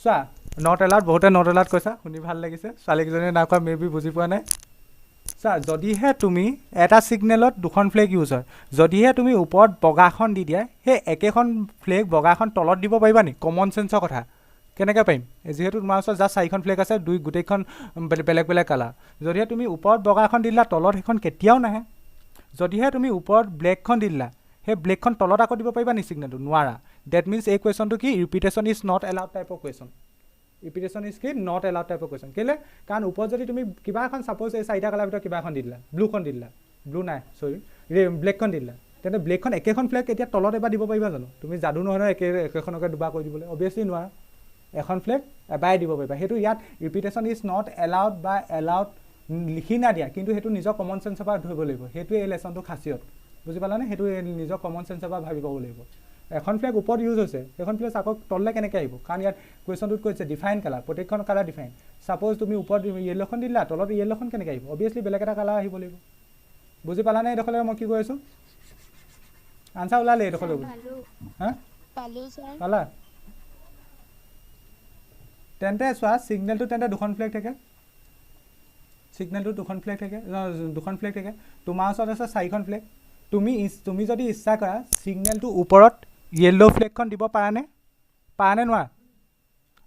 চোৱা নট এলাউড বহুতে নট এলাউড কৈছা শুনি ভাল লাগিছে ছোৱালীকেইজনীয়ে নাই কোৱা মে বি বুজি পোৱা নাই চোৱা যদিহে তুমি এটা ছিগনেলত দুখন ফ্লেগ ইউজ হয় যদিহে তুমি ওপৰত বগাখন দি দিয়া সেই একেখন ফ্লেগ বগাখন তলত দিব পাৰিবা নি কমন চেঞ্চৰ কথা কেনেকৈ পাৰিম যিহেতু তোমাৰ ওচৰত জাষ্ট 4খন ফ্লেগ আছে গোটেইখন বেলেগ কালাৰ যদিহে তুমি ওপৰত বগাখন দিলা তলত সেইখন কেতিয়াও নাহে যদিহে তুমি ওপৰত ব্লেকখন দিলা সেই ব্লেকখন তলত আকৌ দিব পাৰিবা নি ছিগনেলটো নোৱাৰা ডেট মিনছ এই কুৱেশ্যনটো কি ৰিপিটেশ্যন ইজ নট এলাউড টাইপৰ কুৱেশ্যন ৰিপিটেশ্যন ইজ কি নট এলাউড টাইপৰ কুৱেশ্যন কেলৈ কাৰণ ওপৰত যদি তুমি কিবা এখন ছাপ'জ এই 4টা কালাৰ ভিতৰত কিবা এখন দি দিলা ব্লুখন দি দিলা ব্লু নাই চৰি ব্লেকখন দি দিলা তেন্তে ব্লেকখন একেখন ফ্লেগ এতিয়া তলত এবাৰ দিব পাৰিবা জানো তুমি যাদু নহয় নহয় একেখনকে দুবাৰ কৰি দিবলৈ অভিয়াছলি নোৱাৰা এখন ফ্লেগ এবাৰে দিব পাৰিবা সেইটো ইয়াত ৰিপিটেশ্যন ইজ নট এলাউড বা এলাউড লিখি নাদিয়া কিন্তু সেইটো নিজৰ কমন চেঞ্চৰ পৰা ধৰিব লাগিব সেইটোৱে এই লেচনটো খাচিয়ত বুজি পালানে সেইটো নিজৰ কমন চেঞ্চৰ পৰা ভাবি পাব লাগিব এখন ফ্লেগ ওপৰত ইউজ হৈছে এখন ফ্লেগ আকৌ তললৈ কেনেকৈ আহিব কাৰণ ইয়াত কুৱেশ্যনটোত কৈছে ডিফাইন কালাৰ প্ৰত্যেকখন কালাৰ ডিফাইন ছাপ'জ তুমি ওপৰত য়েল্ল'খন দিলা তলত য়েল্ল'খন কেনেকৈ আহিব অভিয়াছলি বেলেগ এটা কালাৰ আহিব লাগিব বুজি পালানে এইডোখৰলৈ মই কি কৈ আছোঁ আনচাৰ ওলালে এইডোখৰলৈ হা পালা তেন্তে চোৱা ছিগনেলটো তেন্তে দুখন ফ্লেগ থাকে ছিগনেলটো দুখন ফ্লেগ থাকে তোমাৰ ওচৰত আছে 4খন ফ্লেগ তুমি যদি ইচ্ছা কৰা ছিগনেলটো ওপৰত য়েল্ল' ফ্লেগখন দিব পাৰানে নোৱাৰা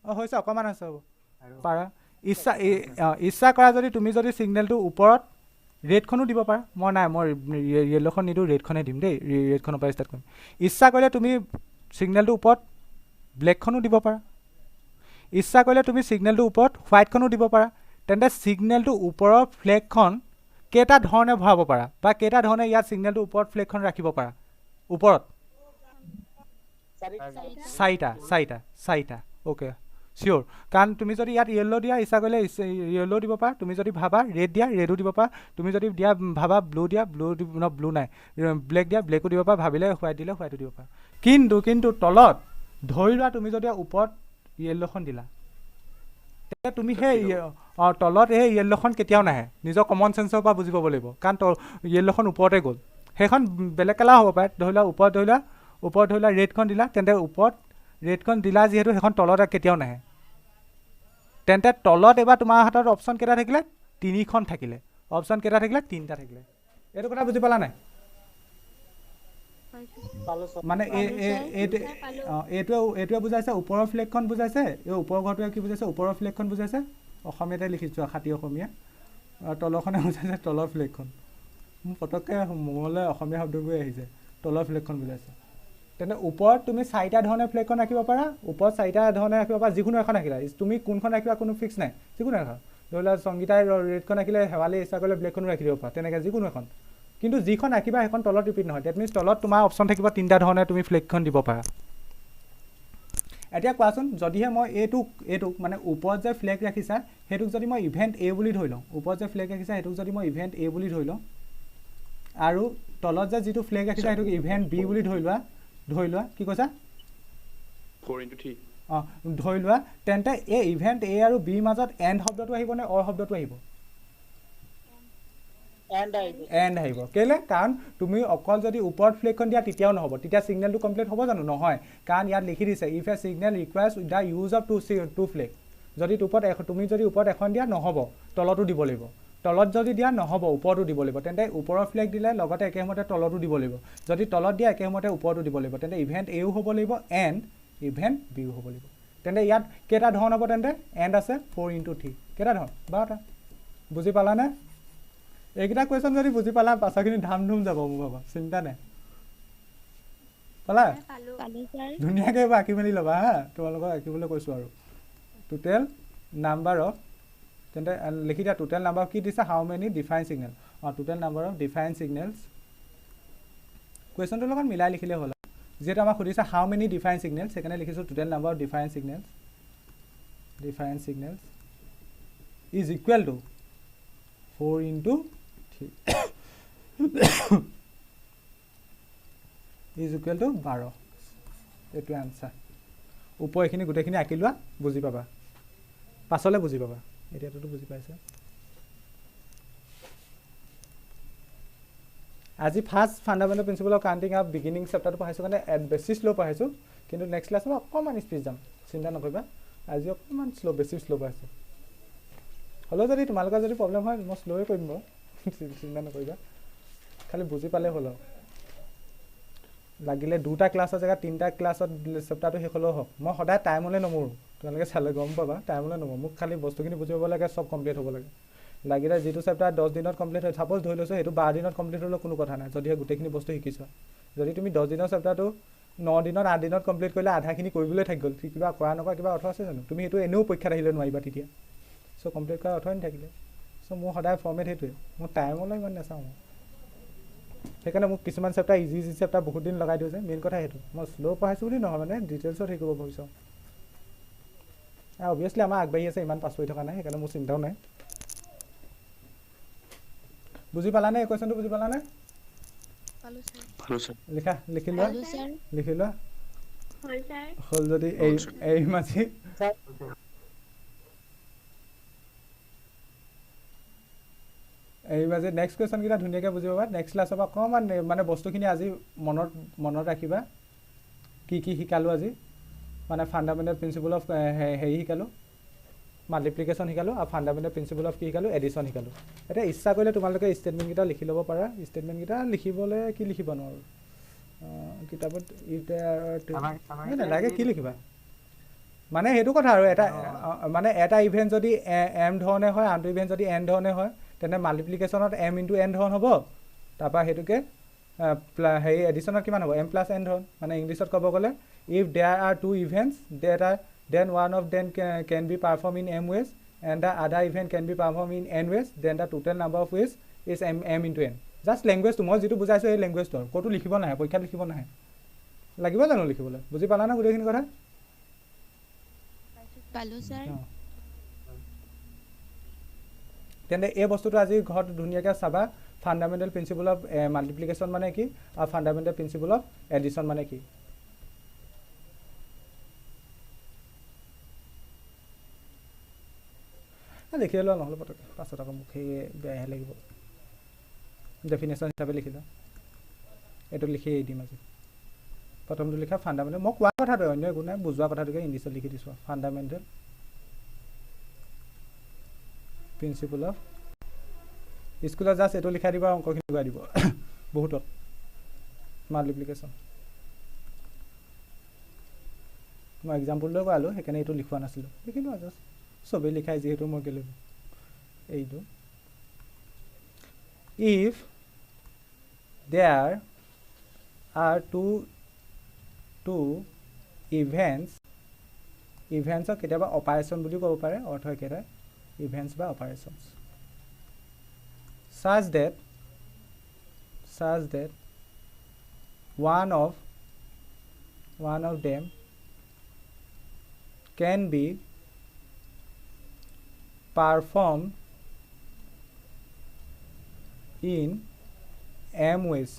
অঁ হৈছে অকণমান আছে হ'ব পাৰা ইচ্ছা কৰা যদি তুমি যদি ছিগনেলটো ওপৰত ৰেডখনো দিব পাৰা মই য়েল্ল'খন নিদিওঁ ৰেডখনহে দিম দেই ৰেডখনৰ পৰা ষ্টাৰ্ট কৰিম ইচ্ছা কৰিলে তুমি ছিগনেলটোৰ ওপৰত ব্লেকখনো দিব পাৰা ইচ্ছা কৰিলে তুমি ছিগনেলটোৰ ওপৰত হোৱাইটখনো দিব পাৰা তেন্তে ছিগনেলটোৰ ওপৰৰ ফ্লেগখন কেইটা ধৰণে ভৰাব পাৰা বা কেইটা ধৰণে ইয়াত ছিগনেলটোৰ ওপৰত ফ্লেগখন ৰাখিব পাৰা ওপৰত 4টা অ'কে চিয়'ৰ কাৰণ তুমি যদি ইয়াত য়েল্ল' দিয়া ইচ্ছা কৰিলে য়েল্ল' দিব পাৰা তুমি যদি ভাবা ৰেড দিয়া ৰেডো দিব পাৰা তুমি যদি দিয়া ভাবা ব্লু দিয়া ব্লু নাই ব্লেক দিয়া ব্লেকো দিব পাৰা ভাবিলে হোৱাইট দিলে হোৱাইটো দিব পাৰা কিন্তু তলত ধৰি লোৱা তুমি যদি ওপৰত য়েল্ল'খন দিলা তেতিয়া তুমি সেই তলত সেই য়েল্ল'খন কেতিয়াও নাহে নিজৰ কমন চেঞ্চৰ পৰা বুজি পাব লাগিব কাৰণ য়েল্ল'খন ওপৰতে গ'ল সেইখন বেলেগ কালাৰ হ'ব পাৰে ধৰি লোৱা ওপৰত ধৰি লোৱা ৰেডখন দিলা তেন্তে ওপৰত ৰেডখন দিলা যিহেতু সেইখন তলত কেতিয়াও নাহে তেন্তে তলত এবাৰ তোমাৰ হাতত অপশ্যন কেইটা থাকিলে 3খন থাকিলে অপশ্যন কেইটা থাকিলে 3টা থাকিলে এইটো কথা বুজি পালা নাই মানে এইটোৱে বুজাইছে ওপৰৰ ফ্লেগখন বুজাইছে এই ওপৰৰ ঘৰটোৱে কি বুজাইছে ওপৰৰ ফ্লেগখন বুজাইছে অসমীয়াতে লিখিছোঁ খাটি অসমীয়া আৰু তলৰখনে বুজাইছে তলৰ ফ্লেগখন মোৰ পটককৈ মূৰলৈ অসমীয়া শব্দবোৰ আহিছে তলৰ ফ্লেগখন বুজাইছে তেন্তে ওপৰত তুমি 4টা ধৰণে ফ্লেগখন ৰাখিব পাৰা ওপৰত 4টা ধৰণে ৰাখিব পাৰা যিকোনো এখন ৰাখিলা তুমি কোনখন ৰাখিবা কোনো ফিক্স নাই যিকোনো এখন ধৰি লোৱা সংগীতাই ৰেডখন ৰাখিলে শেৱালি ইচ্ছা কৰিলে ব্লেকখনো ৰাখি দিব পাৰা তেনেকৈ যিকোনো এখন কিন্তু যিখন ৰাখিবা সেইখন তলত ৰিপিট নহয় ডেট মিনছ তলত তোমাৰ অপশ্যন থাকিব 3টা ধৰণে তুমি ফ্লেগখন দিব পাৰা এতিয়া কোৱাচোন যদিহে মই এইটোক মানে ওপৰত যে ফ্লেগ ৰাখিছা সেইটোক যদি মই ইভেণ্ট এ বুলি ধৰি লওঁ ওপৰত যে ফ্লেগ ৰাখিছা সেইটোক যদি মই ইভেণ্ট এ বুলি ধৰি লওঁ আৰু তলত যে যিটো ফ্লেগ ৰাখিছা সেইটোক ইভেণ্ট বি বুলি ধৰি লোৱা কি কৈছা 4x3 অঁ ধৰি লোৱা তেন্তে এই ইভেণ্ট এ আৰু বিৰ মাজত এণ্ড শব্দটো আহিব নে অৰ শব্দটো আহিব এণ্ড আহিব কেলৈ কাৰণ তুমি অকল যদি ওপৰত ফ্লেগখন দিয়া তেতিয়াও নহ'ব তেতিয়া ছিগনেলটো কমপ্লিট হ'ব জানো নহয় কাৰণ ইয়াত লিখি দিছে if a signal requires the use of two flag তুমি যদি ওপৰত এখন দিয়া নহ'ব তলতো দিব লাগিব তলত যদি দিয়া নহ'ব ওপৰতো দিব লাগিব তেন্তে ওপৰৰ ফ্লেগ দিলে লগতে একেসময়তে তলতো দিব লাগিব যদি তলত দিয়া একেসময়তে ওপৰতো দিব লাগিব তেন্তে ইভেণ্ট এও হ'ব লাগিব এণ্ড ইভেণ্ট বিও হ'ব লাগিব তেন্তে ইয়াত কেইটা ধৰণ হ'ব তেন্তে এণ্ড আছে 4x3 কেইটা ধৰণ 12টা বুজি পালানে এইকেইটা কুৱেশ্যন যদি বুজি পালা পাছৰখিনি ধাম ধুম যাব মোৰ বাবা চিন্তা নাই পালা ধুনীয়াকৈ এইবাৰ আঁকি মেলি ল'বা হা তোমালোকক আঁকিবলৈ কৈছোঁ আৰু টোটেল নাম্বাৰ অফ তেন্তে লিখি দিয়া টোটেল নাম্বাৰ কি দিছে how many define signal total number of define signals কুৱেশ্যনটোৰ লগত মিলাই লিখিলে হ'ল যিহেতু আমাক সুধিছে হাউ মেনি ডিফাইন ছিগনেলছ সেইকাৰণে লিখিছোঁ total number of define signals is equal to 4x3 is equal to 12 এইটোৱে আনচাৰ ওপৰ এইখিনি গোটেইখিনি আঁকি লোৱা বুজি পাবা পাছলৈ বুজি পাবা এতিয়াতো বুজি পাইছে আজি first fundamental principle of counting up beginning চেপ্টাৰটো পঢ়াইছোঁ কাৰণে বেছি শ্ল' পঢ়াইছোঁ কিন্তু নেক্সট ক্লাছত অকণমান স্পীড যাম চিন্তা নকৰিবা আজি অকণমান বেছি শ্ল' পঢ়াইছোঁ হ'লেও যদি তোমালোকৰ যদি প্ৰব্লেম হয় মই শ্ল'ৱে কৰিম বাৰু চিন্তা নকৰিবা খালি বুজি পালে হ'ল আৰু লাগিলে 2টা ক্লাছৰ জেগাত 3টা ক্লাছত চেপ্টাৰটো শেষ হ'লেও হওক মই সদায় টাইমলৈ নমৰোঁ তোমালোকে চালে গম পাবা টাইমলৈ নমৰোঁ মোক খালি বস্তুখিনি বুজি পাব লাগে চব কমপ্লিট হ'ব লাগে লাগিলে যিটো চেপ্টাৰ 10 দিনত কমপ্লিট হয় ছাপ'জ ধৰি লৈছোঁ সেইটো 12 দিনত কমপ্লিট হ'লেও কোনো কথা নাই যদিহে গোটেইখিনি বস্তু শিকিছোঁ যদি তুমি 10 দিনৰ চেপ্টাৰটো 9 দিনত 8 দিনত কমপ্লিট কৰিলে আধাখিনি কৰিবলৈ থাকি গ'ল কিবা কৰা নকৰা কিবা অৰ্থ আছে জানো তুমি সেইটো এনেও পৰীক্ষাত আহিলে নোৱাৰিবা তেতিয়া চ' কমপ্লিট কৰা অৰ্থই নাথাকিলে চ' মোৰ সদায় ফৰ্মেট সেইটোৱে মোৰ টাইমলৈ ইমান নাচাওঁ সেইকাৰণে মোক কিছুমান চেপ্টাৰ ইজি চেপ্টাৰ বহুত দিন লগাই দিওঁ যে মেইন কথা সেইটো মই শ্ল' পঢ়াইছোঁ বুলি নহয় মানে ডিটেইলছত শিকিব পাৰিছোঁ আৰু অভিয়াছলি আমাৰ আগবাঢ়ি আছে ইমান পাছ কৰি থকা নাই সেইকাৰণে মোৰ চিন্তাও নাই বুজি পালানে এই কুৱেশ্যনটো বুজি পালানে লিখি লোৱা হ'ল ছাৰ হ'ল যদি এই মাঝি এই মাঝি নেক্সট কুৱেশ্যন কেইটা ধুনীয়াকৈ বুজি পাবা নেক্সট ক্লাছৰ পৰা অকণমান মানে বস্তুখিনি আজি মনত ৰাখিবা কি শিকালোঁ আজি মানে ফাণ্ডামেণ্টেল প্ৰিন্সিপল অফ হেৰি শিকালোঁ মাল্টিপ্লিকেশ্যন শিকালোঁ আৰু ফাণ্ডামেণ্টেল প্ৰিন্সিপল অফ কি শিকালোঁ এডিশ্যন শিকালোঁ এতিয়া ইচ্ছা কৰিলে তোমালোকে ষ্টেটমেণ্টকেইটা লিখি ল'ব পাৰা ষ্টেটমেণ্টকেইটা লিখিবলৈ কি লিখিব নোৱাৰোঁ কিতাপত নালাগে কি লিখিবা মানে সেইটো কথা আৰু মানে এটা ইভেণ্ট যদি এম ধৰণে হয় আনটো ইভেণ্ট যদি এন ধৰণে হয় তেনে মাল্টিপ্লিকেশ্যনত এম ইনটু এন ধৰণ হ'ব তাৰপৰা সেইটোকে হেৰি এডিশ্যনত কিমান হ'ব এম প্লাছ এন ধৰণ মানে ইংলিছত ক'ব গ'লে if there are two events that are then one of them can be perform in m ways and the other event can be perform in n ways then the total number of ways is m into n just লেংগুৱেজটো মই যিটো বুজাইছোঁ এই লেংগুৱেজটো আৰু ক'তো লিখিব নাহে পৰীক্ষাত লিখিব নাহে লাগিব জানো লিখিবলৈ বুজি পালা না গোটেইখিনি কথা পালোঁ ছাৰ তেন্তে এই বস্তুটো আজি ঘৰত ধুনীয়াকৈ চাবা ফাণ্ডামেণ্টেল প্ৰিন্সিপল অফ মাল্টিপ্লিকেশ্যন মানে কি আৰু ফাণ্ডামেণ্টেল প্ৰিন্সিপল অফ এডিশ্যন মানে কি লিখি লোৱা নহ'লে পটককৈ পাছত আকৌ মোক সেই বেয়াহে লাগিব ডেফিনেশ্যন হিচাপে লিখি লোৱা এইটো লিখি এৰি দিম আজি প্ৰথমটো লিখা ফাণ্ডামেণ্টেল মই কোৱা কথাটো অন্য একো নাই বুজোৱা কথাটোকে ইংলিছত লিখি দিছোঁ ফাণ্ডামেণ্টেল প্ৰিন্সিপল অফ স্কুলত জাষ্ট এইটো লিখাই দিব অংকখিনি লগাই দিব বহুতত মাল্টিপ্লিকেশ্যন মই এক্সাম্পল লৈ কৰালোঁ সেইকাৰণে এইটো লিখোৱা নাছিলোঁ লিখিলোঁ জাষ্ট চবেই লিখাই যিহেতু মই কেলৈ এইটো ইফ দেয়াৰ আৰ টু ইভেণ্টছক কেতিয়াবা অপাৰেশ্যন বুলিও ক'ব পাৰে অৰ্থ একেটাই ইভেণ্টছ বা operations such that one of them can be performed in m ways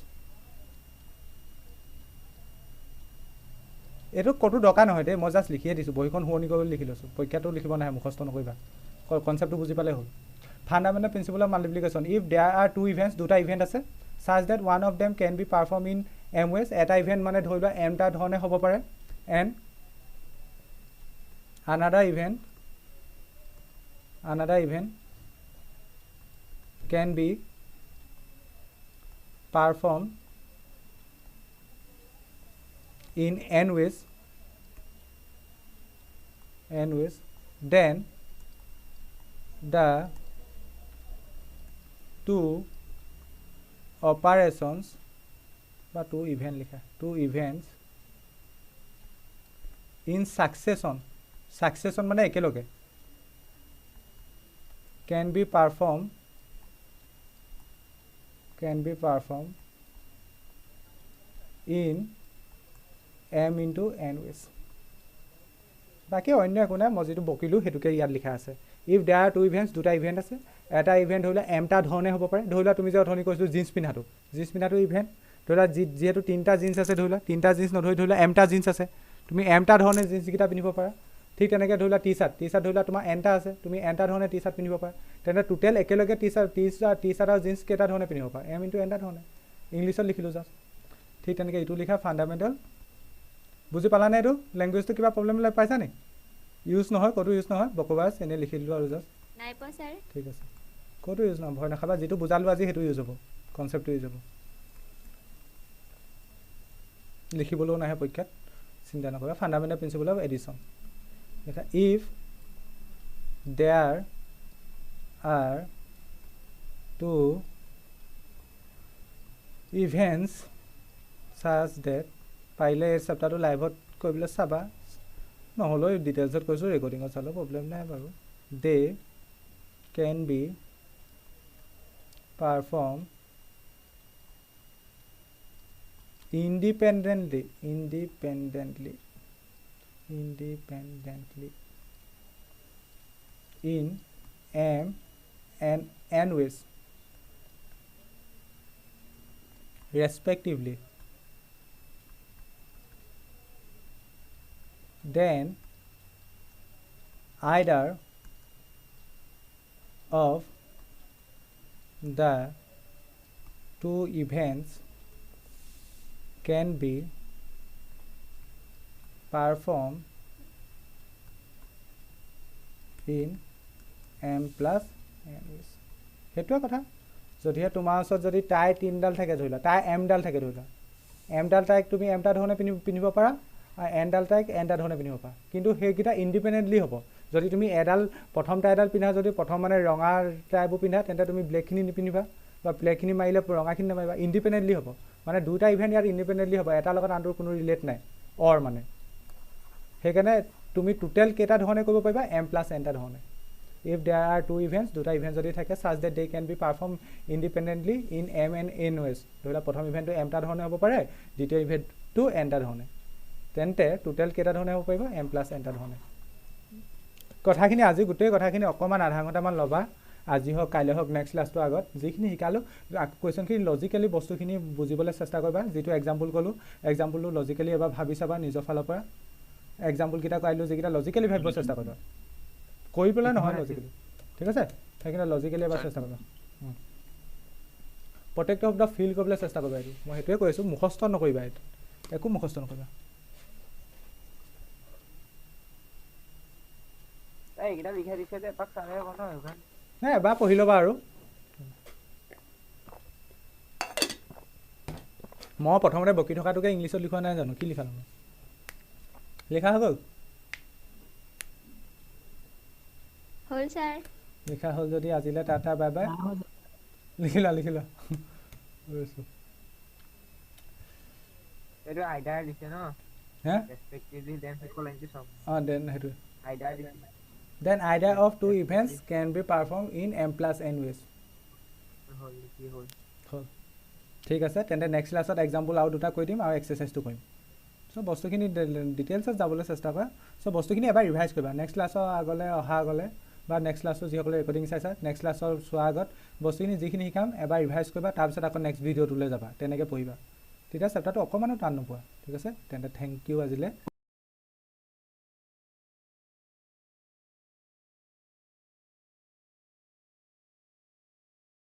এইটো ক'তো দৰকাৰ নহয় দেই মই জাষ্ট লিখিয়ে দিছোঁ বহিখন শুৱনি কৰিবলৈ লিখি লৈছোঁ পৰীক্ষাটো লিখিব নাহে মুখস্থ নকৰিবা কনচেপ্টটো বুজি পালে হ'ল fundamental principle of multiplication if there are two events দুটা ইভেণ্ট আছে such that one of them can be perform in m ways এটা ইভেণ্ট মানে ধৰি লোৱা এমটা ধৰণে হ'ব পাৰে and another event can be perform in n ways then the two operations বা two events in succession মানে একেলগে can be performed in m into n ways বাকী অন্য একো নাই মই যিটো বকিলোঁ সেইটোকে ইয়াত লিখা আছে if there are two events দুটা ইভেণ্ট আছে এটা ইভেণ্ট ধৰি লোৱা এমটা ধৰণে হ'ব পাৰে ধৰি লোৱা তুমি যে অথনি কৈছিলোঁ জিন্স পিন্ধাটো ইভেণ্ট ধৰি লোৱা যিহেতু তিনিটা জিন্স আছে ধৰি লোৱা তিনিটা জিন্স নধৰি ধৰি লোৱা এমটা জিন্স আছে তুমি এমটা ধৰণে জিন্সকেইটা পিন্ধিব পাৰা ঠিক তেনেকৈ ধৰি লোৱা টি চাৰ্ট ধৰি লোৱা তোমাৰ এনটা আছে তুমি এনটা ধৰণে টি চাৰ্ট পিন্ধিব পাৰা তেন্তে টোটেল একেলগে টি চাৰ্ট আৰু জিন্স কেইটা ধৰণে পিন্ধিব পাৰা এম ইনটু এনটা ধৰণে ইংলিছত লিখিলোঁ জাষ্ট ঠিক তেনেকৈ এইটো লিখা ফাণ্ডামেণ্টেল বুজি পালানে এইটো লেংগুৱেজটো কিবা প্ৰব্লেম পাইছা নি ইউজ নহয় ক'তো ইউজ নহয় বকবাছ এনেই লিখি দিলোঁ আৰু জাষ্ট নাই পোৱা ছাৰ ঠিক আছে ক'তো ইউজ নহয় ভয় নাখাবা যিটো বুজালোঁ আজি সেইটো ইউজ হ'ব কনচেপ্টটো ইউজ হ'ব লিখিবলৈও নাহে পৰীক্ষাত চিন্তা নকৰিবা ফাণ্ডামেণ্টেল প্ৰিন্সিপল অফ এডিশ্যন এটা if there are two events such that পাৰিলে এই চেপ্টাৰটো লাইভত কৰিবলৈ চাবা নহ'লেও ডিটেইলছত কৈছোঁ ৰেকৰ্ডিঙত চালেও প্ৰব্লেম নাই বাৰু they can be perform independently in m and n ways respectively then either of the two events can be performed in m plus n is সেইটোৱে কথা যদিহে তোমাৰ ওচৰত যদি টাই 3ডাল থাকে ধৰিলা টাই mডাল থাকে ধৰিলা mডাল টাইক তুমি mটা ধৰণে পিন্ধিব পাৰা আৰু nডাল টাইক nটা ধৰণে পিন্ধিব পাৰা কিন্তু সেইকেইটা ইণ্ডিপেণ্ডেণ্টলি হ'ব যদি তুমি এডাল প্ৰথম টাইডাল পিন্ধা যদি প্ৰথম মানে ৰঙা টাইবোৰ পিন্ধা তেন্তে তুমি ব্লেকখিনি নিপিন্ধিবা বা ব্লেকখিনি মাৰিলে ৰঙাখিনি নামাৰিবা ইণ্ডিপেণ্ডেণ্টলি হ'ব মানে দুটা ইভেণ্ট ইয়াত ইণ্ডিপেণ্ডেণ্টলি হ'ব এটাৰ লগত আনটোৰ কোনো ৰিলেট নাই অৰ মানে সেইকাৰণে তুমি টোটেল কেইটা ধৰণে কৰিব পাৰিবা m plus nটা ধৰণে if there are two events দুটা ইভেণ্ট যদি থাকে such that they can be performed independently in m and n ways ধৰিলা প্ৰথম ইভেণ্টটো mটা ধৰণে হ'ব পাৰে দ্বিতীয় ইভেণ্টটো nটা ধৰণে তেন্তে টোটেল কেইটা ধৰণে হ'ব পাৰিব m plus nটা ধৰণে কথাখিনি আজি গোটেই কথাখিনি অকণমান আধা ঘণ্টামান ল'বা আজি হওক কাইলৈ হওক নেক্সট ক্লাছটো আগত যিখিনি শিকালোঁ কুৱেশ্যনখিনি লজিকেলি বস্তুখিনি বুজিবলৈ চেষ্টা কৰিবা যিটো এক্সাম্পল ক'লোঁ এক্সাম্পলটো লজিকেলি এবাৰ ভাবি চাবা নিজৰ ফালৰ পৰা এক্সাম্পলকেইটা কৰিলোঁ যিকেইটা লজিকেলি ভাবিব চেষ্টা কৰিবা কৰি পেলাই নহয় লজিকেলি ঠিক আছে সেইখিনি লজিকেলি এবাৰ চেষ্টা কৰিবা প্ৰটেক্ট অফ দ্য ফিল কৰিবলৈ চেষ্টা কৰিবা এইটো মই সেইটোৱে কৈ আছোঁ মুখস্থ নকৰিবা এইটো একো মুখস্থ নকৰিবা এইকেইটা লিখাই দিছে যে এপাক চালে হ'ব ন এইখন নাই এবাৰ পঢ়ি ল'বা আৰু মই প্ৰথমতে বকি থকাটোকে ইংলিছত লিখোৱা নাই জানো কি লিখা নহয় লিখা হৈ গ'ল হ'ল ছাৰ লিখা হ'ল যদি আজিলৈ টাটা বাই বাই লিখিলা এইটো আইডাৰ দিছে ন হে ৰেসপেক্টিভলি দেন হেকো লাইনটো সব দেন সেইটো আইডাৰ দিছে then either of two events can be performed in m plus n ways হ'ল কি হ'ল ঠিক আছে তেন্তে নেক্সট ক্লাছত এক্সাম্পল আৰু দুটা কৈ দিম আৰু এক্সাৰচাইজটো কৰিম চ' বস্তুখিনি ডিটেইলছত যাবলৈ চেষ্টা কৰা চ' বস্তুখিনি এবাৰ ৰিভাইজ কৰিবা নেক্সট ক্লাছৰ অহা আগলৈ বা নেক্সট ক্লাছৰ যিসকলে ৰেকৰ্ডিং চাইছা নেক্সট ক্লাছৰ চোৱাৰ আগত বস্তুখিনি যিখিনি শিকাম এবাৰ ৰিভাইজ কৰিবা তাৰপিছত আকৌ নেক্সট ভিডিঅ'টোলৈ যাবা তেনেকৈ পঢ়িবা তেতিয়া চেপ্টাৰটো অকণমানো টান নোপোৱা ঠিক আছে তেন্তে থেংক ইউ আজিলৈ